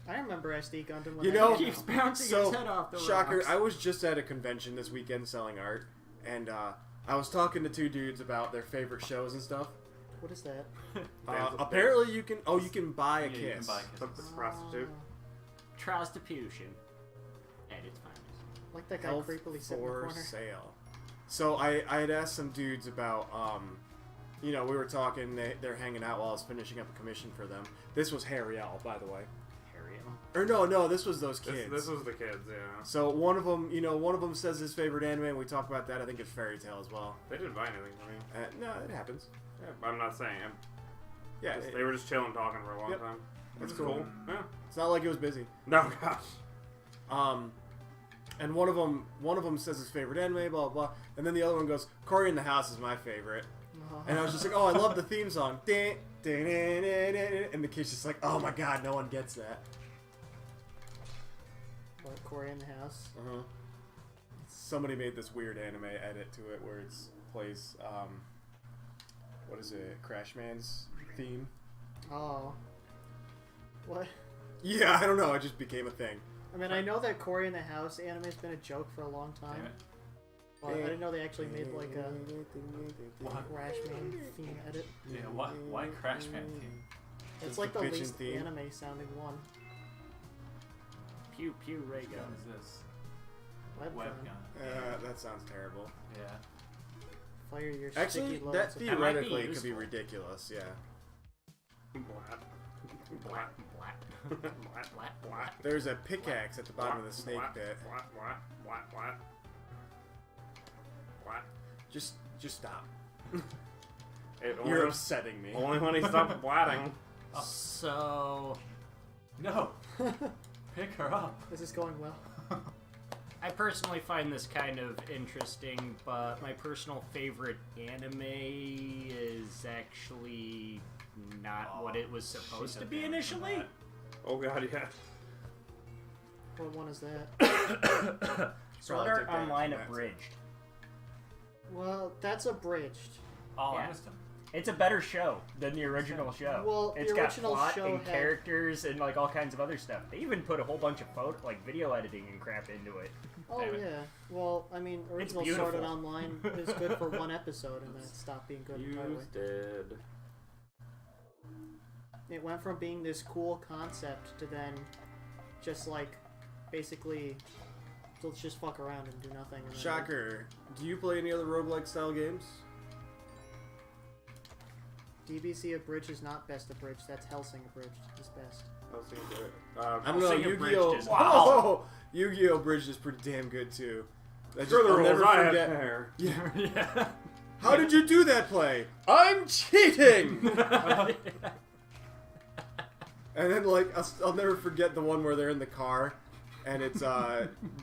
I remember SD Gundam when You that know, came Keeps out. bouncing So, its head off the Shocker, rocks. I was just at a convention this weekend selling art, and I was talking to 2 dudes about their favorite shows and stuff. What is that? Apparently you can buy a Yeah, you can kiss. buy The kisses. prostitute. Prostitution. At its finest. Like that guy Health creepily sitting in the for corner. sale. So I had asked some dudes about, you know, we were talking, they're hanging out while I was finishing up a commission for them. This was Harriel, by the way. Harriel. Or no, this was those This, kids. this was the kids, yeah. So one of them says his favorite anime, and we talk about that. I think it's Fairy Tail as well. They didn't buy anything for me. No, it happens. Yeah, I'm not saying. Yeah, They were just chilling, talking for a long time. That's That's cool. Yeah. it's not like it was busy. No, gosh. And one of them says his favorite anime, blah blah, and then the other one goes, "Cory in the House is my favorite." And I was just like, "Oh, I love the theme song." And the kid's just like, "Oh my god, no one gets that." What, Cory in the House? Somebody made this weird anime edit to it where it plays, what is it, Crashman's theme? Oh. What? Yeah, I don't know. It just became a thing. I mean, I know that Cory in the House anime's been a joke for a long time. Damn it. Well, I didn't know they actually made like a Crashman theme edit. Yeah, why Crashman theme? It's Just like the the bitchin' least theme. anime sounding one. Pew pew ray gun. What is this? Webgun. That sounds terrible. Yeah. Fire your Actually, sticky that loads of theoretically could be useful. ridiculous, yeah. Black. There's a pickaxe at the bottom of the snake pit. Just stop. You're upsetting me. Only when he stops blatting. So, No! Pick her up! This is going well. I personally find this kind of interesting, but my personal favorite anime is actually not what it was supposed to be initially. Oh god, yeah. What one is that? Sword Probably Art took that Online from that. abridged. Well, that's abridged. Oh, Yeah. I missed him. It's a better show than the original show. Well, It's the got original plot show and had- characters and like all kinds of other stuff. They even put a whole bunch of video editing and crap into it. Oh Damn it. yeah. Well, I mean, original beautiful. Sword Art Online is good for one episode, and then it stopped being good entirely. Used it. It went from being this cool concept to then just like basically let's just fuck around and do nothing. And then- Shocker. Do you play any other roguelike style games? DBC abridged is not best abridged. That's Hellsing abridged is best. I'll see you do it. I don't know. Hellsing Yu-Gi-Oh! Abridged is Wow. Yu-Gi-Oh! Abridged is pretty damn good too. Screw the I'll rules, never I have forget- hair. Yeah. How did you do that play? I'm cheating. And then like I'll never forget the one where they're in the car, and it's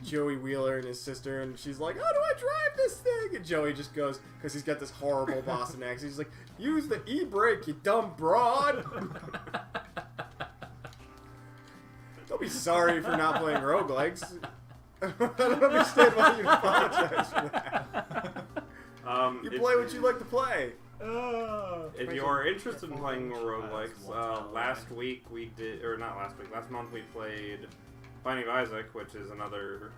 Joey Wheeler and his sister, and she's like, "How do I drive this thing?" And Joey just goes, because he's got this horrible Boston accent. He's like, "Use the e-brake, you dumb broad." Don't be sorry for not playing roguelikes. I don't understand why you apologize for that. You play what you like to play. If you are interested in playing more roguelikes, last month we played Binding of Isaac, which is another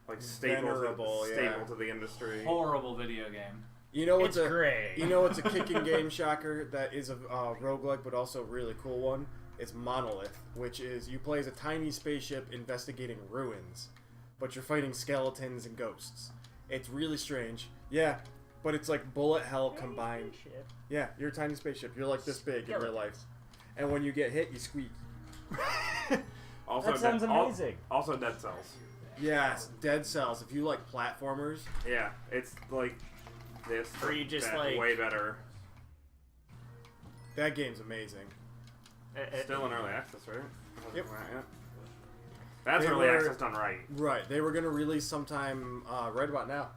like staple Venerable, to the industry. Horrible video game. You know what's It's great. You know what's a kicking game, Shocker, that is a roguelike but also a really cool one? It's Monolith, which is you play as a tiny spaceship investigating ruins, but you're fighting skeletons and ghosts. It's really strange. Yeah, but it's like bullet hell combined. Yeah, you're a tiny spaceship. You're like this big in real life. And when you get hit, you squeak. Also, That sounds amazing. Also, Dead Cells. Yes, Dead Cells. If you like platformers, Yeah, it's like this. Or you just that, like- way better. that game's amazing. Still in early access, right? Yep. Right, yeah. That's They early were- access done right. Right, they were going to release sometime right about now.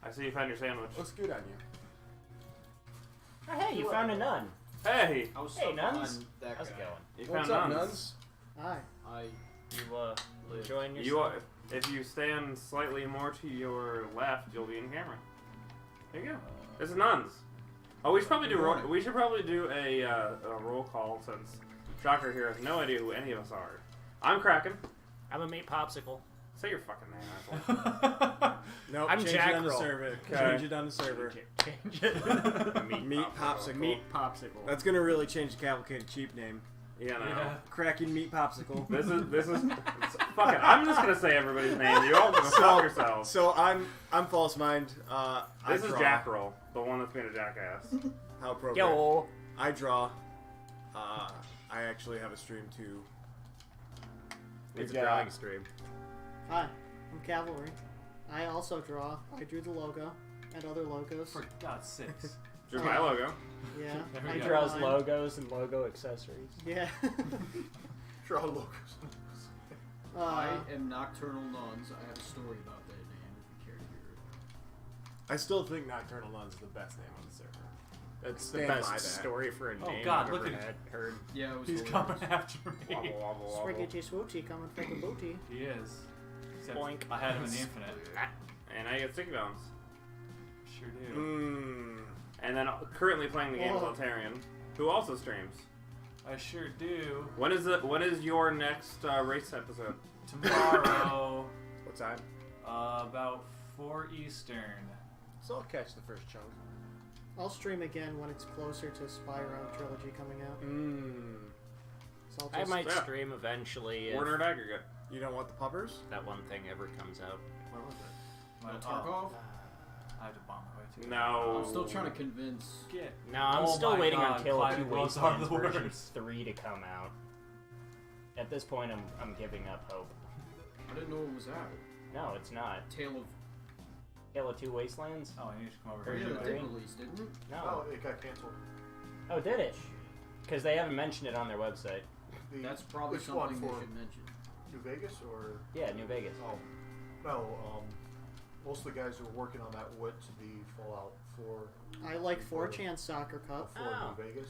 I see you found your sandwich. Looks good on you. Oh, hey, you found a nun. Hey, I was Hey, so nuns. behind that How's it guy. going? you What's found up, nuns. nuns? Hi. I You enjoying yourself? You are, if you stand slightly more to your left, you'll be in camera. There you go. It's nuns. Oh, we should probably do a roll call since Shocker here has no idea who any of us are. I'm Kraken. I'm a meat popsicle. Say your fucking name, asshole. Nope, I'm change it on the Jackrel. server. Okay. Change it on the server. Change it. Meat popsicle. Meat popsicle. That's gonna really change the Cavalcade cheap name. Yeah, no. Yeah. Cracking meat popsicle. This is. Fuck it. I'm just gonna say everybody's name. You all can fuck yourselves. So I'm Falsemind. This is draw. Jackrel, the one that's being a jackass. How appropriate. Yo. I draw. I actually have a stream too. It's a drawing stream. Hi. I'm Xavelrie. I also draw. I drew the logo and other logos. For God's sakes. Drew my logo. Yeah. There we I go. He drew draws mine. logos and logo accessories. Yeah. Draw logos. I am Nocturnal Nuns. I have a story about that name if you care to hear it. I still think Nocturnal Nuns is the best name on the server. That's the Stand by best that. story for a name Oh, God, I've look ever at- heard. Yeah, it was He's hilarious. coming after me. Wobble, wobble, wobble. Swiggity swoochy coming for the booty. He is. Except Boink. I had him in the infinite. And I get sticky bones. Sure do. Mmm. And then currently playing the game is Oh. Altairian, who also streams. I sure do. When is your next race episode? Tomorrow, What time? about 4 Eastern. So I'll catch the first chunk. I'll stream again when it's closer to Spyro Trilogy coming out. Mmm. So I'll I just, might yeah. stream eventually if Or Nerd Aggregate. You don't want the puppers? that one thing ever comes out. Where was it? Tarkov? I had to bomb my way to it. No. I'm still trying to convince. Get. No, I'm Oh still my waiting God, on Killer Clyde 2 gloves are Wastelands the version worst. 3 to come out. At this point, I'm giving up hope. I didn't know it was out. No, it's not. Tale of. Killer 2 Wastelands? Oh, I need to come over Version Yeah, here. it three? did release, didn't it? No. Oh, it got canceled. Oh, did it? Because they haven't mentioned it on their website. The, That's probably which one something they for should mention. New Vegas or Yeah, New Vegas. no? Most of the guys who are working on that went to the Fallout 4 I like 4chan Soccer Cup. before Oh. New Vegas.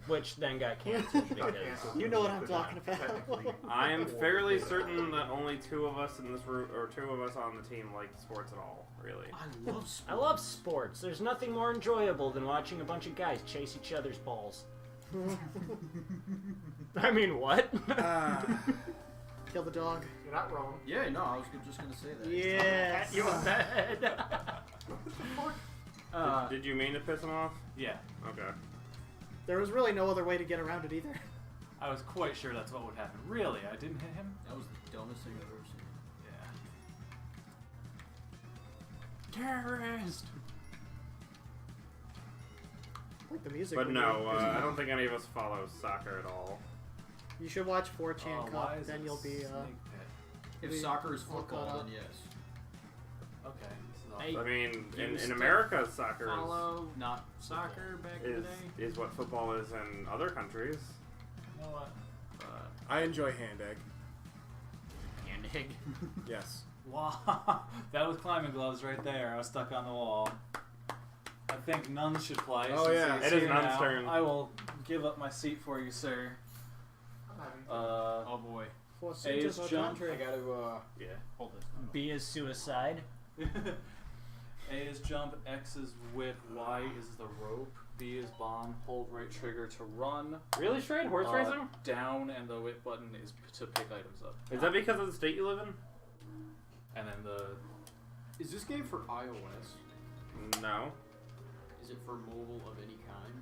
Which then got canceled Got because... canceled. You know what I'm Could talking not about. technically I am afford fairly to do certain that only 2 of us in this room, or 2 of us on the team, like sports at all. Really. I love sports. I love sports. There's nothing more enjoyable than watching a bunch of guys chase each other's balls. I mean, what? Kill the dog. You're not wrong. Yeah, no, I was just gonna say that. Yes. You in bed. Did you mean to piss him off? Yeah, Okay. There was really no other way to get around it either. I was quite sure that's what would happen. Really, I didn't hit him? That was the dumbest thing I've ever seen. Yeah. Terrorist. I like the music. But when no, you- I don't think any of us follow soccer at all. You should watch 4chan Oh, Cup, why is then it you'll be. Snake Pit? If We soccer is all caught football, up. then yes. Okay. This is all Hey. I mean, in used to America, soccer Follow Not soccer back in the is day. what football is in other countries. You know what? I enjoy hand egg. Hand egg. Yes. Wow. That was climbing gloves right there. I was stuck on the wall. I think Nuns should play. Oh, since yeah. he's It is here Nuns' now. turn. I will give up my seat for you, sir. Oh boy. For A is Santos jump. country. I gotta Yeah. hold this. B is suicide. A is jump, X is whip, Y is the rope, B is bomb, hold right trigger to run. Really straight horse racing? Down and the whip button is to pick items up. Is that because of the state you live in? And then the Is this game for iOS? No. Is it for mobile of any kind?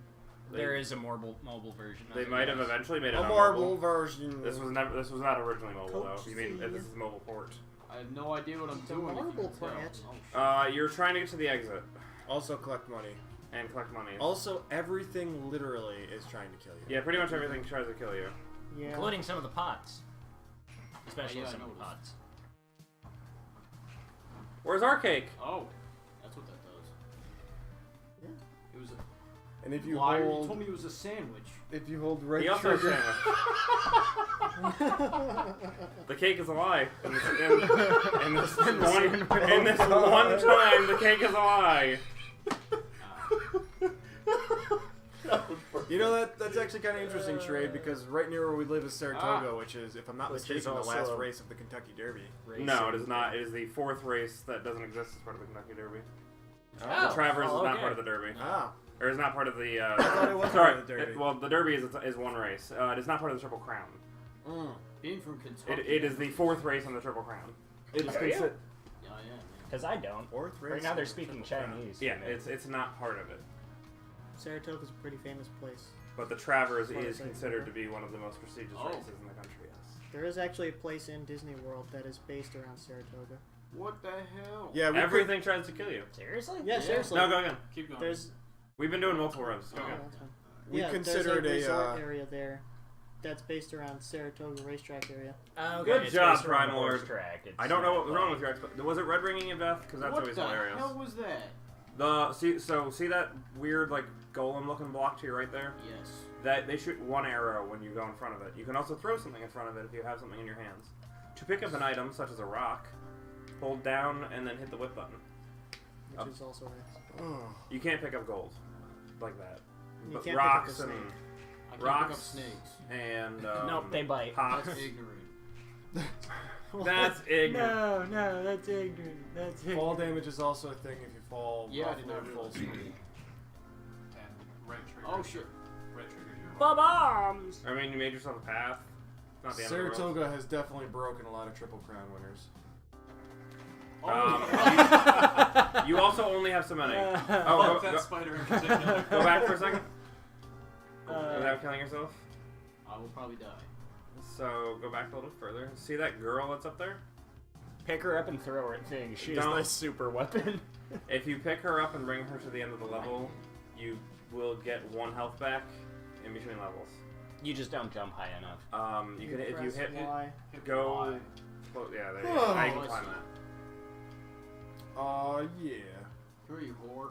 There is a mobile version. Of They it. might have eventually made it A on marble mobile. version. This was not originally mobile Coach though. You mean C. this is a mobile port? I have no idea what I'm It's a doing. if you marble can tell. plant. Oh, You're trying to get to the exit Also collect money. and collect money. Also, everything literally is trying to kill you. Yeah, pretty much everything tries to kill you. Yeah. Including some of the pots. Especially Yeah, I some of the noticed. pots. Where's our cake? Oh, that's what that does. Yeah. It was a And if you liar. You hold, told me it was a sandwich. if you hold right He also has trigger, sandwich. The cake is a lie. In this one time, the cake is a lie. you know that's actually kind of interesting, Sheree, because right near where we live is Saratoga, which is, if I'm not Which is mistaken, the also last a race of the Kentucky Derby. No, it is not. It is the 4th race that doesn't exist as part of the Kentucky Derby. Oh. The Travers Oh, is not okay. part of the Derby. Ah, Or is not part of the. thought it was sorry. part of the Derby. Well, the Derby is one race. It is not part of the Triple Crown. Being from Kentucky. It is the 4th race on the Triple Crown. It is Are you? considered. Yeah, I am. Because I don't. fourth race. Right now they're of the speaking Triple Crown. Chinese. Yeah, it's not part of it. Saratoga's a pretty famous place. But the Travers What is is it? considered to be one of the most prestigious Oh. races in the country. Yes. There is actually a place in Disney World that is based around Saratoga. What the hell? Yeah, we Everything tries to kill you. Seriously? Yeah, seriously. No, go again. keep going. There's We've been doing multiple runs. Go oh, again. that's fine. We yeah, considered there's a resort a, area there that's based around Saratoga racetrack area. Oh, Good it's job, based around Primal horse Lord. track. It's I don't know not what was wrong like- with your expo. Was it red ringing in Beth? Because that's what always the hilarious. hell was that? See that weird like golem-looking block to your right there? Yes. That they shoot one arrow when you go in front of it. You can also throw something in front of it if you have something in your hands. To pick up an item such as a rock, hold down and then hit the whip button. Which is also nice. You can't pick up gold like that. You But can't rocks pick up a and snake. I can't rocks pick up snakes. and Nope, they bite. pops. That's ignorant. That's ignorant. No, that's ignorant. That's ignorant. Fall damage is also a thing if you fall. Yeah, I off did not full realize. speed. And right trigger. Oh shit. Right trigger. Bombs! I mean, you made yourself a path. It's not the end of the world. Saratoga has definitely broken a lot of Triple Crown winners. You also only have cementing. Fuck Oh, that spider in particular. go back for a second. Without killing yourself. I will probably die. So go back a little further. See that girl that's up there? Pick her up and throw her at things. She Don't. is the super weapon. If you pick her up and bring her to the end of the level, you will get 1 health back in between levels. You just don't jump high enough. You can if you hit Y. go. Well, yeah, there you go. Now you can climb that. Yeah. Who you whore?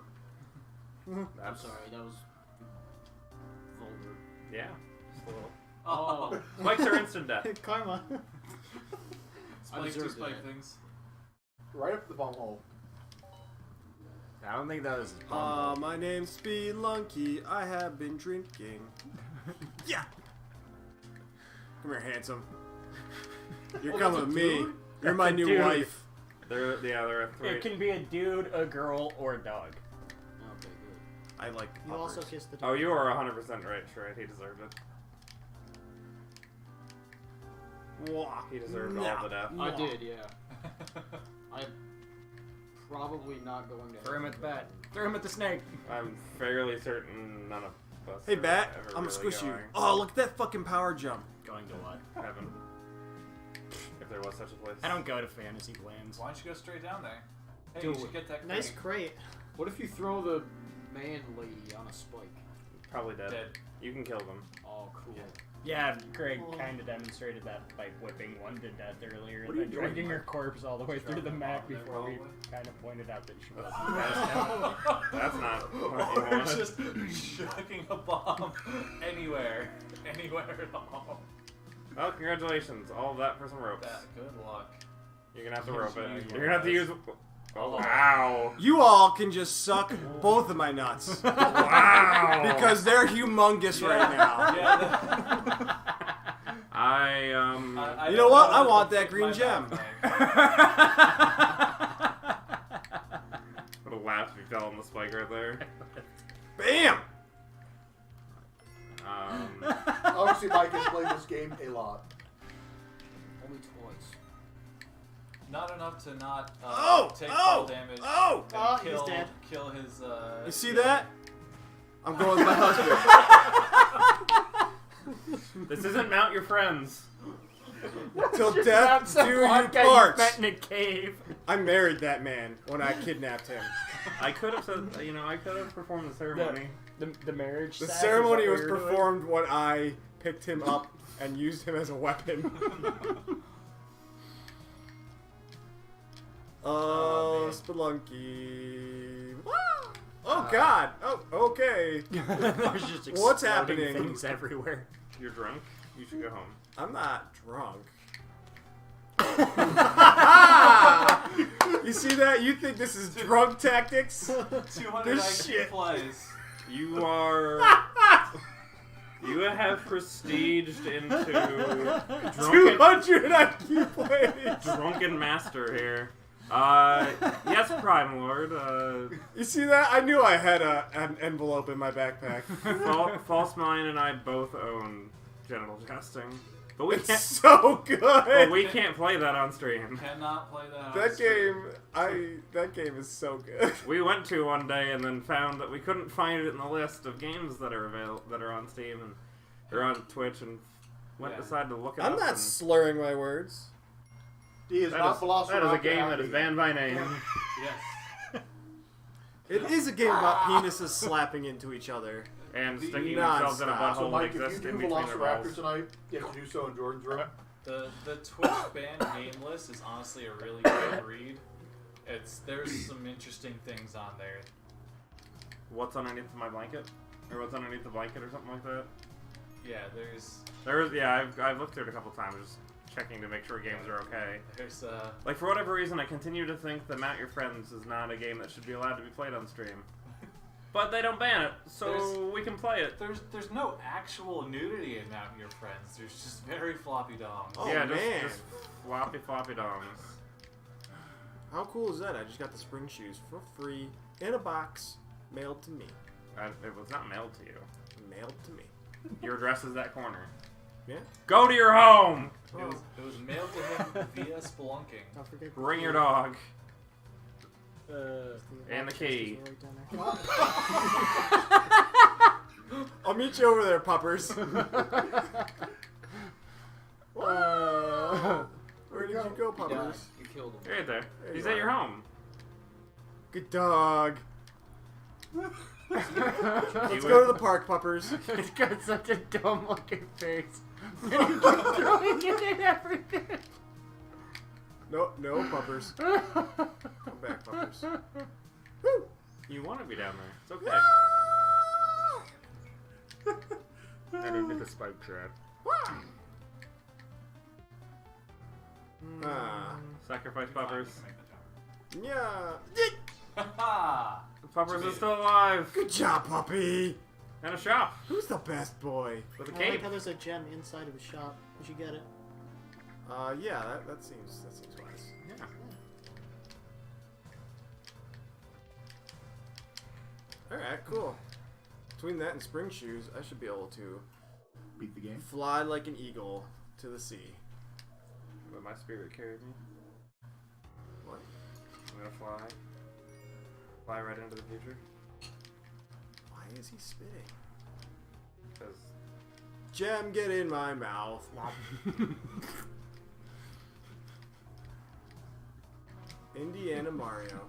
I'm That's sorry, that was vulgar. yeah, just a little. Oh. Spikes are instant death. Karma. I Spike two deserved spike that. things. Right up the bum hole. I don't think that was. My name's Spelunky. I have been drinking. Yeah. Come here, handsome. You're Oh, coming that's with a me. dude? You're my new dude. wife. There are 3. It can be a dude, a girl, or a dog. Okay, good. I like You puppers. also kissed the Oh, you are 100% right, Shred. He deserved it. Mwah. He deserved all the death. I did, yeah. I'm probably not going to. Throw him at the bat. Throw him at the snake. I'm fairly certain none of us. Hey, are Bat. ever I'm gonna really squish you. going Oh, look at that fucking power jump. Going to what? Heaven. If there was such a place. I don't go to fantasy lands. Why don't you go straight down there? Hey, Do you it. should get that Nice crate. crate. What if you throw the man lady on a spike? Probably dead. Dead. You can kill them. Oh, cool. Yeah, Greg kind of demonstrated that by whipping one to death earlier What and are then you doing, dragging her Mike? corpse all the way through the map There, before we probably. kind of pointed out that she wasn't. That's not what you Or wanted. just chucking a bomb anywhere. Anywhere at all. Well, congratulations. All of that for some ropes. Good luck. You're gonna have to rope it. Use You're gonna have to use. one Oh, wow. You all can just suck both of my nuts. Wow. Because they're humongous right now. Yeah, I You know what? I want that green gem. would have laughed if you fell on the spike right there. Bam! Obviously, Mike has played this game a lot. Only twice. Not enough to not Oh! take Oh! fall damage. Oh! and Oh, kill, he's dead. Kill his. You see that? I'm going with my husband. This isn't Mount Your Friends. Till death do you Met part. in a cave. I married that man when I kidnapped him. I could have said, I could have performed the ceremony. The marriage. The sack, is ceremony that was what you're doing? performed when I picked him up and used him as a weapon. Oh, Spelunky. Oh, God. Oh, okay. There's just What's exploding happening? Things everywhere. You're drunk. You should go home. I'm not drunk. You see that? You think this is drunk tactics? 200 This IQ shit. plays. You are. You have prestiged into drunken, 200 IQ plays. drunken master here. Yes, Prime Lord. You see that? I knew I had an envelope in my backpack. Falsemind and I both own genital casting, but we It's can't. so good. But we can't play that on stream. Cannot play that. on That stream. that game is so good. We went to one day and then found that we couldn't find it in the list of games that are that are on Steam and or on Twitch, and decided to look it I'm up. not and slurring my words. He is that not is, Velociraptor. that is a game that is happy. banned by name. Yes. It is a game about penises slapping into each other. And sticking Non-stop. themselves in a So, butthole Mike, that if exists you in do between their Velociraptor balls. tonight, you have to do so in Jordan's room. The Twitch ban name list is honestly a really good read. There's some interesting things on there. what's underneath my blanket? Or what's underneath the blanket or something like that? Yeah, there's Yeah, I've looked through it a couple times, just checking to make sure games are okay. There's Like, for whatever reason, I continue to think that Mount Your Friends is not a game that should be allowed to be played on stream. But they don't ban it, so we can play it. there's no actual nudity in Mount Your Friends. There's just very floppy doms. Oh, yeah, man. just floppy doms. How cool is that? I just got the spring shoes for free in a box mailed to me. It was not mailed to you. Mailed to me. Your address is that corner. Yeah. Go to your home! It was mailed to him via Spelunking. Don't forget Bring your dog. and the key. I'll meet you over there, puppers. Where did you go, puppers? You killed him. Right there. There He's you at are. your home. Good dog. Let's Let's go to the park, puppers. It's got such a dumb looking face. And he keeps throwing it in everything. No, puppers. Come back, puppers. Woo! You want to be down there. It's okay. I didn't get the spike trap. Sacrifice Puppers. Yeah. Puppers is still alive. Good job, puppy. And a shop Who's the best boy? with a I like cape. how there's a gem inside of his shop. Did you get it? Yeah, that seems wise. Yeah. All right, cool. Between that and spring shoes, I should be able to Beat the game. fly like an eagle to the sea. But my spirit carried me. What? I'm gonna fly. Fly right into the future. Why is he spitting? Because Gem, get in my mouth. Indiana Mario.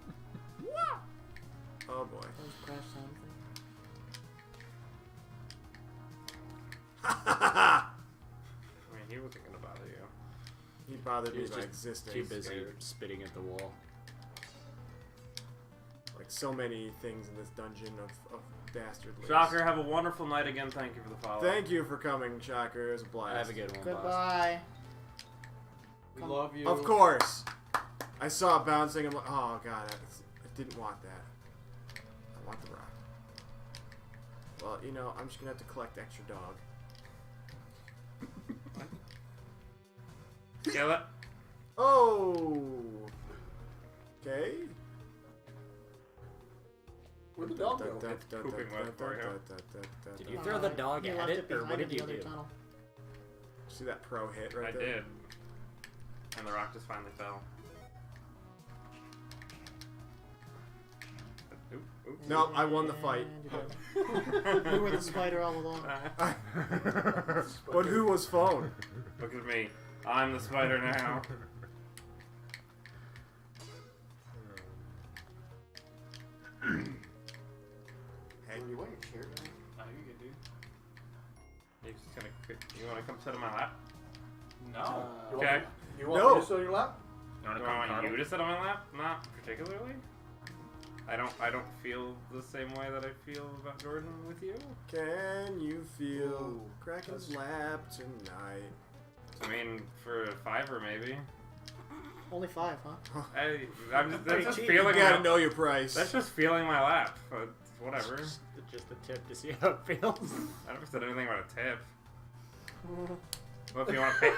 Oh boy. That was crash sound thing. I mean, he wasn't gonna bother you. He bothered me He's by just existing. Too busy spitting at the wall. Like so many things in this dungeon of dastardly. Shocker, have a wonderful night again. Thank you for the follow. Thank you for coming, Shocker. It was a blast. Have a good one, boss. Goodbye. We love you. Of course. I saw it bouncing. I'm like, oh god, I didn't want that. I want the rock. Well, you know, I'm just gonna have to collect extra dog. Kill it. Oh. Okay. Where'd the dog go? Pooping web for you. Did you throw the dog You at left it, or behind what in did you the other do? tunnel. See that pro hit right I there? did. And the rock just finally fell. Oop, oops. No, I won the fight. And you were the spider all along. But who was phone? Look at me. I'm the spider now. Hey, What are you waiting here? No, you good, dude. You just gonna? You want to come sit on my lap? No. Okay. You want No. me to sit on your lap? You want you to sit on my lap? Not particularly. I don't feel the same way that I feel about Jordan with you. can you feel Ooh, Kraken's lap tonight? I mean, for a $5 maybe. Only 5, huh? That's just You feeling. gotta know your price. That's just feeling my lap. But whatever. Just a tip to see how it feels. I never said anything about a tip. Well, if you want to pay.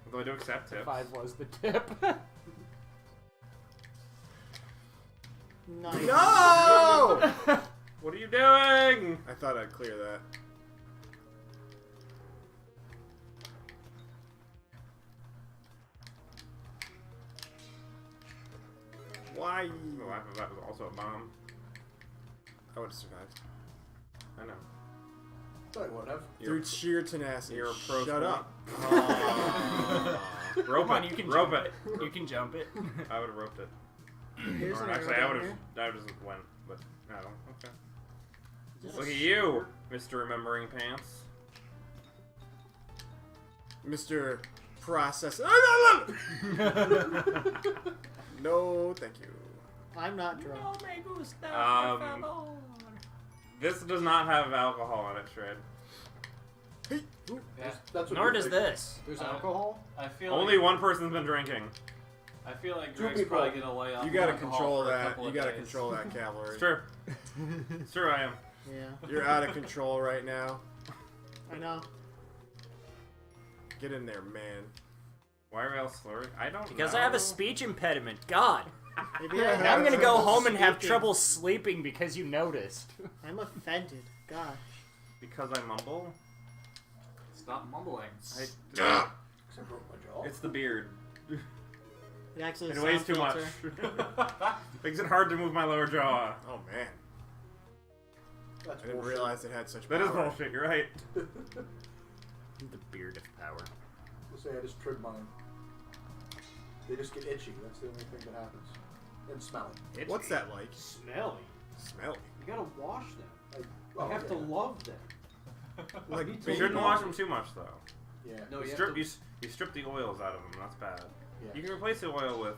Although I do accept tips. 5 was the tip. Nice. No! What are you doing? I thought I'd clear that. Why? The laugh of that was also a bomb. I would have survived. I know. Thought you would have. Through sheer tenacity. you're a pro Shut sport. up. Aw. Rope Come on, it. you can rope jump it. it. You can jump it. I would have roped it. Here's Or an actually, arrow I would down have. here. I would just went. But no. Okay. Look at you, Mr. Remembering Pants. Mr. Process. No, thank you. I'm not drunk. No me gusta, Um, por favor. This does not have alcohol in it, Shred. Yeah. That's what Nor you're does thinking. this. There's alcohol? I feel Only like, one person's been drinking. I feel like Two Greg's people. probably gonna lay off. You gotta alcohol control for a that. couple You of gotta days. control that cavalry. It's true. It's true, I am. Yeah, You're out of control right now. I know. Get in there, man. Why are we all slurring? I don't Because know. I have a speech impediment. God. Maybe I I'm have gonna go trouble home and have speaking. trouble sleeping because you noticed. I'm offended. Gosh. Because I mumble? Stop mumbling. Except for my jaw. It's the beard. It actually It weighs too much. Makes it hard to move my lower jaw. Oh man, That's I didn't bullshit. realize it had such That is power. bullshit, you're right. The beard of power. Let's say I just trimmed mine. They just get itchy. That's the only thing that happens. And smelly. What's that like? Smelly. Smelly. You gotta wash them. Oh, You have to yeah. love them. Like You baby- shouldn't wash them too much, though. Yeah. No, You you strip, have to... you strip the oils out of them, that's bad. Yeah. You can replace the oil with,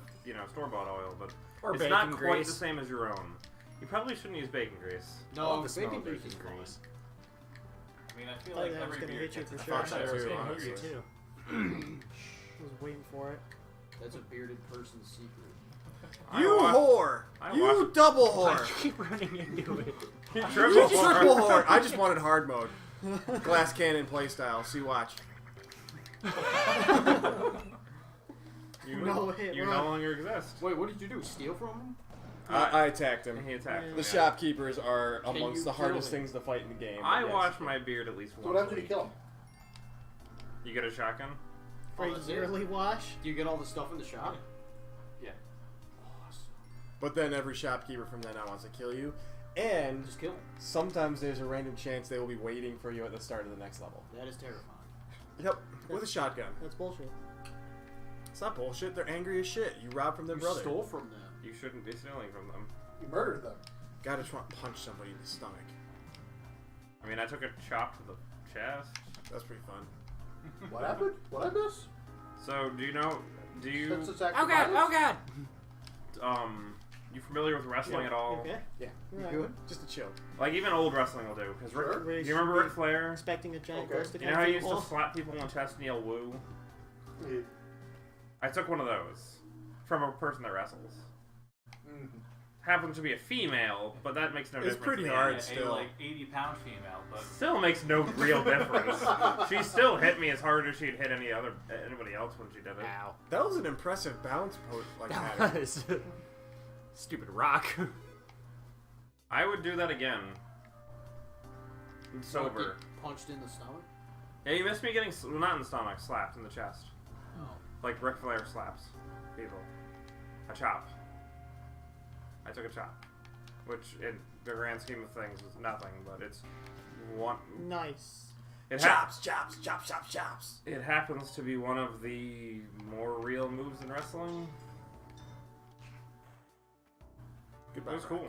store-bought oil, but Or it's bacon not quite grease. the same as your own. You probably shouldn't use bacon grease. I love No, the smell bacon of grease bacon is fine. grease. I mean, I feel I like thought that was every gonna beer hit you gets for its sure. own I thought type so, of too, bacon honestly. grease. too. I was waiting for it. That's a bearded person's secret. You whore! I You watched- double I whore! keep running into it. You triple whore! I just wanted hard mode. Glass cannon playstyle. See, watch. You, No, hit you run. no longer exist. Wait, what did you do? Steal from him? I attacked him. And he attacked Yeah. me. The shopkeepers are Can amongst you the hardest kill him? things to fight in the game. I but yes. wash my beard at least So once. what happens when you kill him? You get a shotgun? For a that's it? yearly wash? Do you get all the stuff in the shop? Yeah. Awesome. But then every shopkeeper from then on wants to kill you. And Just kill him. sometimes there's a random chance they will be waiting for you at the start of the next level. That is terrifying. Yep, with a shotgun. That's bullshit. It's not bullshit. They're angry as shit. You robbed from their You brother. stole from them. You shouldn't be stealing from them. You murdered them. Gotta just want to punch somebody in the stomach. I mean, I took a chop to the chest. That's pretty fun. What happened? What I miss? So, do you, Since it's active Oh god! Oh violence? god! you familiar with wrestling Yeah. at all? Okay. Yeah. Right. Good. Just a chill. Like, even old wrestling will do. Because Sure. do you remember Ric Flair? Expecting a giant Okay. ghost to You know come how he through used the to wall? slap people on the chest and yell woo? Yeah. I took one of those. From a person that wrestles. Mhm. Happens to be a female, but that makes no It's difference. pretty in the hard. end. A Still. like 80-pound female, but Still makes no real difference. She still hit me as hard as she'd hit anybody else when she did it. Ow. That was an impressive bounce That pattern. was stupid rock. I would do that again. Like, Sober. get punched in the stomach? Yeah, you missed me getting, well, not in the stomach, slapped in the chest. Oh. Like Ric Flair slaps people. A chop. I took a chop. Which, in the grand scheme of things, is nothing, but it's one. Nice. Chops, chops, chops, chops, chops. It happens to be one of the more real moves in wrestling. Goodbye. It was cool.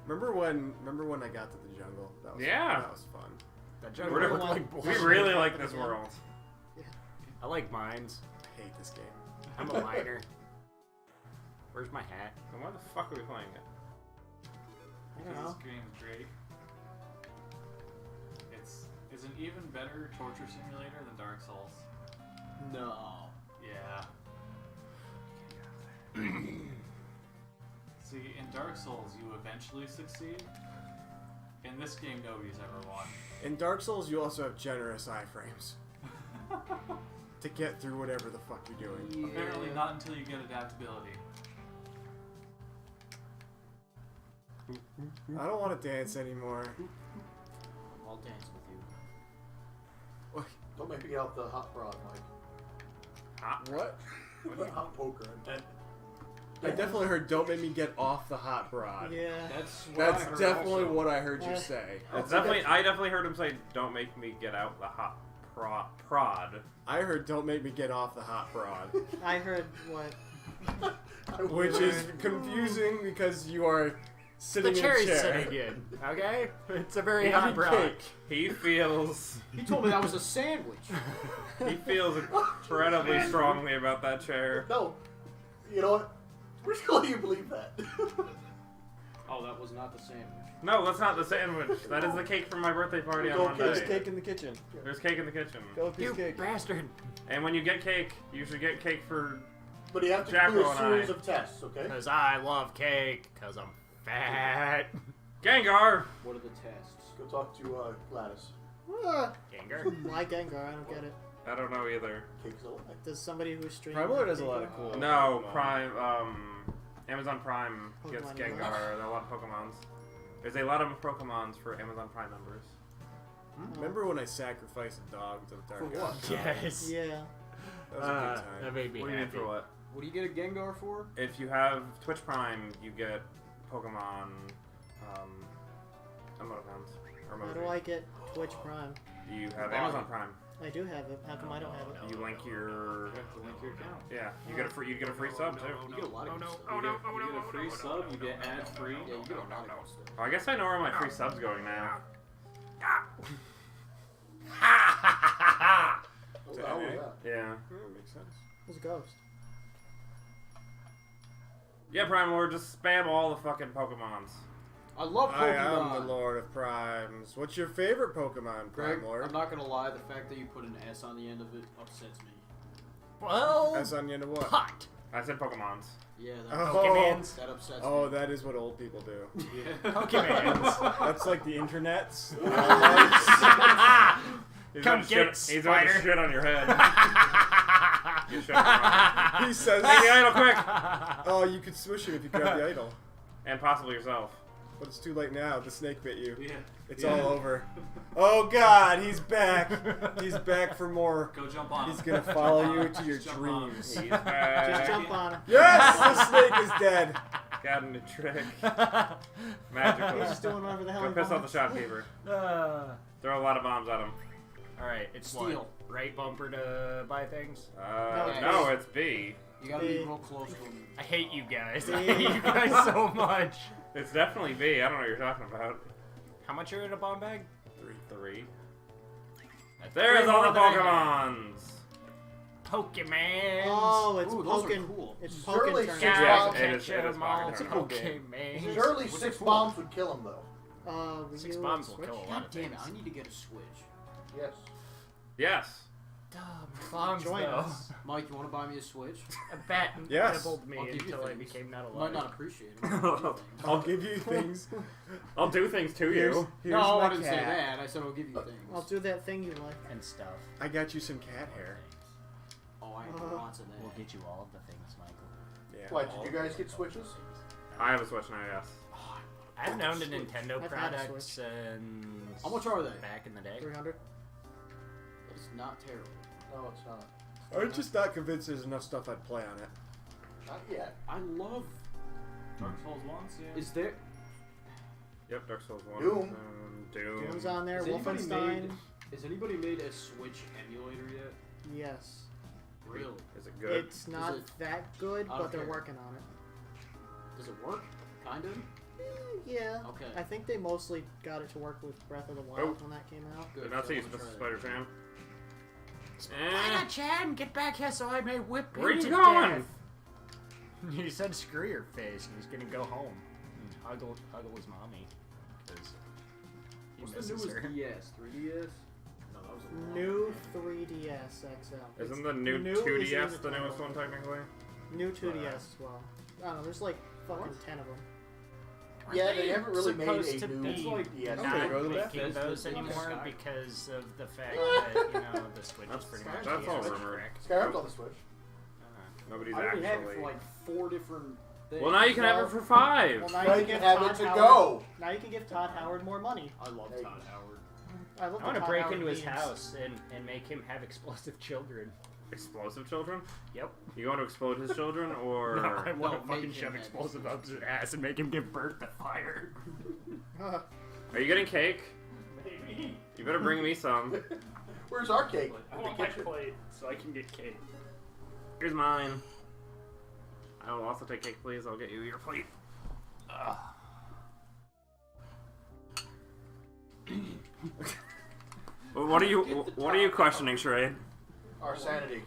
Remember when I got to the jungle? That was, Yeah. That was fun. That We're jungle gonna- looked like We bullshit. really like this world. I like mines. I hate this game. I'm a miner. Where's my hat? Then why the fuck are we playing it? I don't this know. game's great. It's an even better torture simulator than Dark Souls. No. Yeah. See, in Dark Souls, you eventually succeed. In this game, nobody's ever won. In Dark Souls, you also have generous iframes to get through whatever the fuck you're doing. Apparently, not until you get adaptability. I don't want to dance anymore. I'll dance with you. Don't make me get out the hot rod, Mike. What? Hot poker. I definitely heard "Don't make me get off the hot broad." Yeah. That's what That's I heard definitely also. what I heard you say. I definitely heard him say, "Don't make me get out the hot prod." I heard "Don't make me get off the hot broad," I heard what? which is confusing because you are sitting the in a chair he's chair. sitting in. Okay, it's a very Eating hot rock. cake. He feels He told me that was a sandwich. incredibly strongly about that chair. No. You know what? We're just gonna let you believe that. Oh, that was not the sandwich. No, that's not the sandwich. That is the cake from my birthday party on Monday. There's cake in the kitchen. There's cake in the kitchen. Fill up your You cake. bastard. And when you get cake, you should get cake for... But you have to Jackrel do a and series I. of tests, okay? Because I love cake. Because I'm fat. Gengar! What are the tests? Go talk to Gladys. Gengar. Why Gengar? I don't get it. I don't know either. Cake's alive. Does somebody who's streaming... Primor does a lot of cool. No, Pokemon. Prime, Amazon Prime gets Pokemon Gengar. members. There are a lot of Pokemons. There's a lot of Pokemons for Amazon Prime members. Remember when I sacrificed a dog to the Dark For what? Yes. Yeah. That was a good time. That made me What do you mean happy. for what? What do you get a Gengar for? If you have Twitch Prime, you get Pokemon emoticons. Or How do emojis. I get Twitch Prime? You have Buy Amazon it. Prime. I do have it. How come I don't have it? You link your... You have to link your account. Yeah, you get a free sub too. You get a lot of good stuff. You get a free sub, you get ad free. Yeah, you get a lot of good stuff. Oh, I guess I know where my free sub's going now. Oh, the hell was that? Yeah. Makes sense. Who's a ghost? Yeah, Prime Lord, just spam all the fucking Pokemons. I love I Pokemon. am the Lord of Primes. What's your favorite Pokemon, Greg, Prime Lord? I'm not gonna lie, the fact that you put an S on the end of it upsets me. Well, That's on the end of what? hot. I said Pokemons. Yeah, that, Oh. Pokemans. that upsets Oh, me. that is what old people do. Yeah. Pokemans. That's like the internets. He's Come about to get shit, he's about to spider. shit on your head. You shit on your head. He says, Take the idol quick! "Oh, you could swish it if you grab the idol, And possibly yourself. but it's too late now. The snake bit you. Yeah. It's Yeah. all over." Oh God, he's back. He's back for more. Go jump on He's him. gonna follow you to your Just jump on him. dreams. He's Just back. jump on him. Yes, the snake is dead. Got a new trick. He's Magical. just doing whatever the hell Go he piss off the wants. shopkeeper. Uh, Throw a lot of bombs at him. Alright, it's Steal. what? Right bumper to buy things? No, it's B. You gotta be Big. real close to him. I hate you guys. I hate you guys so much. It's definitely B. I don't know what you're talking about. How much are in a bomb bag? Three. That's There's three all more the than I had. Pokemons. Pokemans. Oh, it's Ooh, those are Pokken. cool. It's Surely Pokken turn. six Yeah, bombs. it is Catch 'em all, Pokken. Pokemans. Surely 6 bombs would kill him, though. Wii 6 U bombs and will kill Switch? a lot God of damn things. it, I need to get a Switch. Yes. Yes. Dumb bombs, Join though. us. Mike, you wanna buy me a Switch? A bat Yes. nibbled me I'll give you until I things. became not You alive. might not appreciate it. but I'll give you things. I'll give you things. I'll do things to Here's, you. here's No, my I didn't say cat. that. I said I'll give you things. I'll do that thing you like. And stuff. I got you some cat hair. Oh, I have lots of that. We'll get you all of the things, Michael. Yeah. Why, did you guys get Switches? I have a Switch now, yes. I haven't owned a Nintendo I've had a product Switch. since How much are they? back in the day. 300. It's not terrible. No, it's not. I'm just not convinced there's enough stuff I'd play on it. Not yet. I love. Dark Souls 1, yeah. Is there? Yep, Dark Souls 1. Doom. Doom. Doom's on there. Has anybody Wolfenstein. Has anybody made a Switch emulator yet? Yes. Really? Is it good? It's not it- that good, I but don't they're care. working on it. Does it work? Kind of. Yeah. Okay. I think they mostly got it to work with Breath of the Wild Oh. when that came out. Good. Did not so see you, I'm gonna try Spider that. Fan. Chan, get back here so I may whip Where you you to going? death. He said screw your face and he's gonna go home and huggle his mommy. Because he What's misses the newest her. DS? 3DS? No, that was a long New time. 3DS XL. Isn't the new new is 2DS in the the newest title. one, technically? New 2DS as well. I don't know, there's like fucking 10 of them. Yeah, they haven't really made supposed a to new be DS. Okay, not go to the making Bethesda those thing. anymore Sky. because of the fact that, you know, the Switch is pretty much That's the all Switch rumored. wreck. Skyrim's on the Switch. Nobody's I already had it actually. for like 4 different things. Well, now you can have it for 5. Well, Now now you you can can have give it Todd to Howard, go. Now you can give Todd Howard more money. I love There you Todd go. Howard. I love I want to Todd break Howard into his memes. house and make him have explosive children. Explosive children? Yep. You want to explode his children, or No, I want No, to fucking make shove him have explosive up his ass and make him give birth to fire. are you getting cake? Maybe. You better bring me some. Where's our cake? I In want the my kitchen. plate so I can get cake. Here's mine. I will also take cake, please. I'll get you your plate. Well, what are you questioning, Sherade? Our sanity.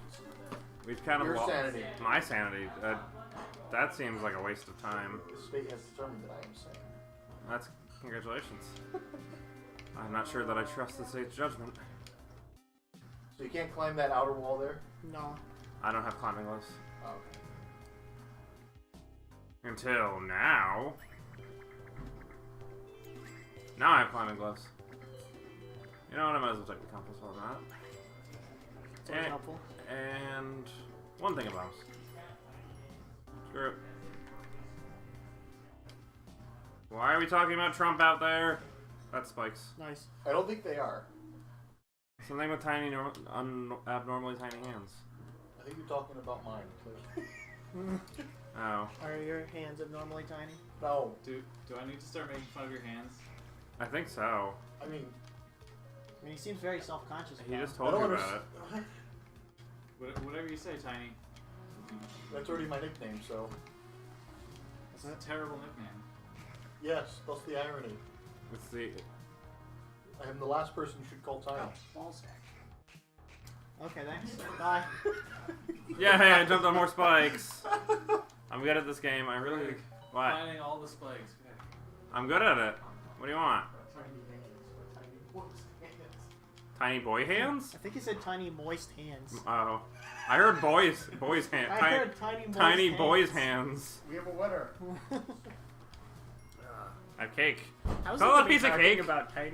We've kind of Your lost sanity. my sanity. That seems like a waste of time. The state has determined that I am sane. That's congratulations. I'm not sure that I trust the state's judgment. So you can't climb that outer wall there? No. I don't have climbing gloves. Oh, okay. Until now. Now I have climbing gloves. You know what? I might as well take the compass while I'm at. It's always helpful. And one thing about us. Screw it. Why are we talking about Trump out there? That's spikes. Nice. I don't think they are. Something with tiny, abnormally tiny hands. I think you're talking about mine, clearly. Oh. Are your hands abnormally tiny? No. Do I need to start making fun of your hands? I think so. I mean, He seems very self-conscious He about just it. told you about it. Whatever you say, Tiny. That's already my nickname, so. That's a terrible nickname. Yes, that's the irony. It's the... I am the last person you should call Tiny. Balls Okay, thanks. Bye. Yeah, hey, I jumped on more spikes. I'm good at this game. I really... What? Finding all the spikes. Good. I'm good at it. What do you want? Tiny boy hands? I think he said tiny moist hands. Oh. I heard boys hands. I heard tiny moist Tiny hands. boys hands. We have a winner. I have cake. How's Call it a piece of talking cake.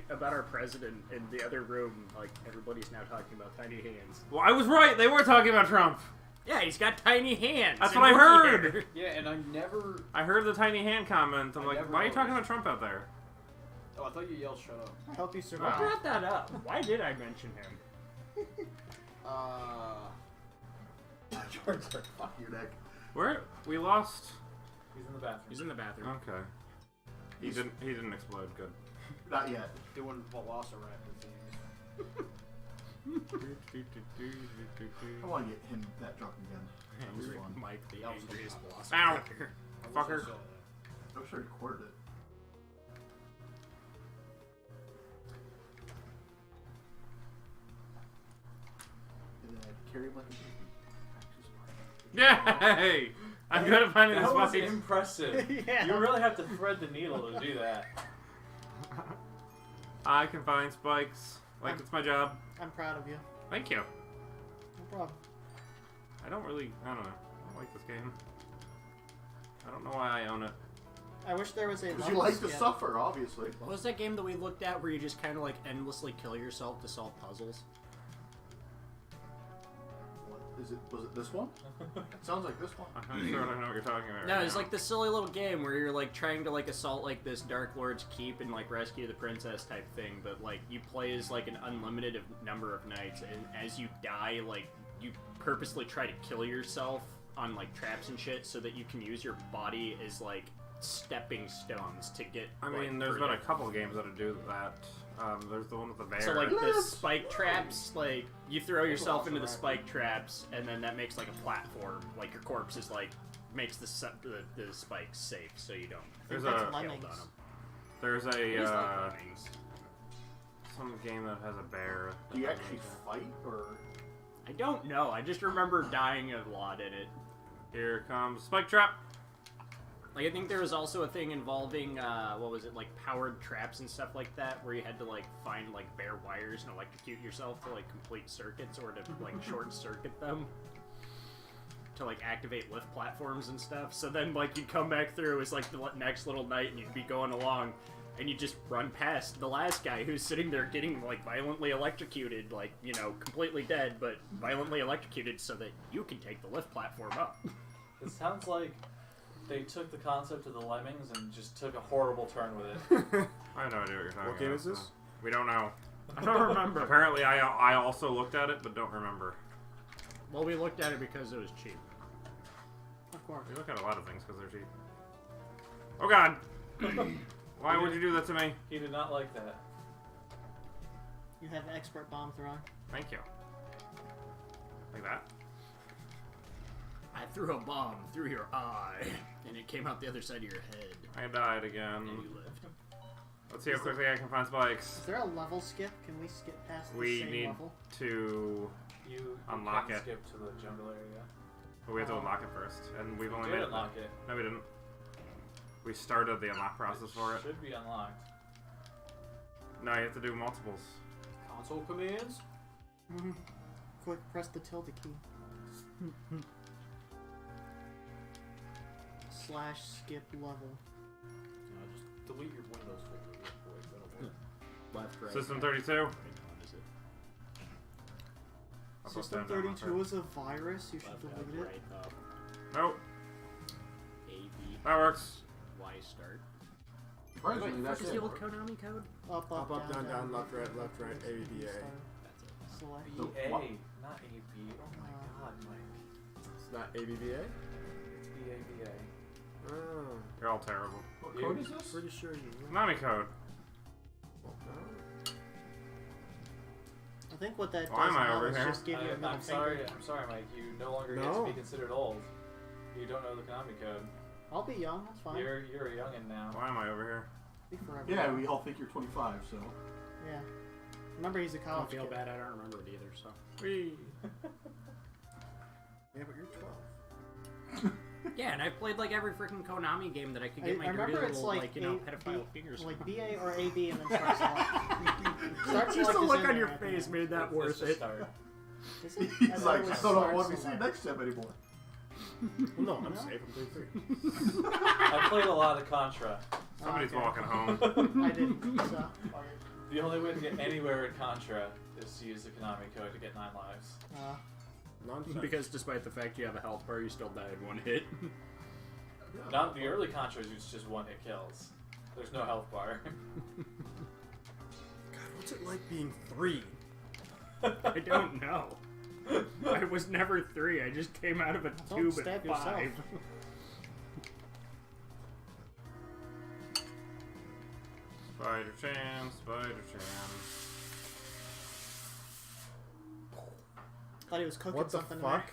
about our president in the other room? Like everybody's now talking about tiny hands. Well, I was right. They were talking about Trump. Yeah, he's got tiny hands. That's and what I monkey heard. hair. Yeah, and I never. I heard the tiny hand comment. I'm I like, never why are you talking noticed. about Trump out there? Oh, I thought you yelled "shut up." I hope you Who survive. brought that up? Why did I mention him? George's like, fuck your neck. Where? We lost... He's in the bathroom. He's in the bathroom. Okay. He didn't explode. Good. Not yet. Doing velociraptor things. I want to get him that drunk again. That was fun. Mike, the That was angriest Ow. velociraptor. I wish I Fucker. saw that. I wish I recorded it. And then I'd carry him like a baby. Yay! I'm good at finding the That was spikes. impressive. Yeah. You really have to thread the needle to do that. I can find spikes. Like it's my job. I'm proud of you. Thank you. No problem. I don't know. I don't like this game. I don't know why I own it. I wish there was a. Because you level like to skip. suffer, obviously. What was that game that we looked at where you just kind of like endlessly kill yourself to solve puzzles? What is it? Was it this one? It sounds like this one. I'm sure I don't know what you're talking about. No, right it's now. like this silly little game where you're like trying to like assault like this Dark Lord's keep and like rescue the princess type thing, but like you play as like an unlimited number of nights, and as you die, like you purposely try to kill yourself on like traps and shit so that you can use your body as like stepping stones to get. I like, mean, there's been a further. couple games that do that. There's the one with the bear. So like the spike traps, like you throw yourself into the spike traps, and then that makes like a platform. Like your corpse is like makes the spikes safe, so you don't. There's That's a lemmings. on 'em. there's It is a like lemmings. some game that has a bear. Do you actually fight, or I don't know. I just remember dying a lot in it. Here comes spike trap. Like I think there was also a thing involving what was it, like powered traps and stuff like that, where you had to like find like bare wires and electrocute yourself to like complete circuits or to like short circuit them to like activate lift platforms and stuff. So then like you'd come back through as like the next little night and you'd be going along and you just run past the last guy who's sitting there getting like violently electrocuted, like, you know, completely dead, but violently electrocuted so that you can take the lift platform up. It sounds like they took the concept of the lemmings and just took a horrible turn with it. I have no idea what you're talking What game about. is this? so We don't know. I don't remember. Apparently, I also looked at it, but don't remember. Well, we looked at it because it was cheap. Of course. We look at a lot of things because they're cheap. Oh God! Why would you do that to me? He did not like that. You have expert bomb throwing. Thank you. Like that. I threw a bomb through your eye, and it came out the other side of your head, I died again. and you lived. Let's see how quickly I can find spikes. Is there a level skip? Can we skip past the We same need level? to... You Unlock can it. skip to the jungle area. But we have to unlock it first. And we've only You made did it... unlock it. No, we didn't. We started the unlock process for it. Should be unlocked. No, you have to do multiples. Console commands. Quick, press the tilde key. Slash skip level. No, just delete your Windows folder real quick. That'll work. Left, right. System 32. Right, no, is it? I'll put System that down 32 is a virus. You should Left, delete up, it. right, up. Nope. A, B, That works. Y, start. Surprisingly, that's What's it. the old Konami code? Up, Up, down, down, left, right, A, B, A. That's it. Select. BA, what? not AB. Oh my god, Mike. It's not ABBA? It's BABA. Oh. You're all terrible. What code is this? Pretty sure you Konami code. I think what that Why does am I now over is here? just give you a middle I'm sorry, finger. I'm sorry, Mike. You no longer get No. to be considered old. You don't know the Konami code. I'll be young. That's fine. You're a youngin' now. Why am I over here? Be forever. Yeah, we all think you're 25, so. Yeah. Remember, he's a I college don't feel kid. bad. I don't remember it either. So. Whee. Yeah, but you're 12. Yeah, and I've played like every freaking Konami game that I could get I my dirty remember it's little, like like you know, A- pedophile B- fingers. like on. BA or AB and then start select. Start Just select the is look in on there your at the face end. made that Let's worth just it. start. Is it? He's I thought like, it I was don't know start what we see select. next time anymore. Well, no, I'm safe. I'm 33. I played a lot of Contra. Somebody's okay. walking home. I didn't. So. The only way to get anywhere in Contra is to use the Konami code to get 9 lives. Nonsense. Because despite the fact you have a health bar, you still die in one hit. Not the early Contras, it's just 1-hit kills. There's no health bar. God, what's it like being 3? I don't know. I was never 3. I just came out of a Don't tube stab at 5. yourself. Spider Chan, Spider Chan. Thought he was cooking What the something. fuck?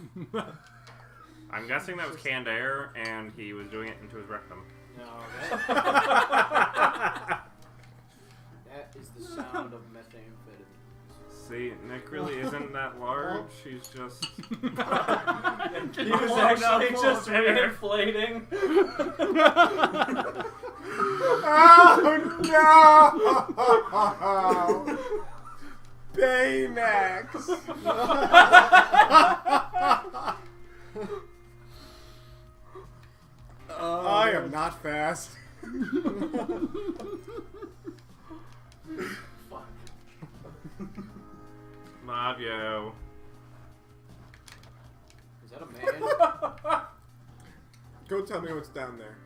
I'm guessing that was canned air, and he was doing it into his rectum. No, that is the sound of methamphetamine. See, Nick really isn't that large. He's just. He was actually just inflating. Oh no! Baymax! I am not fast. Fuck. Love you. Is that a man? Go tell me what's down there.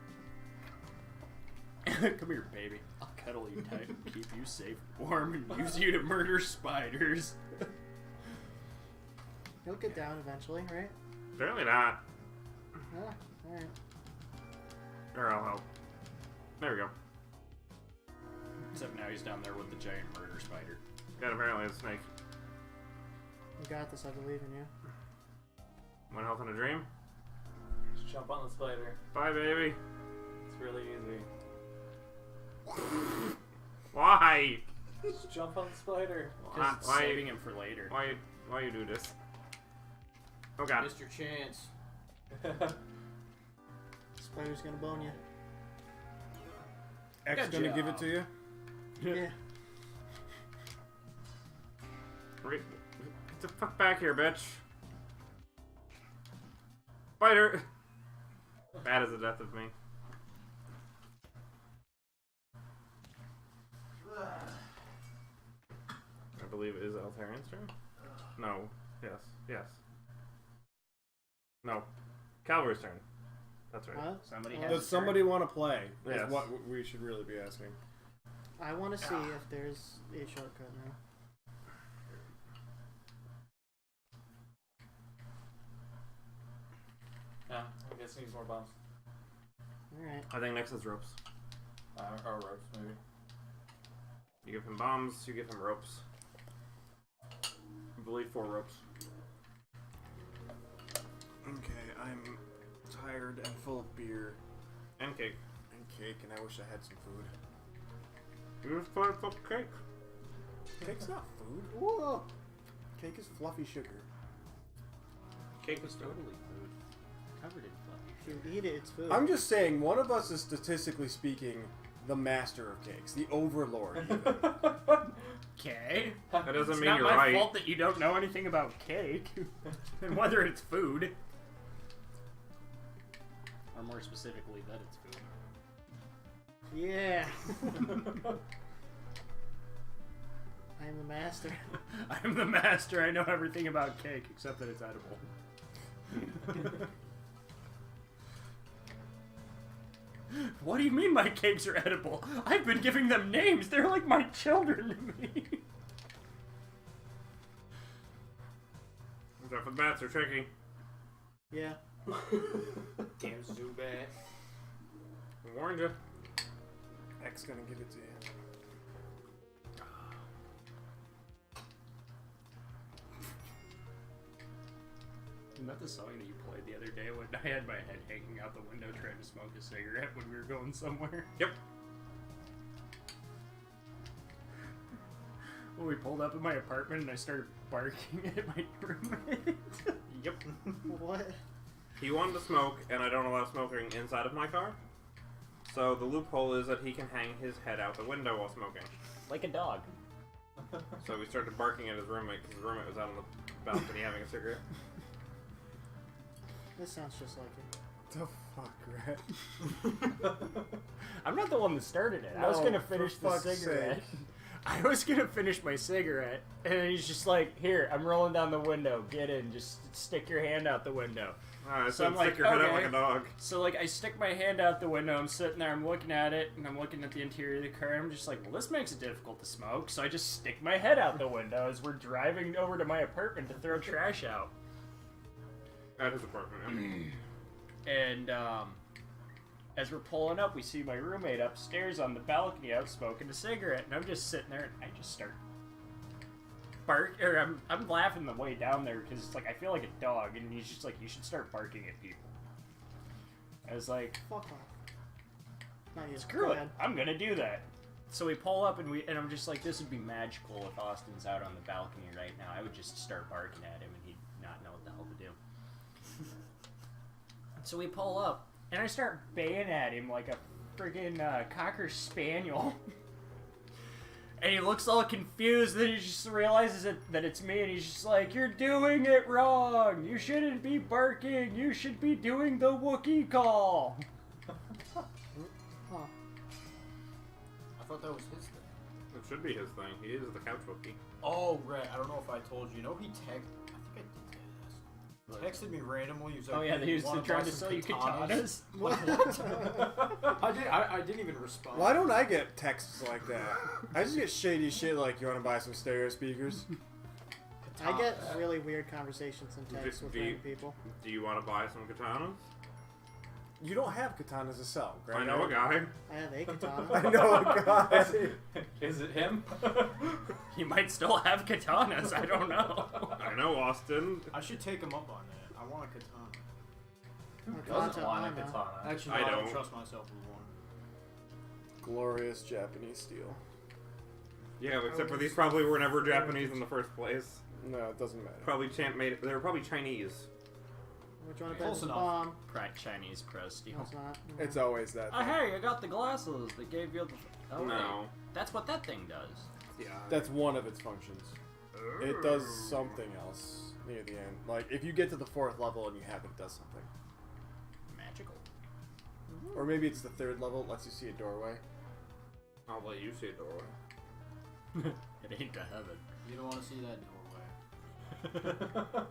Come here, baby. I'll cuddle you tight and keep you safe and warm and use you to murder spiders. He'll get down eventually, right? Apparently not. Yeah. All right. Or I'll help. There we go. Except now he's down there with the giant murder spider. Yeah, apparently it's a snake. You got this. I believe in you. One health in a dream. Just jump on the spider. Bye, baby. It's really easy. Why? Just jump on the spider. Because it's Why- saving him for later. Why you do this? Oh god. Missed your chance. Spider's gonna bone you. X Good gonna job. give it to you? Yeah. Get the fuck back here, bitch. Spider. Bad as the death of me. I believe it is Altairian's turn. No. Yes. Yes. No. Calvary's turn. That's right. What? Somebody Oh. has Does a somebody want to play? Yes. Is what we should really be asking. I want to see if there's a shortcut now. Yeah, I guess he needs more bombs. All right. I think next is ropes. Or ropes, maybe. You give him bombs, you give him ropes. I believe 4 ropes. Okay, I'm tired and full of beer And cake. and cake, and I wish I had some food. You just put up cake. Cake's not food. Whoa. Cake is fluffy sugar. Cake is Totally food. Covered in fluffy. If you eat it, it's food. I'm just saying, one of us is statistically speaking the master of cakes, the overlord. Okay. That doesn't It's mean not you're my right. fault that you don't know anything about cake, and whether it's food, or more specifically, that it's food. Yeah. I am the master. I'm the master. I know everything about cake except that it's edible. What do you mean my cakes are edible? I've been giving them names. They're like my children to me. Except for the bats are tricky. Yeah. Damn Zubat. I warned you. X gonna give it to you. Isn't that the song that you played the other day when I had my head hanging out the window trying to smoke a cigarette when we were going somewhere? Yep. When we pulled up in my apartment and I started barking at my roommate. Yep. What? He wanted to smoke, and I don't allow smoking inside of my car. So the loophole is that he can hang his head out the window while smoking. Like a dog. So we started barking at his roommate because his roommate was out on the balcony having a cigarette. This sounds just like it. The fuck, Rat? I'm not the one that started it. I was No, gonna for finish the fuck's cigarette. sake. I was gonna finish my cigarette, and then he's just like, "Here, I'm rolling down the window. Get in. Just stick your hand out the window." Alright, So so I'm stick like, your head out okay. like a dog. So like, I stick my hand out the window. I'm sitting there. I'm looking at it, and I'm looking at the interior of the car. And I'm just like, "Well, this makes it difficult to smoke." So I just stick my head out the window as we're driving over to my apartment to throw trash out. At his apartment, yeah. And as we're pulling up, we see my roommate upstairs on the balcony out smoking a cigarette, and I'm just sitting there, and I just start I'm laughing the way down there because it's like I feel like a dog, and he's just like, "You should start barking at people." I was like, Fuck off. Not you. "Screw Go it, ahead. I'm gonna do that." So we pull up, and I'm just like, "This would be magical if Austin's out on the balcony right now. I would just start barking at him, and he'd not know what the hell to do." So we pull up, and I start baying at him like a friggin' Cocker Spaniel. And he looks all confused, then he just realizes that it's me, and he's just like, "You're doing it wrong! You shouldn't be barking! You should be doing the Wookiee call!" Huh. I thought that was his thing. It should be his thing. He is the couch Wookiee. Oh, right. I don't know if I told you. You know, he I think I did tell you this. Texted me randomly. He was like, Oh yeah, "Hey, he was wanna trying buy to some sell you katanas. I didn't even respond. Why don't I get texts like that? I just get shady shit like, "You want to buy some stereo speakers?" I get really weird conversations and texts with Do you- random people. Do you want to buy some katanas? You don't have katanas to sell, right? I know a guy. I have a katana. I know a guy. Is it him? He might still have katanas, I don't know. I know Austin. I should take him up on that. I want a katana. Doesn't want a Katana. katana. Actually, I no, I don't. don't trust myself with one. Glorious Japanese steel. Yeah, except for these probably were never Japanese in the first place. No, it doesn't matter. Probably they were probably Chinese. Which one of Close is enough. bomb? Chinese pro steel. No, it's not. It's always that. Oh, hey, I got the glasses. They gave you the... Oh, No. wait. That's what that thing does. Yeah. That's one of its functions. It does something else near the end. Like, if you get to the 4th level and you have it, it does something. Magical. Or maybe it's the 3rd level, it lets you see a doorway. I'll let you see a doorway. It ain't to heaven. You don't want to see that doorway.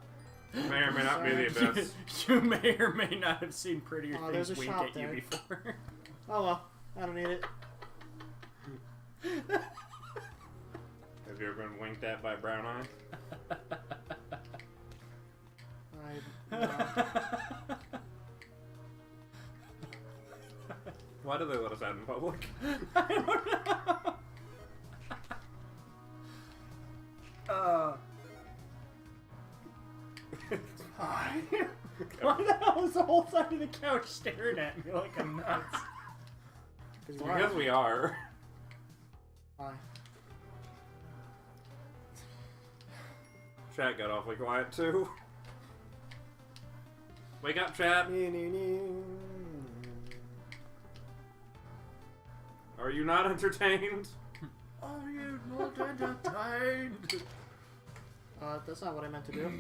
May or may not be the abyss. You may or may not have seen prettier Oh, there's things a wink shop at you there. before. Oh well, I don't need it. Have you ever been winked at by Brown Eye? No. Why do they let us out in public? I don't know. Why the hell is the whole side of the couch staring at me like I'm nuts? Because we are. Hi. Chat got awfully quiet too. Wake up, chat. Are you not entertained? Are you not entertained? That's not what I meant to do.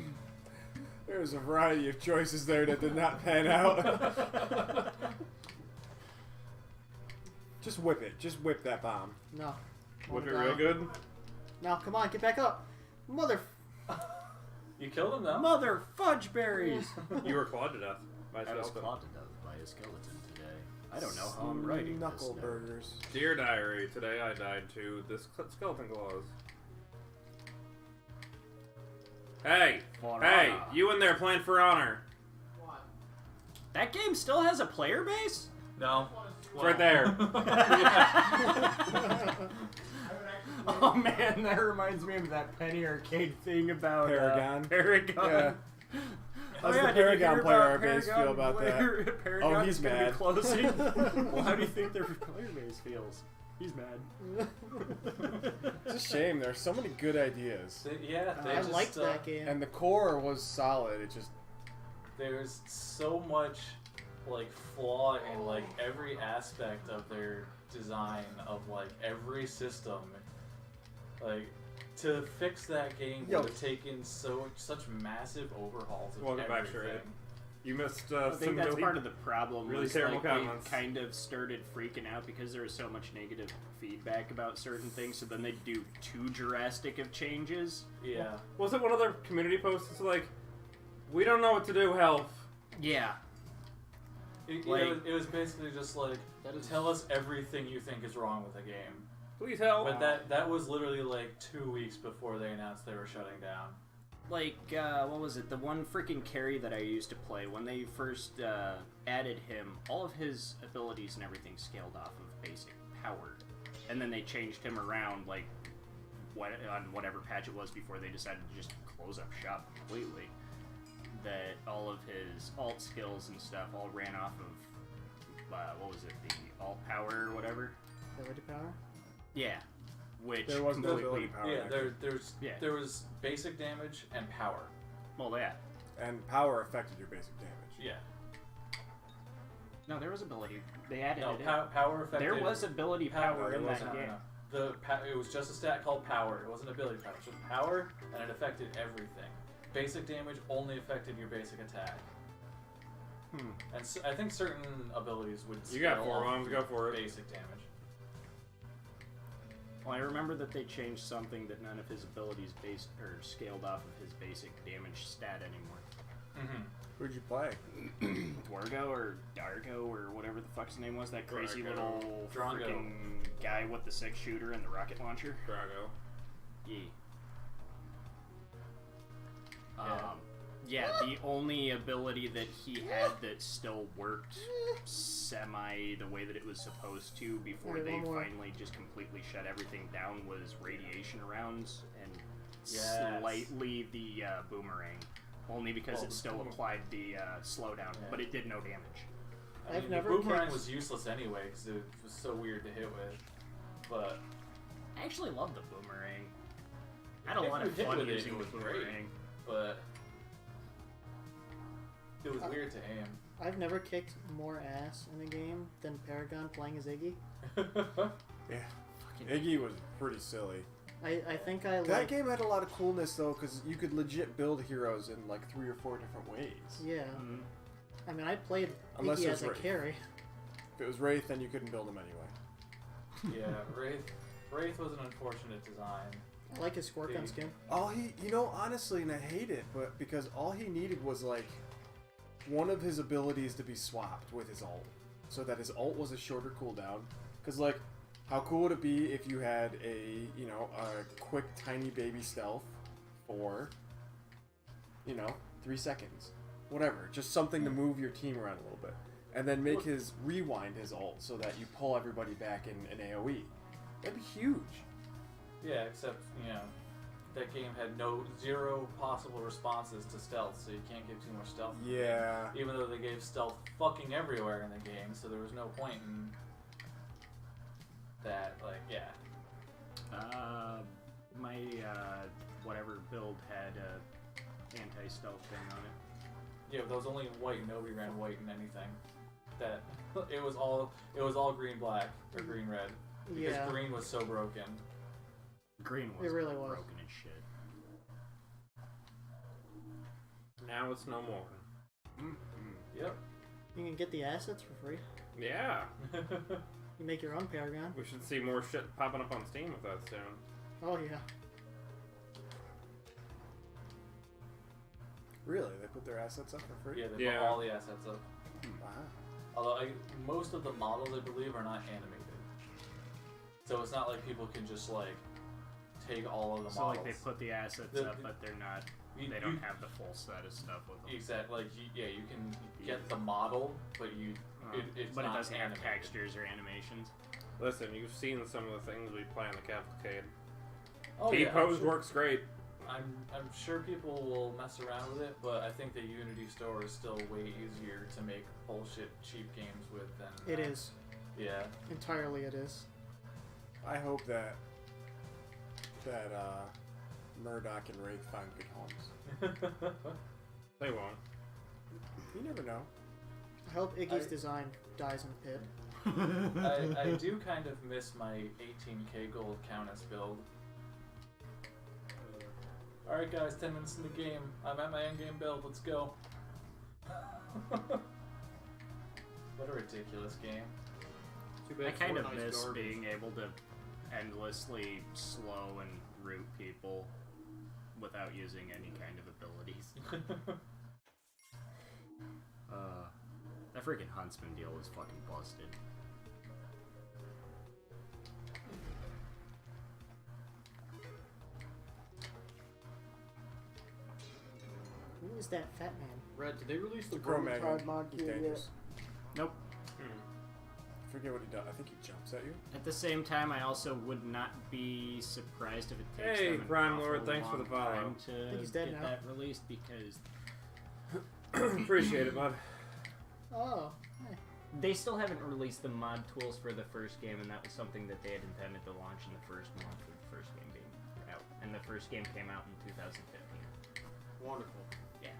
There's a variety of choices there that did not pan out. Just whip it. Just whip that bomb. No. Whip it Wanna real die. good. Now, come on, get back up. Mother... You killed him though. Mother fudge berries! You were clawed to death by a I was skeleton. clawed to death by a skeleton today. I don't know how I'm writing Knuckle this. burgers. Dear diary, today I died to this skeleton claws. Hey! For Hey! honor. You in there playing for honor. That game still has a player base? No. It's right there. Oh man, that reminds me of that Penny Arcade thing about Paragon. Paragon. Yeah. How's the did you Paragon hear player about base feel about that? Paragon's he's gonna mad. Be closing. Well, how do you think their player base feels? He's mad. It's a shame. There's so many good ideas. They I just, liked that game. And the core was solid. It just... There's so much like flaw in like every aspect of their design of like every system. Like to fix that game Yo. would have taken such massive overhauls of Welcome back, everything. Sherry. You missed I some think that's really... part of the problem. really was, terrible like, comments. They kind of started freaking out because there was so much negative feedback about certain things. So then they'd do too drastic of changes. Yeah. Was it one of their community posts? It's like, we don't know what to do, help. Yeah. It was basically just like, tell us everything you think is wrong with the game. Please help. But that was literally like 2 weeks before they announced they were shutting down. Like, what was it? The one freaking carry that I used to play, when they first added him, all of his abilities and everything scaled off of basic power. And then they changed him around, like, on whatever patch it was before they decided to just close up shop completely. That all of his alt skills and stuff all ran off of, what was it, the alt power or whatever? Ability power? Yeah. Which There was no completely... ability power. Yeah, actually. there was basic damage and power. Well, yeah. And power affected your basic damage. Yeah. No, there was ability. They added No, it in. power affected. There was ability power in that game. It was just a stat called power. It wasn't ability power. It was just power, and it affected everything. Basic damage only affected your basic attack. And I think certain abilities would. You got scale 4 off rounds, go for it. Basic damage. Well, I remember that they changed something that none of his abilities based or scaled off of his basic damage stat anymore. Mm-hmm. Who'd you play? Dwargo or Dargo or whatever the fuck's his name was, that crazy Drago. little Drongo. freaking guy with the 6-shooter and the rocket launcher. Drago. Yeah. Yeah. Yeah, the only ability that he had that still worked semi the way that it was supposed to before Okay, they one more. finally just completely shut everything down was radiation rounds and Yes. slightly the boomerang. Only because it still applied the slowdown, Yeah. but it did no damage. I I've mean, never the boomerang kicked- was useless anyway because it was so weird to hit with. But I actually love the boomerang. I had a If lot you of hit fun with it, using it the was great. boomerang. but it was weird to aim. I've never kicked more ass in a game than Paragon playing as Iggy. Yeah. Iggy was pretty silly. I think I That like... game had a lot of coolness though, because you could legit build heroes in like 3 or 4 different ways. Yeah. Mhm. I mean, I played Unless Iggy it as was a Wraith. carry. If it was Wraith, then you couldn't build him anyway. Yeah, Wraith was an unfortunate design. I like his squirt gun Dude. skin. All he, honestly, and I hate it, but because all he needed was like one of his abilities to be swapped with his ult, so that his ult was a shorter cooldown. Because like, how cool would it be if you had a quick tiny baby stealth for 3 seconds, whatever, just something to move your team around a little bit, and then make his rewind his ult so that you pull everybody back in an AOE. That'd be huge. Yeah, except that game had zero possible responses to stealth, so you can't give too much stealth. Yeah. Even though they gave stealth fucking everywhere in the game, so there was no point in that. Like, yeah. My whatever build had a anti-stealth thing on it. Yeah, but that was only in white. Nobody ran white in anything. That it was all green black or green red because Yeah. green was so broken. Green was It really was. broken as shit. Now it's no more. Yep. You can get the assets for free. Yeah. You make your own Paragon. We should see more shit popping up on Steam with that soon. Oh yeah. Really? They put their assets up for free? Yeah, they Yeah. put all the assets up. Wow. Although most of the models, I believe, are not animated. So it's not like people can just like take all of the So models. like they put the assets The- up, but they're not. You- They don't you- have the full set of stuff with them. Exactly. Like you can get the model, but it's but it not doesn't have animated. textures or animations. Listen, you've seen some of the things we play on the Cavalcade. Oh, T yeah, I'm pose sure- works great. I'm sure people will mess around with it, but I think the Unity store is still way easier to make bullshit cheap games with than It is. Yeah. Entirely it is. I hope that Murdoch and Wraith find good homes. They won't. You never know. I hope Iggy's design dies in the pit. I do kind of miss my 18k gold Countess build. Alright guys, 10 minutes in the game. I'm at my endgame build, let's go. What a ridiculous game. Too bad I kind of Fortnite's miss garbage. being able to endlessly slow and root people without using any kind of abilities. That freaking Huntsman deal was fucking busted. Who is that fat man? Red, did they release the Cro-Magnon. Card mod He's kit dangerous. Nope. I forget what he does. I think he jumps at you. At the same time, I also would not be surprised if it takes Hey, them an Prime Lord, awful thanks for the long follow. time I think to he's dead get now. that released because Appreciate it, bud. Oh. Hey. they still haven't released the mod tools for the first game, and that was something that they had intended to launch in the first month of the first game being out. And the first game came out in 2015. Wonderful. Yeah.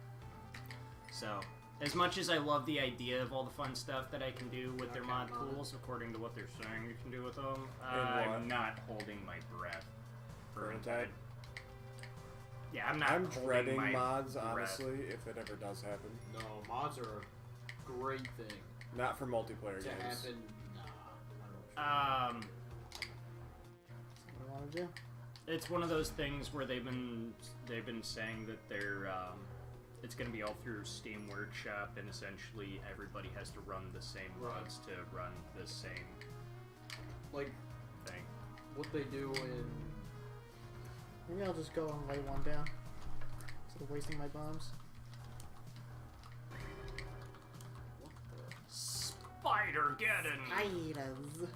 So, as much as I love the idea of all the fun stuff that I can do with their mod tools, according to what they're saying you can do with them, And what? I'm not holding my breath for Vermintide? Yeah, I'm not I'm holding dreading my mods, breath. honestly, if it ever does happen. No, mods are a great thing Not for multiplayer to games. happen. Nah, I don't know. What do I want to do? It's one of those things where they've been saying that they're it's going to be all through Steam Workshop, and essentially everybody has to run the same mods to run the same Like thing. what they do in Maybe I'll just go and lay one down instead of wasting my bombs. Spider-Geddon! Spiders.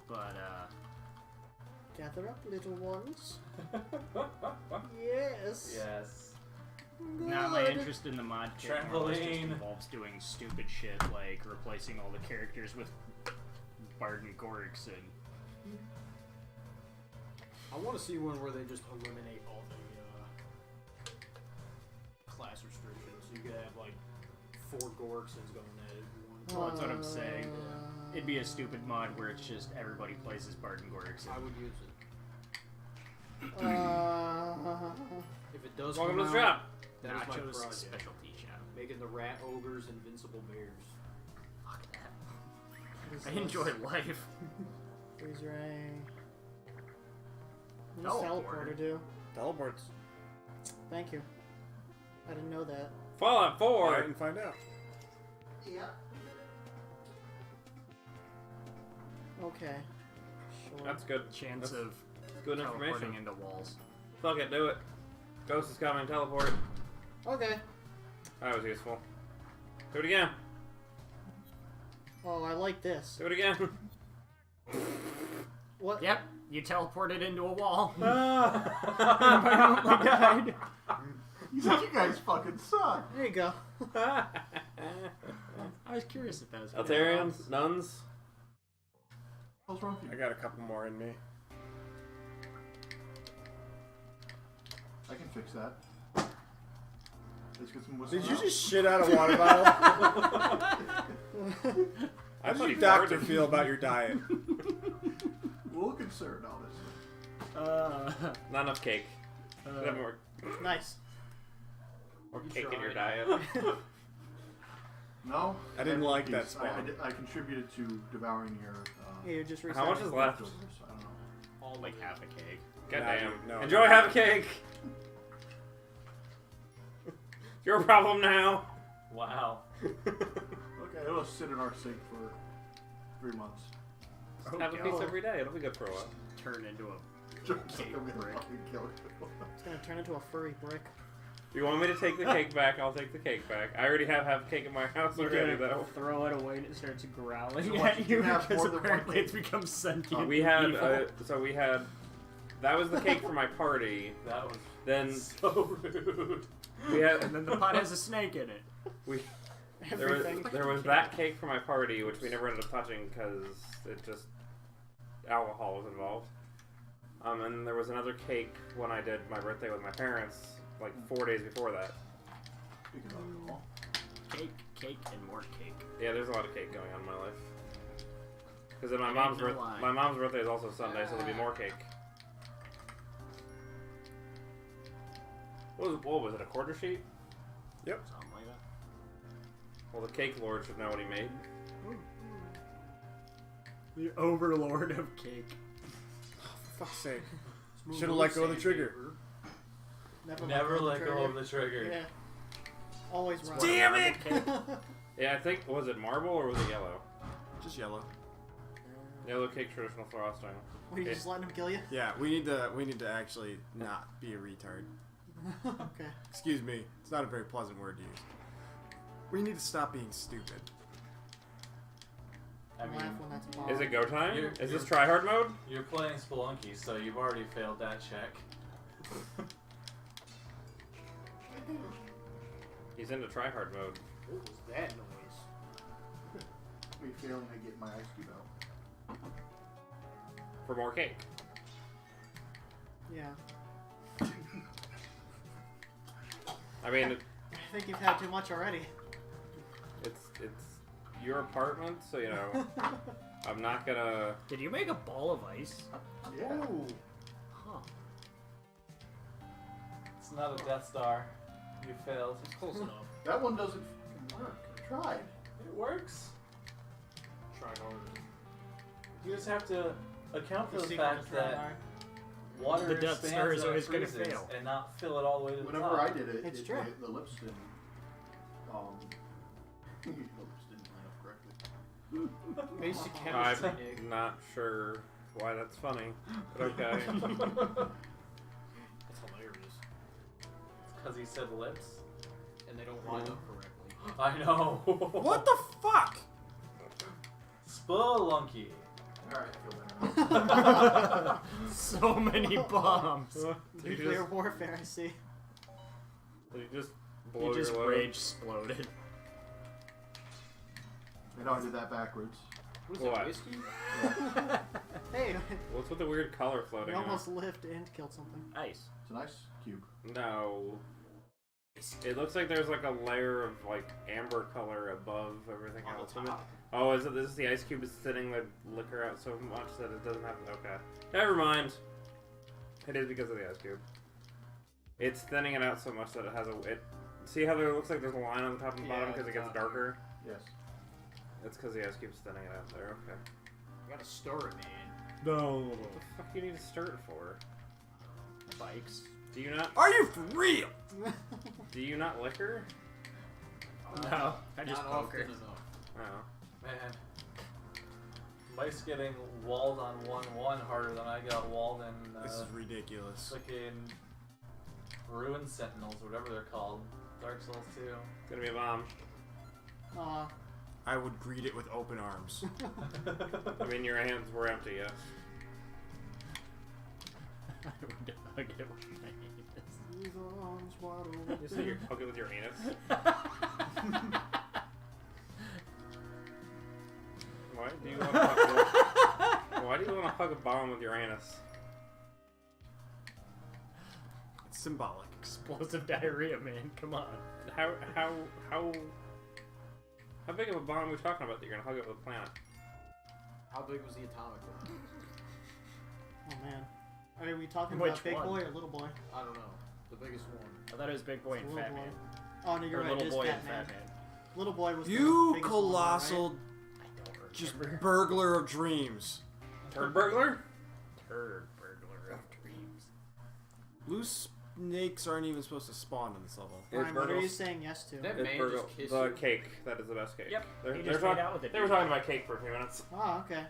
But Gather up, little ones. Yes. Yes. now my Good. interest in the mod kit more or less just Trampoline. involves doing stupid shit like replacing all the characters with Bard and Gorks and I want to see one where they just eliminate all the class restrictions. You could have like 4 Gorksons going at it. well, that's what I'm saying. It'd be a stupid mod where it's just everybody plays as Bard and Gorks. I would use it. If it does Welcome come to the out, shop. that is my Nachos project. specialty shop. Making the rat ogres invincible bears. Fuck that. What is I this? enjoy life. Freeze ray. What does Teleporter. teleporter do? Teleports. Thank you. I didn't know that. Fallout 4. Alright, and find out. Yeah. Okay. Sure. That's good. Chance That's of good teleporting information. into walls. Fuck it, do it. Ghost is coming, teleport. Okay. That was useful. Do it again. Oh, I like this. Do it again. What? Yep, you teleported into a wall. Ah. died. He's like, you guys fucking suck. There you go. I was curious if that was gonna Altairian, nuns. What's wrong with I you? got a couple more in me. I can fix that. Let's get some Did you out. just shit out a water bottle? How does thought your he doctor farted. feel about your diet? A little concerned, honestly. Not enough cake. Should have more Nice. cake in your diet. No? I didn't like that I spawn. I contributed to devouring your... Yeah, you're just How much is left? leftovers, I don't know. All like half a cake. Goddamn. No. Enjoy half a cake. Your problem now. Wow. Okay, it'll sit in our sink for 3 months. Have a piece every day. It'll be good for a while. Turn into a Just Cake I'm gonna brick. fucking kill it. It's gonna turn into a furry brick. If you want me to take the cake back, I'll take the cake back. I already have half a cake in my house You're already, gonna though. throw it away and it starts growling So what, at you you have because more than one apparently cake? it's become sentient. We had, evil. that was the cake for my party. That was Then so rude. we had, And then the pot has a snake in it. we, Everything. there was that cake for my party, which we never ended up touching because it just, alcohol was involved. And there was another cake when I did my birthday with my parents, like 4 days before that. Speaking of alcohol. Cake, and more cake. Yeah, there's a lot of cake going on in my life. Because then Ain't no lie. my mom's birthday is also Sunday, so there'll be more cake. What was it, a quarter sheet? Yep. Something like that. Well, the cake lord should know what he made. The overlord of cake. For fuck's sake. Should have let go of the trigger. Never let go of the trigger. Yeah. Always run. Damn it! Yeah, I think, was it marble or was it yellow? Just yellow. Yellow cake, traditional frosting. What, you just letting him kill you? Yeah, we need to actually not be a retard. Okay. Excuse me. It's not a very pleasant word to use. We need to stop being stupid. I mean, Laugh when that's a Is it go time? You're- Is this try hard mode? you're playing Spelunky, so you've already failed that check. He's into try hard mode. What was that noise? Me failing to get my ice cube out. For more cake. Yeah. I mean, I think you've had too much already. it's your apartment, so you know, I'm not gonna. Did you make a ball of ice? Yeah. Huh. It's not a Death Star. You failed. It's close enough. That one doesn't fucking work. I tried. It works. Try harder. You just have to account for The the secret fact to try that hard. water The Death expands Star is and always gonna freezes fail. and not fill it all the way to the Whenever top. I did it, It's true. the lips didn't. The lips didn't line up correctly. Basic chemistry, Nick. I'm not sure why that's funny, but okay. That's hilarious. Because he said lips. And they don't line up correctly. I know. What the fuck? Spelunky. Alright, I feel better now. So many bombs. You Nuclear just, warfare, I see. you just blow He just your load. rage exploded. I know I did that backwards. What is What? that, whiskey? Hey, What's with the weird color you floating? almost lived and killed something. Ice. It's a nice cube. No. It looks like there's like a layer of like amber color above everything On else. the top. Oh, is it? This is the ice cube is thinning the liquor out so much that it doesn't have. Okay, never mind. It is because of the ice cube. It's thinning it out so much that it has a. See how there looks like there's a line on the top and bottom Yeah, because it the gets top. darker. Yes. It's because the ice cube's thinning it out there. Okay. You gotta stir it, man. No. What the fuck do you need to stir it for? Bikes. Do you not? Are you for real? Do you not liquor? No, I just Not poker. often enough. Oh. Man. Mike's getting walled on 1-1 harder than I got walled in This is ridiculous. fucking Ruin Sentinels, whatever they're called. Dark Souls 2. It's gonna be a bomb. Aw. I would greet it with open arms. I mean, your hands were empty, yes. I would hug it with my anus. These arms wide open. You said you're hugging with your anus. Why do you want to hug? Why do you want to hug a bomb with your anus? It's symbolic. Explosive diarrhea, man. Come on. How big of a bomb are we talking about that you're gonna hug it with a planet? How big was the atomic bomb? Oh man. Are we talking Which about big one? boy or little boy? I don't know. The biggest one. I thought it was Big Boy and Little Fat boy. Man. Oh no, you're Or right. Little It is Boy Fat and Man. Fat Man. Little boy was You the biggest colossal, one, I don't just remember. burglar of dreams. Turd burglar? Turd burglar of dreams. Blue snakes aren't even supposed to spawn in this level. right? Ryan, what are you saying yes to? That It's man burgle. just kissed The you. cake. That is the best cake. Yep. They're, He they're just talk- made out with it. They were talking about cake for a few minutes. Oh, okay.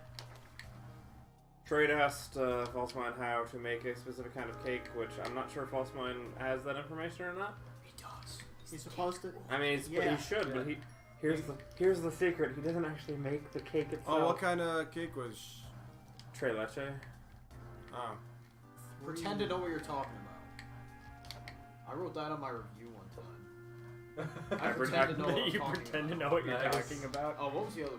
Trade asked Falsemind how to make a specific kind of cake, which I'm not sure Falsemind has that information or not. He does. He's supposed to. I mean, Yeah. he should, but here's the secret. He doesn't actually make the cake itself. Oh, what kind of cake was? Tres leche. Oh, Pretend to know what you're talking about. I wrote that on my review one time. I pretend to know what I'm You talking pretend to about. know what you're Nice. talking about. Oh, what was the other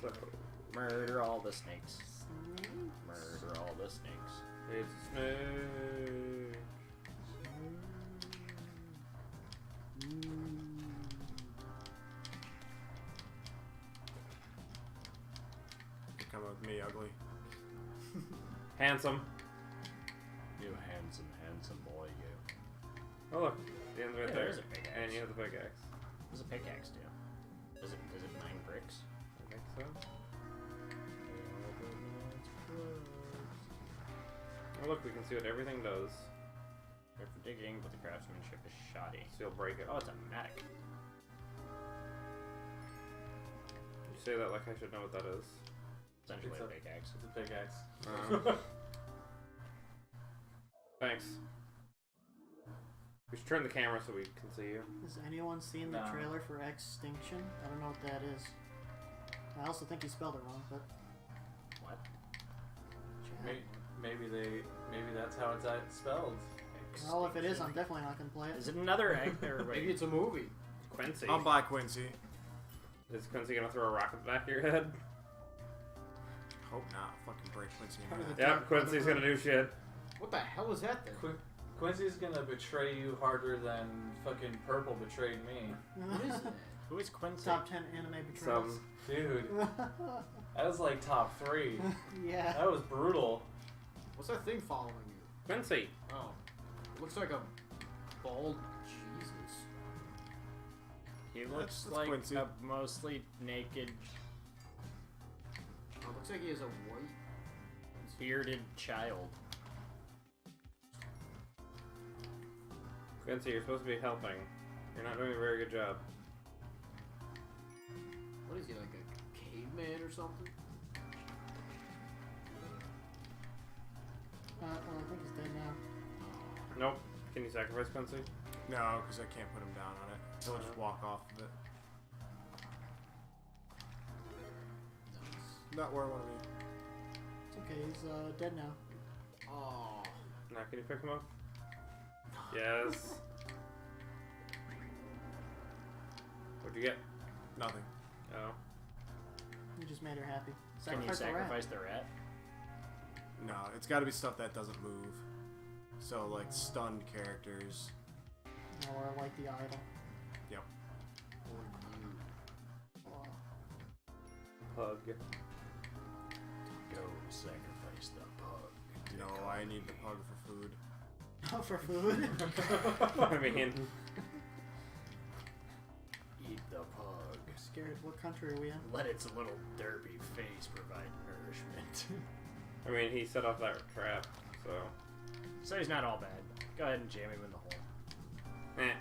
one? So, Murder all the snakes. Murder all the snakes. it's a snake. you're coming with me, ugly. Handsome. You handsome boy, you. Oh look, the end's right Yeah, there. there's a pickaxe. And you have the pickaxe. There's a pickaxe too. Does it mine bricks? I think so. Oh look, we can see what everything does. Good for digging, but the craftsmanship is shoddy. So you'll break it. Oh, it's a matic. You say that like I should know what that is. Essentially It's a a- pickaxe. It's a pickaxe. Thanks. We should turn the camera so we can see you. Has anyone seen the No. trailer for Extinction? I don't know what that is. I also think you spelled it wrong, but. What? Maybe that's how it's spelled. Well, if it is, I'm definitely not gonna play it. Is it another egg? Or Maybe wait, it's a movie. Quincy. I'll buy Quincy. Is Quincy gonna throw a rocket back at your head? Hope not. Fucking break Quincy in Probably half. the- Yep, Quincy's gonna do shit. What the hell is that thing? Quincy's gonna betray you harder than fucking Purple betrayed me. What is that? who is Quincy? Top 10 anime betrayals. Some Dude, that was like top 3. Yeah. That was brutal. What's that thing following you? Quincy. Oh. It looks like a bald Jesus. He looks That's like Quincy. a mostly naked, Oh, it looks like he has a white. bearded child. Quincy, you're supposed to be helping. You're not doing a very good job. What is he, like a caveman or something? I think he's dead now. Nope. Can you sacrifice Quincy? No, because I can't put him down on it. He'll just walk off of it. Nice. Not where I want to be. It's okay, he's dead now. Oh. Now, can you pick him up? Yes. What'd you get? Nothing. Oh. You just made her happy. Can you the rat. sacrifice the rat? No, it's got to be stuff that doesn't move. So, like, stunned characters. Or like the idol. Yep. Or you. Oh. Pug. Go sacrifice the pug. No, I need the pug for food. Oh, for food? I mean, Eat the pug. I'm scared. What country are we in? Let its little derpy face provide nourishment. I mean, he set off that trap, so. So he's not all bad. Go ahead and jam him in the hole. Eh.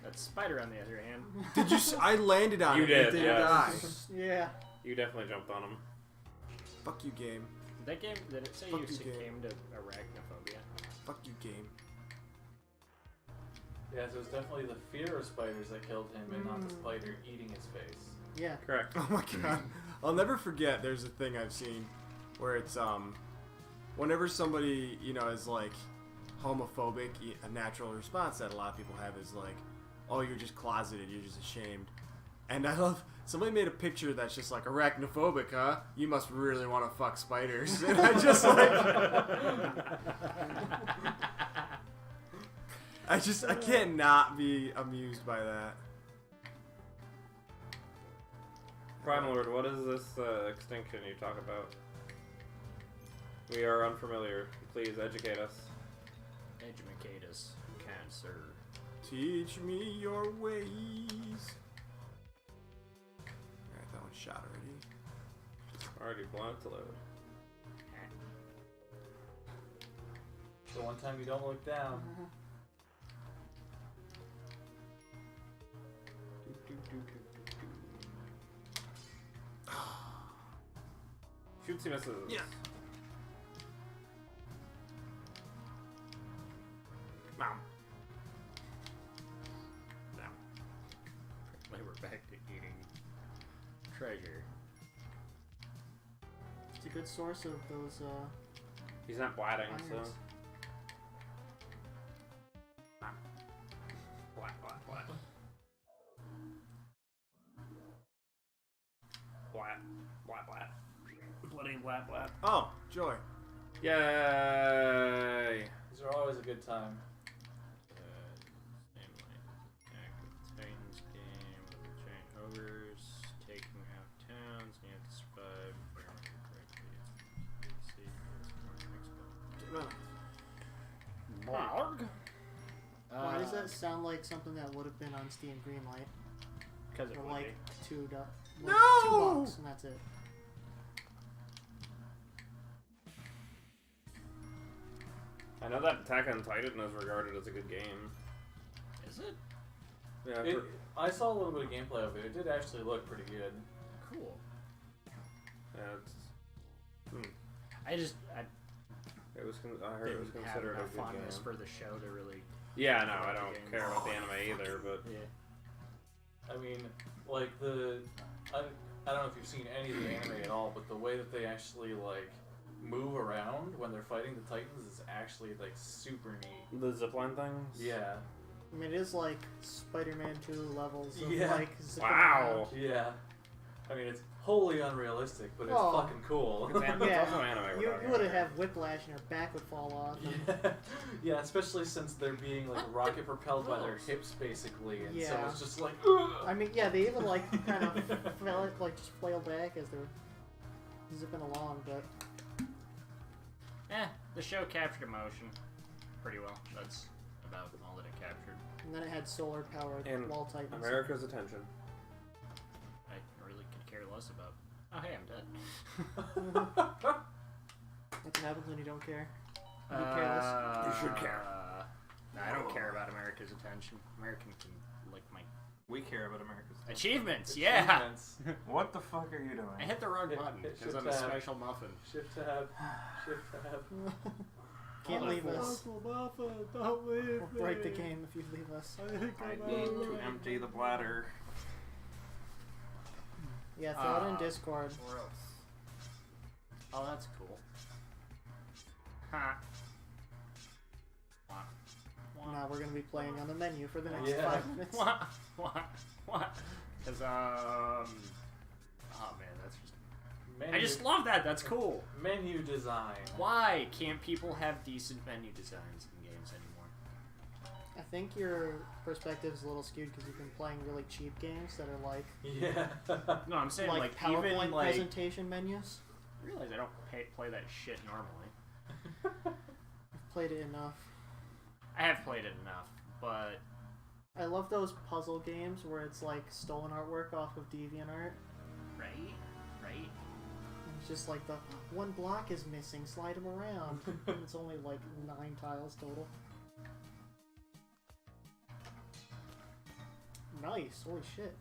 That spider, on the other hand, Did you? I landed on You it. did, It didn't yes. die. Yeah. You definitely jumped on him. Fuck you, game. that game, did it say Fuck you you, game. succumbed to arachnophobia? Fuck you, game. Yeah, so it was definitely the fear of spiders that killed him, and not the spider eating his face. Yeah. Correct. Oh my god. I'll never forget, there's a thing I've seen where it's, whenever somebody, you know, is like homophobic, a natural response that a lot of people have is like, oh, you're just closeted, you're just ashamed. And I love, somebody made a picture that's just like, arachnophobic, huh? You must really want to fuck spiders. And I just like... I can't not be amused by that. Prime Lord, what is this extinction you talk about? We are unfamiliar. Please educate us. Educate us, cancer. Teach me your ways. Alright, that one's shot already. Already blown to load. The one time you don't look down. Shoots he misses. Yeah. Mom. No. Apparently we're back to eating treasure. It's a good source of those, He's not blatting, so. irons. Blat, blat, blat. Blat, blat, blat. Bloody blat, blat. Oh, joy. Yay! These are always a good time. Same line. Attack with Titans game, giant ogres, taking out towns, you have to survive. If I remember correctly, Why does that sound like something that would have been on Steam Greenlight? Because it For would like be. $2, and that's it. I know that Attack on Titan is regarded as a good game. Is it? Yeah, I saw a little bit of gameplay of it. It did actually look pretty good. Cool. it's. I It was. I heard it was didn't have considered a enough good fondness game. for the show to really. Yeah, no, I the don't game. care about the anime either, but Yeah. I mean, like I don't know if you've seen any of the anime at all, but the way that they actually like move around when they're fighting the Titans is actually like super neat. the zipline things. Yeah. I mean, it is like Spider-Man 2 levels of Yeah. like zipping Wow. Yeah. I mean, it's wholly unrealistic, but it's Oh. fucking cool. It's an- Yeah. it's also anime. we're You talking would about have whiplash and your back would fall off. And, Yeah. Yeah, especially since they're being like rocket propelled by their gross. hips basically, and so Yeah. it's just like. I mean, yeah, they even like kind of like just flail back as they're zipping along, but The show captured emotion pretty well. That's about all that it captured. and then it had solar powered And wall titans. America's attention. I really could care less about. Oh hey, I'm dead. What happens when you don't care? You careless. You should care. No, I don't care about America's attention. American can lick my We care about America's achievements. Yeah. Achievements. What the fuck are you doing? I hit the wrong Hit- button hit because shift I'm a tab. special muffin. Shift tab. Shift tab. Can't leave us. Don't leave We'll break the game if you leave us. I need to empty the bladder. Yeah, throw it in Discord. Or else. Oh, that's cool. Ha. Now we're gonna be playing on the menu for the next Yeah. 5 minutes. What? Because oh man, that's just. Menu, I just love that. That's cool. menu design. Why can't people have decent menu designs in games anymore? I think your perspective is a little skewed because you've been playing really cheap games that are like Yeah. No, I'm saying like PowerPoint even like. presentation menus. I realize I don't play that shit normally. I've played it enough. I have played it enough, but I love those puzzle games where it's like stolen artwork off of DeviantArt. right. And it's just like the one block is missing, slide them around. And it's only like 9 tiles total. Nice, holy shit.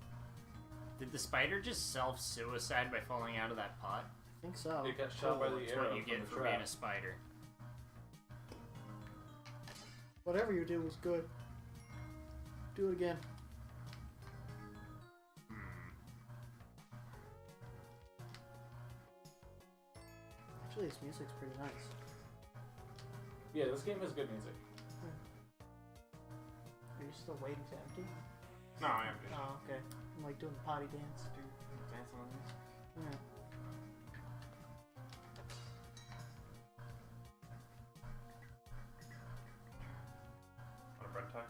Did the spider just self-suicide by falling out of that pot? I think so. It got shot by the That's arrow what you from get the for being trap. a spider. Whatever you do was good. Do it again. Actually, this music's pretty nice. Yeah, this game has good music. Are you still waiting to empty? No, I am. Oh, okay. I'm like doing the potty dance. Dancing on this. Yeah. On a bread tie?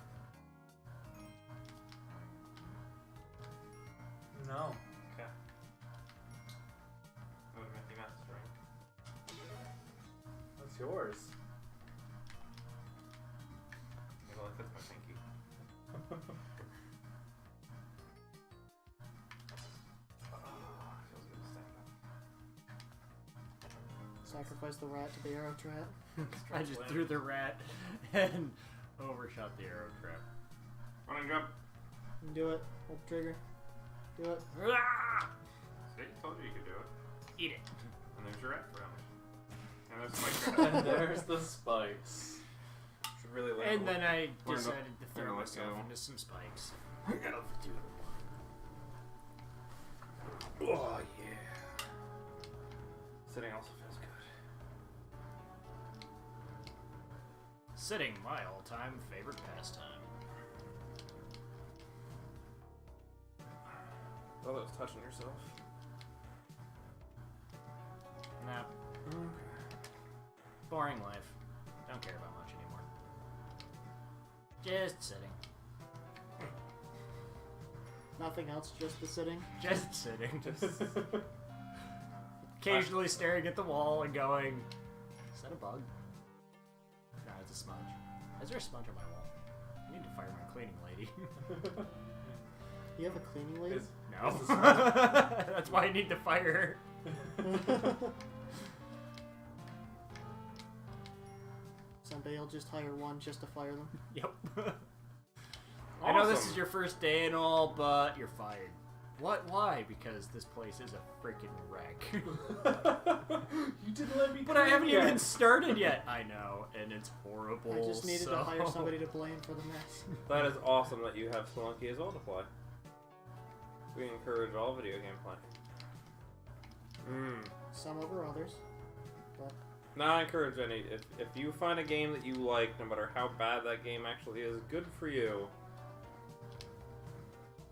No. Okay. That would have been Matt's drink. That's yours. It only fits my pinky. Feels good to stand up. Sacrifice the rat to the arrow trap. I just threw the rat and overshot the arrow trap. Running jump. You can do it. Hold the trigger. Do it. See, I told you you could do it. Eat it. And there's your rat round. And there's my And there's the spikes. Should really let And then I We're decided to gonna throw let myself go. into some spikes. Oh yeah. Sitting also feels good. Sitting, my all-time favorite pastime. Oh, that was touching yourself. Nah. Boring life. Don't care about much anymore. Just sitting. Nothing else, just the sitting. Just sitting. Occasionally staring at the wall and going, is that a bug? No, it's a sponge. Is there a sponge on my wall? I need to fire my cleaning lady. You have a cleaning lady? No. That's why I need to fire her. Someday I'll just hire one just to fire them. Yep. I know this Awesome. is your first day and all, but you're fired. What? Why? Because this place is a freaking wreck. You didn't let me. But I haven't even started yet. I know, and it's horrible. I just needed to so- hire somebody to blame for the mess. That is awesome that you have Spelunky as well to play. We encourage all video game play. Some over others. But No, I encourage any. If you find a game that you like, no matter how bad that game actually is, good for you.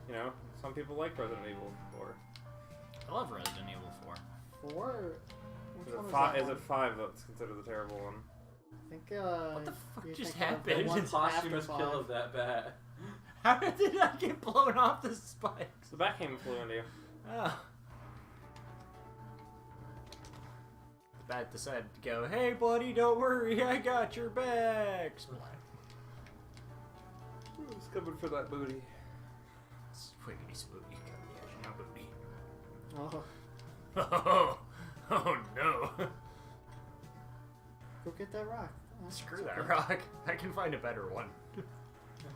You know, some people like Resident Evil 4. I love Resident Evil 4. 4? Which Is one it, is five, that is one? it 5 that's considered the terrible one? I think, What the fuck you just think of the happened? ones Posthumous after kill 5. of that bat. How did I get blown off the spikes? The bat came and flew into you. Oh. The bat decided to go, hey buddy, don't worry, I got your back. Splat. Who's coming for that booty? Swiggity spooky, got the booty. Oh, Oh no. go get that rock. Oh, Screw it's that okay. rock. I can find a better one.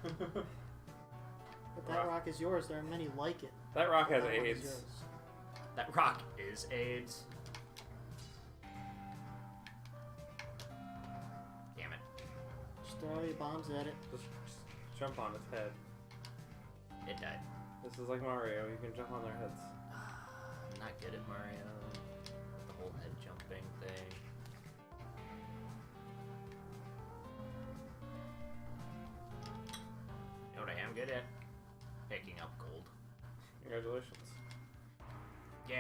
But that rock is yours. There are many like it. That rock has That one is AIDS. yours. That rock is AIDS. Damn it. Just throw your bombs at it. Just jump on its head. It died. This is like Mario. You can jump on their heads. I'm not good at Mario. The whole head jumping thing. You know what I am good at? Picking up gold. Congratulations. Yeah.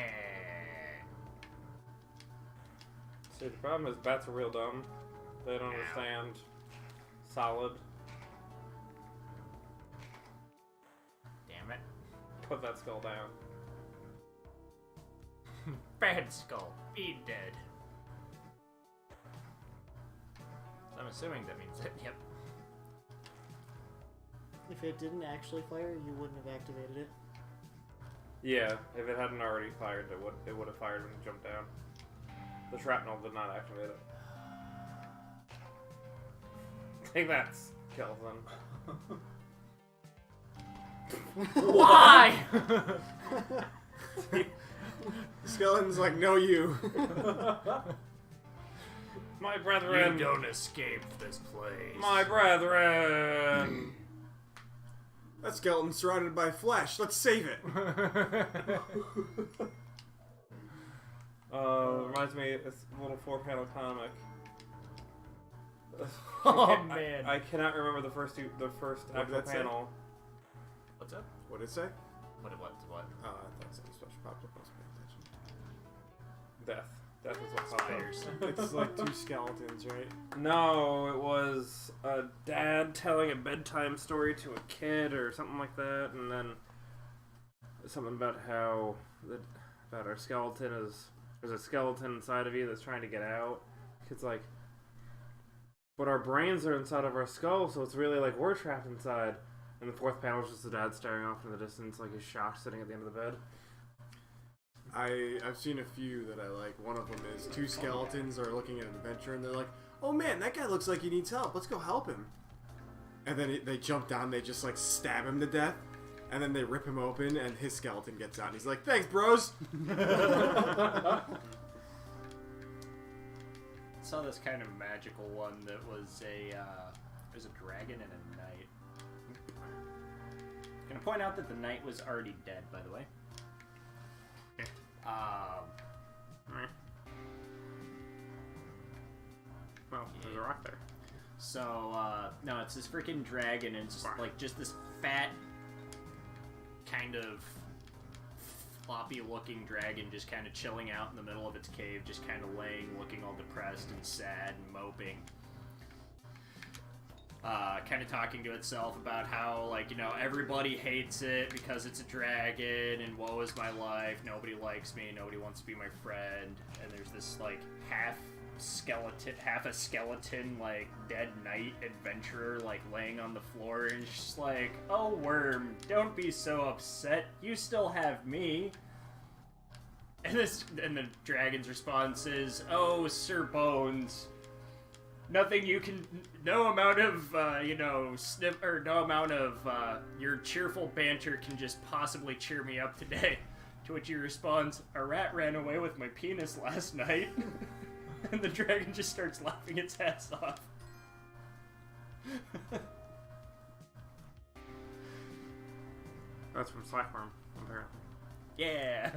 See, the problem is bats are real dumb. They don't Ow. understand solid. Damn it. Put that skull down. Bad skull. Be dead. So I'm assuming that means that, yep. If it didn't actually fire, you wouldn't have activated it. Yeah, if it hadn't already fired, it would have fired when it jumped down. The shrapnel did not activate it. Take that, skeleton. Why? The skeleton's like, no, you. My brethren! You don't escape this place. My brethren! That skeleton's surrounded by flesh. Let's save it. Reminds me, it's a little 4-panel comic. Oh man. I cannot remember the first What did actual that say? panel. What's up? What did it say? What? I thought something special popped up. I was paying attention. Death. Death is what popped up. It's like 2 skeletons, right? No, it was a dad telling a bedtime story to a kid or something like that, and then something about how about our skeleton is there's a skeleton inside of you that's trying to get out. Kid's like, but our brains are inside of our skull, so it's really like we're trapped inside. And the 4th panel is just the dad staring off in the distance, like he's shocked, sitting at the end of the bed. I've seen a few that I like. One of them is 2 skeletons are looking at an adventure, and they're like, "Oh man, that guy looks like he needs help. Let's go help him." And then they jump down, they just like stab him to death, and then they rip him open, and his skeleton gets out, and he's like, "Thanks, bros." I saw this kind of magical one that was there's a dragon and a knight. Gonna point out that the knight was already dead, by the way. Well, there's a rock there. So, no, it's this freaking dragon, and it's just, like, just this fat, kind of floppy-looking dragon just kind of chilling out in the middle of its cave, just kind of laying, looking all depressed and sad and moping. Kind of talking to itself about how, like, you know, everybody hates it because it's a dragon, and woe is my life, nobody likes me, nobody wants to be my friend, and there's this, like, half a skeleton, like, dead knight adventurer, like, laying on the floor, and it's just like, oh, worm, don't be so upset, you still have me. And the dragon's response is, oh, Sir Bones, no amount of, no amount of, your cheerful banter can just possibly cheer me up today. To which he responds, a rat ran away with my penis last night. And the dragon just starts laughing its ass off. That's from Slackworm, apparently. Yeah.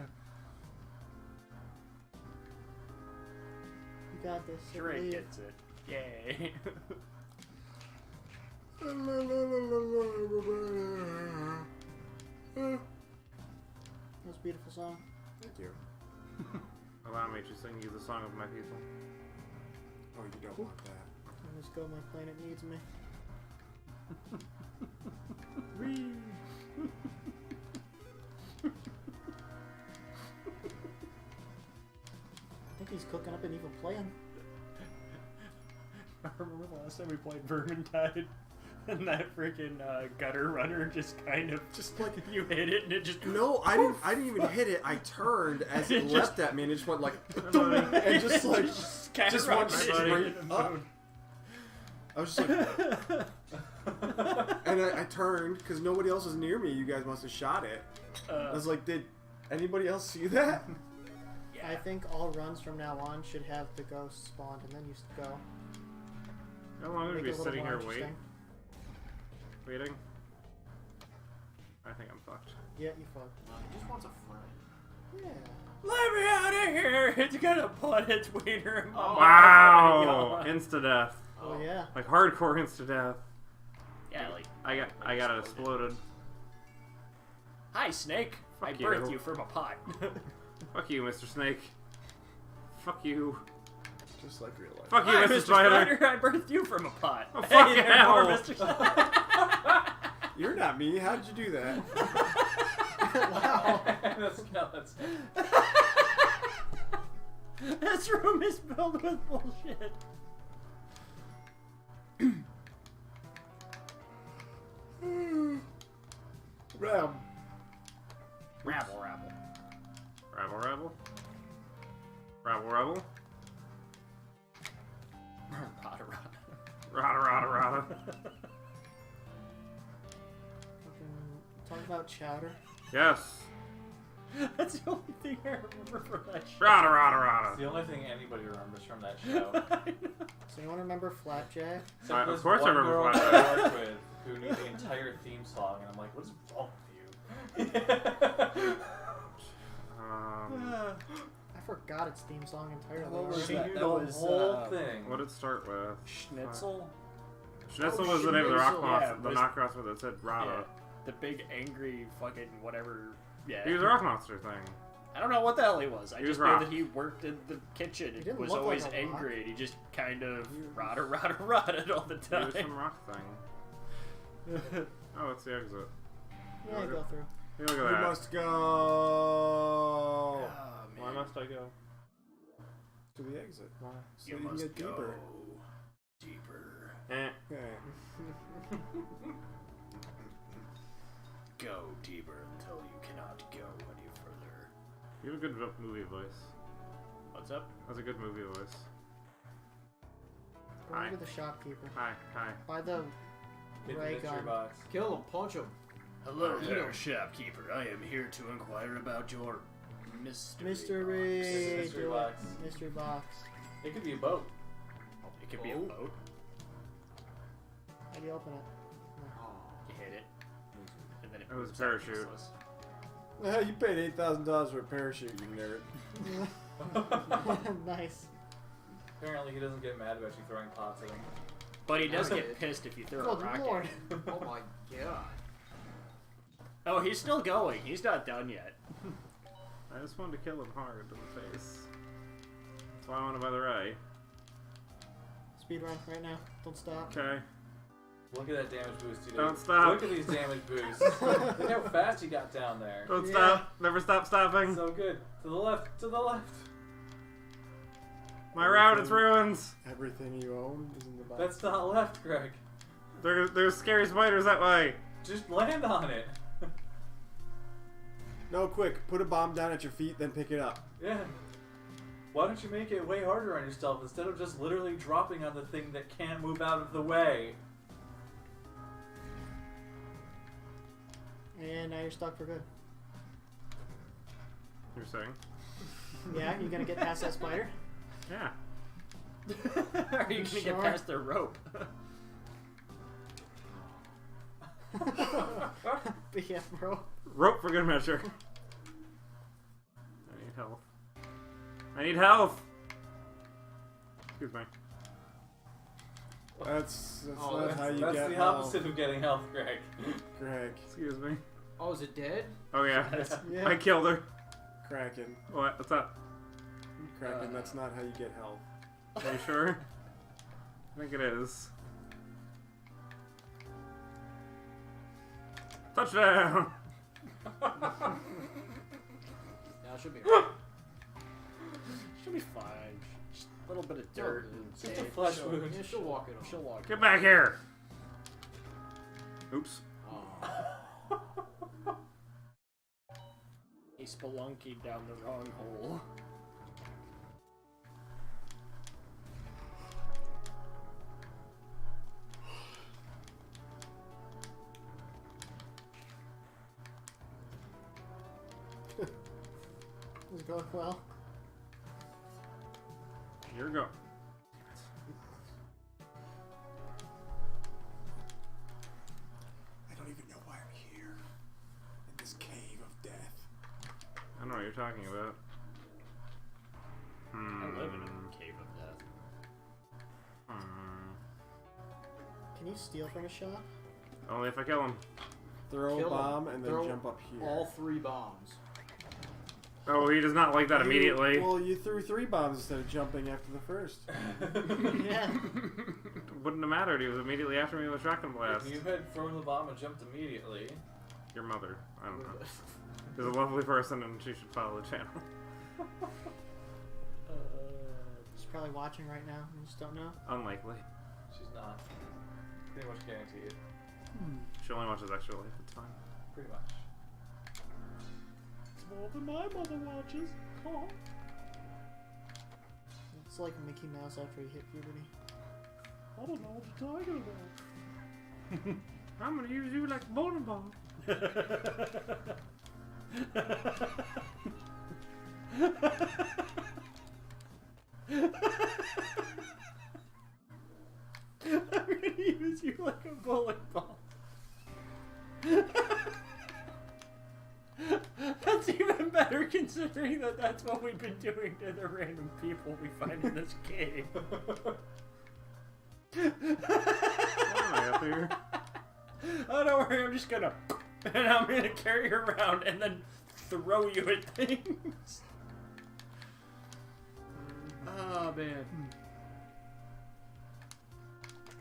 You got this. I Drake believe. gets it. Yay. That's a beautiful song. Thank you. Allow me to sing you the song of my people. Oh, you don't want that. Let's go, my planet needs me. I think he's cooking up an evil plan. I remember the last time we played Vermintide, and that freaking gutter runner just kind of like you hit it and it just No, I didn't even hit it. I turned as it It leapt just- at me and it just went like and just like just went straight up. I was just like and I turned because nobody else was near me. You guys must have shot it. I was like, did anybody else see that? I think all runs from now on should have the ghost spawned and then you go. How long would we Make be it a little sitting more here interesting. waiting? I think I'm fucked. Yeah, you fucked. He just wants a friend. Yeah. let me out of here! It's gonna put its wiener in my mouth. Wow! Insta death. Oh yeah. Like hardcore insta death. Yeah, like, I got it exploded. hi Snake, I Fuck you. birthed you from a pot. Fuck you, Mr. Snake. Fuck you. Just like real life. Fuck you, Hi, Mr. Mr. Spider. Spider, I birthed you from a pot. Oh, fuck there, hell. poor Mr. Spider. You're not me. How did you do that? Wow. The skeletons. This room is filled with bullshit. Ram. Rabble. Rabble. Rabble, rabble. Rada. Talk about chowder. Yes. That's the only thing I remember from that show. Rada. The only thing anybody remembers from that show. Does anyone remember Flapjack? Except Of this course I one remember girl Flapjack. I worked with who knew the entire theme song, and I'm like, what is wrong with you? I forgot its theme song entirely. What was already. that? knew That those, whole thing. What did it start with? Schnitzel? Schnitzel Oh, was the name of the rock Schnitzel. monster, Yeah, the was- knockoff that said Rada. the big angry fucking whatever. Yeah. He was a rock monster thing. I don't know what the hell he was. I He just was knew rock. that he worked in the kitchen and didn't was look like always a rock. angry, and he just kind of rotted all the He time. was some rock thing. Oh, it's the exit. Yeah, go through. Hey, look at We that. must go Why must I go? to the exit. Why? So You you can must get deeper. Deeper. Eh. Okay. Go deeper until you cannot go any further. You have a good movie voice. What's up? That's a good movie voice. Go Hi. to the shopkeeper. Hi. Buy the Get the ray mystery gun. box. Kill him, punch him. Hello Eat there, 'em. shopkeeper. I am here to inquire about your mystery. Mystery. Mystery do it. box. Mystery box. It could be a boat. It could be a Oh. boat. How do you open it? You hit it, and then it It was a moves out parachute. useless. You paid $8,000 for a parachute, you nerd. Nice. Apparently, he doesn't get mad about you throwing pots at him. But he does Okay. get pissed if you throw a Good rocket. lord. Oh my god. Oh, he's still going. He's not done yet. I just wanted to kill him hard in the face. That's why I want to buy the ray. Speed run right now. Don't stop. Okay. Look at that damage boost he did. Don't stop. Look at these damage boosts. Look how fast he got down there. Don't Yeah. stop. Never stop stopping. So good. To the left. To the left. My route is ruins. Everything you own is in the box. That's not left, Greg. There's scary spiders that way. Just land on it. No, quick. Put a bomb down at your feet, then pick it up. Yeah. Why don't you make it way harder on yourself instead of just literally dropping on the thing that can't move out of the way? And now you're stuck for good. You're saying? Yeah, you gonna get past that spider? Yeah. Are you gonna Sure. get past the rope? But yeah, bro. Rope for good measure. I need health. I need health. Excuse me. That's Oh, not that's, how you that's get the health, opposite of getting health, Greg. Greg. Excuse me. Oh, is it dead? Oh yeah. Yeah. I killed her. Kraken. What? What's up? Kraken, that's not how you get health. Are you sure? I think it is. Touchdown! Yeah, it should be. She'll be fine. Just a little bit of dirt. and Just a sand. flesh She'll- wound. Yeah, she'll walk it off. She'll walk. Get back here! Oops. Oh. He spelunkied down the wrong hole. Is it going well? Here we go. I don't even know why I'm here. In this cave of death. I don't know what you're talking about. I live in a cave of death. Can you steal from a shop? Only if I kill him. Throw Kill a 'em. bomb and then Throw jump up here. All 3 bombs. Oh, he does not like that immediately. Well, you threw 3 bombs instead of jumping after the first. Yeah. Wouldn't have mattered. He was immediately after me with a shotgun blast. If you had thrown the bomb and jumped immediately. Your mother. I don't know. She's a lovely person and she should follow the channel. She's probably watching right now. You just don't know. Unlikely. She's not. Pretty much guaranteed. She only watches Extra Life. It's fine. Pretty much. It's more than my mother watches. Oh. It's like Mickey Mouse after he hit puberty. I don't know what you're talking about. I'm gonna use you like a bowling ball. I'm gonna use you like a bowling ball. That's even better considering that that's what we've been doing to the random people we find in this cave. Why am I up here? Oh, don't worry, I'm just gonna And I'm gonna carry her around and then throw you at things. Oh, man.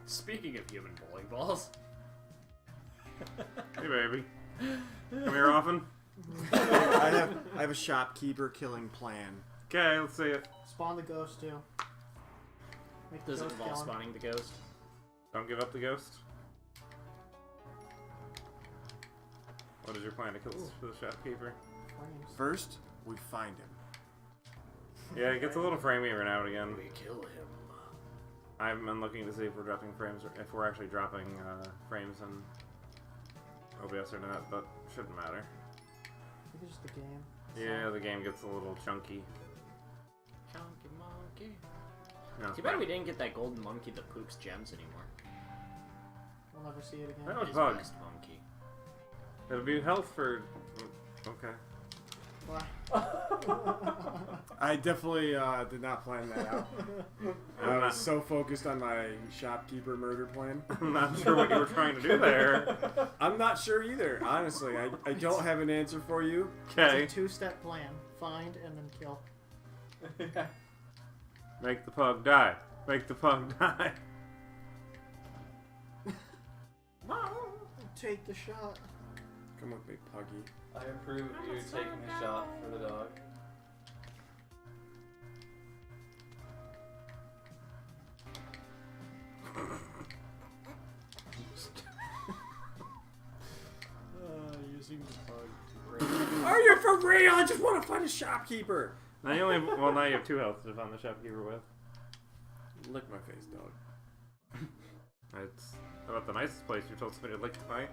Speaking of human bowling balls. Hey, baby. Come here often? I have a shopkeeper killing plan. Okay, let's see it. Spawn the ghost too. Make the Does it ghost involve kill him. spawning the ghost? Don't give up the ghost. What is your plan to kill the shopkeeper? Flames. First, we find him. Yeah, it gets a little framey every now and again. We kill him. I haven't been looking to see if we're dropping frames, or if we're actually dropping frames in OBS or not, but shouldn't matter. I think it's just the game. Yeah, the game gets a little chunky. Chunky monkey. No, it's Too bad fine. we didn't get that golden monkey that poops gems anymore. We'll never see it again. That was His bug. best monkey. It'll be health for... Okay. Why? I definitely did not plan that out. I was so focused on my shopkeeper murder plan. I'm not sure what you were trying to do there. I'm not sure either, honestly. I don't have an answer for you. Okay. It's a two-step plan. Find and then kill. Make the pug die. Make the pug die. Take the shot. Come with me, Puggy. I approve you taking a shot for the dog. Using the bug. Are you for real? I just want to find a shopkeeper. Now you only... Well, now you have 2 health to find the shopkeeper with. Lick my face, dog. It's about the nicest place you're told somebody to lick the fight.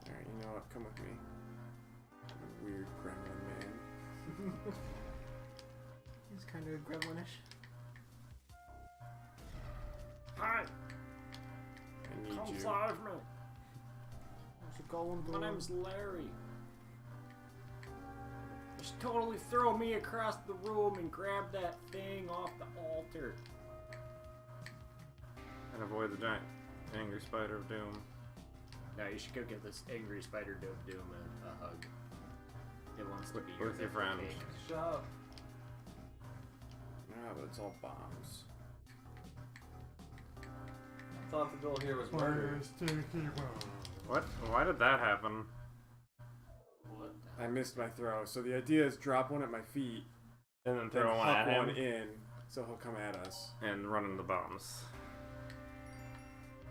Alright, you know what? Come with me. I'm a weird gremlin man. He's kind of gremlinish. Hi, I need come you. save me. There's a golem My balloon. name's Larry. Just totally throw me across the room and grab that thing off the altar. And avoid the giant angry spider of doom. No, you should go give this angry spider doom a hug. It wants to be With your friend. king. Shot. Nah, but it's all bombs. I thought the goal here was murder. What? Why did that happen? What? I missed my throw. So the idea is drop one at my feet, And then then throw one huck at him one in, so he'll come at us. and run into the bombs.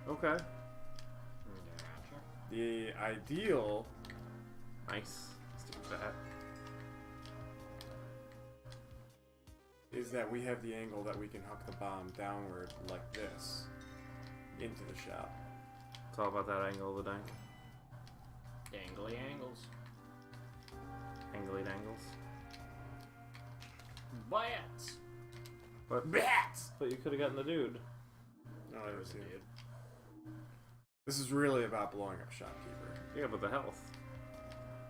Okay. The ideal Nice. Let's do that. is that we have the angle that we can huck the bomb downward like this into the shop. It's all about that angle of the dank. Dangly angles. Angly dangles. Bats! But Bats! But you could have gotten the dude. No, I There's see. a dude. This is really about blowing up shopkeeper. Yeah, but the health.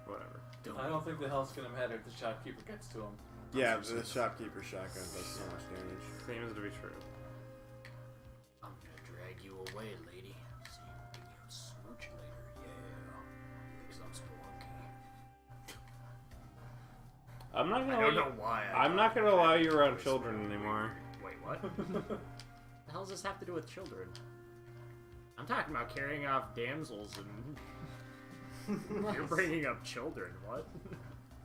Whatever. I don't think the health's gonna matter if the shopkeeper gets to him. Yeah, the shopkeeper shotgun does so much damage. Seems to be true. I'm gonna drag you away, lady. See you give you a smooch later, yeah. Because I'm Spelunky. I'm not I gonna. don't know why. I'm not gonna allow you around children anymore. Wait, what? The hell does this have to do with children? I'm talking about carrying off damsels and you're bringing up children. What?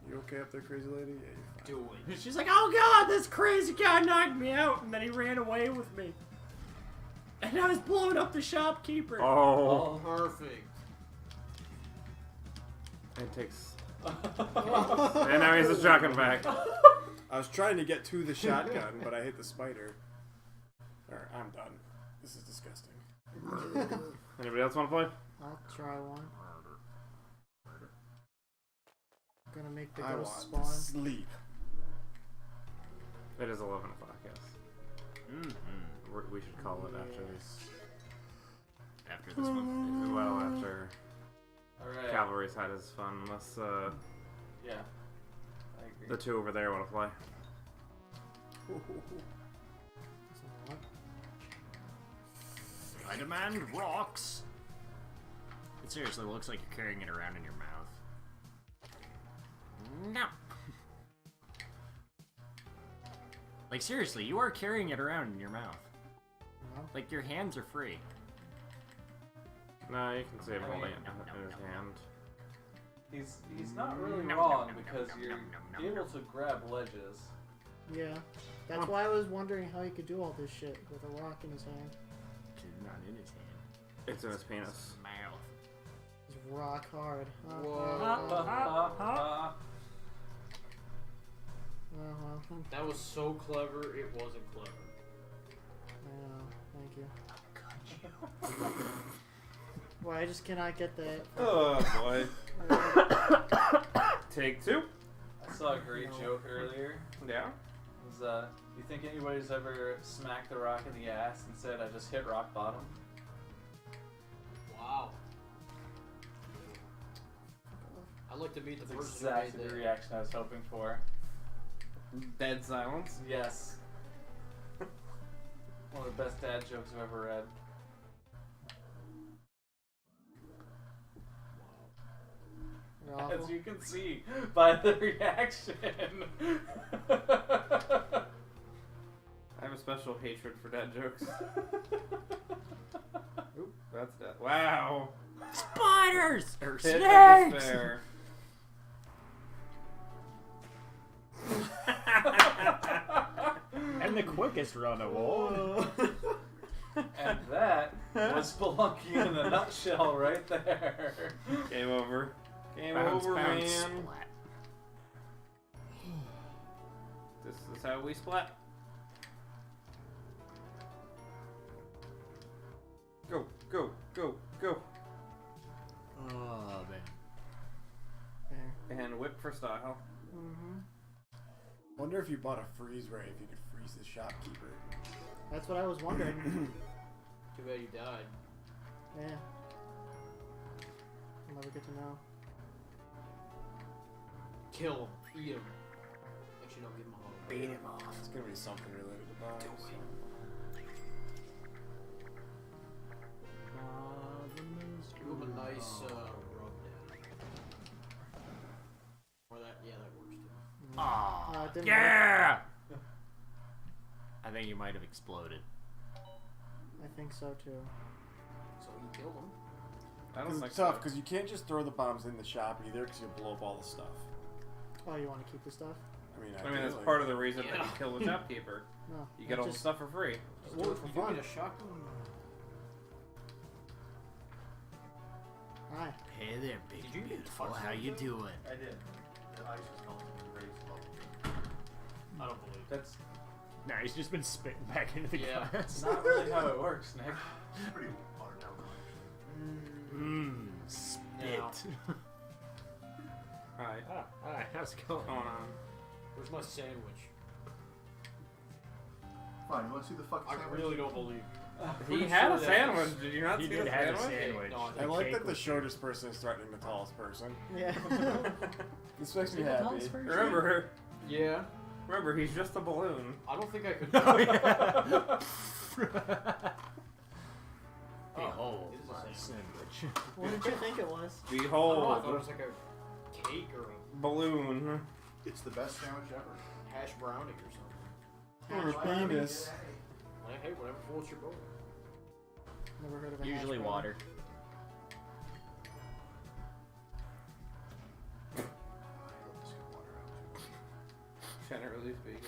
You okay up there, crazy lady? Yeah, you're fine. Do it. She's like, oh god, this crazy guy knocked me out, and then he ran away with me. And I was blowing up the shopkeeper. Oh. Perfect. It takes. And now he's a shotgun back. I was trying to get to the shotgun, but I hit the spider. Alright, I'm done. This is disgusting. Anybody else want to play? I'll try one. Gonna make the I ghost want spawn. to sleep. It is 11 o'clock, yes. Mm-hmm. We should call it after this. After this one. Well, after Alright. Cavalry's had his fun, unless Yeah. I agree. the 2 over there want to play. I demand rocks. It seriously looks like you're carrying it around in your mouth. No. Like, seriously, you are carrying it around in your mouth. No. Like, your hands are free. No, you can see it holding it in his hand. He's not really wrong because you're able to grab ledges. Yeah. That's why I was wondering how he could do all this shit with a rock in his hand. It's not in his hand. It's in his penis. Mouth. It's rock hard. That was so clever, it wasn't clever. I know. Thank you. Why, I just cannot get that. Oh boy. Take 2. I saw a great joke earlier. Yeah. It was, you think anybody's ever smacked the rock in the ass and said, I just hit rock bottom? Wow. I'd like to meet the That's person exactly who the made that. reaction I was hoping for. Dead silence. Yes. One of the best dad jokes I've ever read. You're As awful. you can see by the reaction. I have a special hatred for dad jokes. Oop, that's dead. Wow. Spiders! Or Hit of snakes! despair. And the quickest runnable. And that was Spelunky in a nutshell right there. Game over. Game Bounce, over, bounce, man. splat. This is how we splat. Go, go, go, go. Oh, man. There. And whip for style. Mm-hmm. Wonder if you bought a freeze ray, if you could freeze the shopkeeper. That's what I was wondering. Too bad you died. Yeah. I'll never get to know. Kill him. Eat him. Actually, no, give him a hug. Beat him off. It's gonna be something related to bombs. Give him a nice rub down. Or that, yeah, that works too. Aw, it didn't yeah! I think you might have exploded. I think so too. So you killed him. I don't It's think tough so. because you can't just throw the bombs in the shop either, because you'll blow up all the stuff. Oh, you want to keep the stuff? I mean, That's part of the reason that you kill the shopkeeper. No. You get all the just, stuff for free. Just Well, do it for for fun. fun. Give me a shotgun. Hi. Hey there, big Did you get beautiful. touched How like you that? doing? I did. The ice was calling me raised level. I don't believe it. That's No, he's just been spitting back into the Yeah. glass. not really how it works, Nick. It's pretty watered down, actually. Mmm, spit. Hi. Hi, how's it going? What's going on? Where's my sandwich? Fine, you want to see the fucking I sandwich? really don't believe. He had a sandwich. Did you not He see did the have a sandwich? sandwich. No, I The like cake that the was shortest person is threatening the tallest person. Yeah. This makes me happy. Remember, he's just a balloon. I don't think I could. Oh, yeah. Behold it is a my sandwich. sandwich. What did you think it was? I thought Behold, it was like a cake or a balloon. It's the best sandwich ever. hash brownie or something. Or penis. Like, hey, whatever floats your boat. Never heard of a Usually hash brown. water. Generally speaking,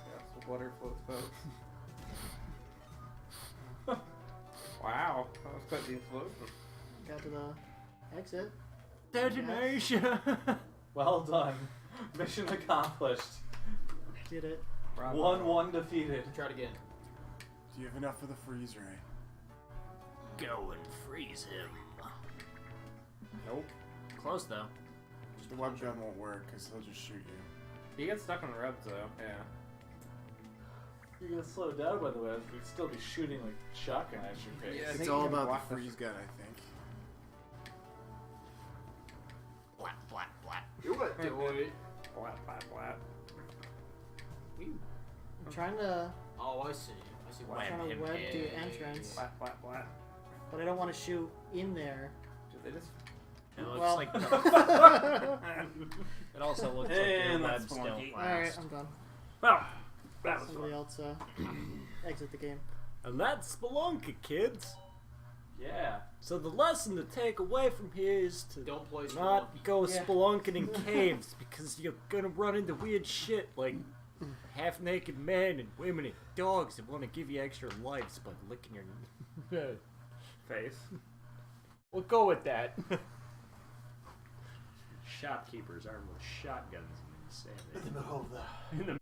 yes, water floats boats. Wow, that was quite the explosion. Got to the exit. Detonation! Well done. Mission accomplished. Did it. Bravo. 1-1 defeated. Try it again. Do you have enough for the freeze ray? Go and freeze him. Nope. Close though. The web gun won't work because he'll just shoot you. He gets stuck on the ropes though, yeah. You get slowed down by the way, we'd still be shooting like shotgun at your face. Yeah, I It's think all you can about block the the- freeze gun, I think. Blat, blat, blat. Do it. Do it. Blat, blat, blat. I'm trying to Oh, I see. I see. Wham trying to him web in. the entrance, Blat, blat, blat. but I don't want to shoot in there. Just It is. It looks Well- like. It also looks like your And web that's still Spelunky. Alright, lasts. I'm done. Well, that was Somebody fun. else exit the game. And that's Spelunky, kids. Yeah. So the lesson to take away from here is to Don't play not Spelunky. go Yeah. spelunking in caves because you're gonna run into weird shit like half-naked men and women and dogs that want to give you extra lives by licking your face. We'll go with that. Shopkeepers armed with shotguns in the In the middle of the in the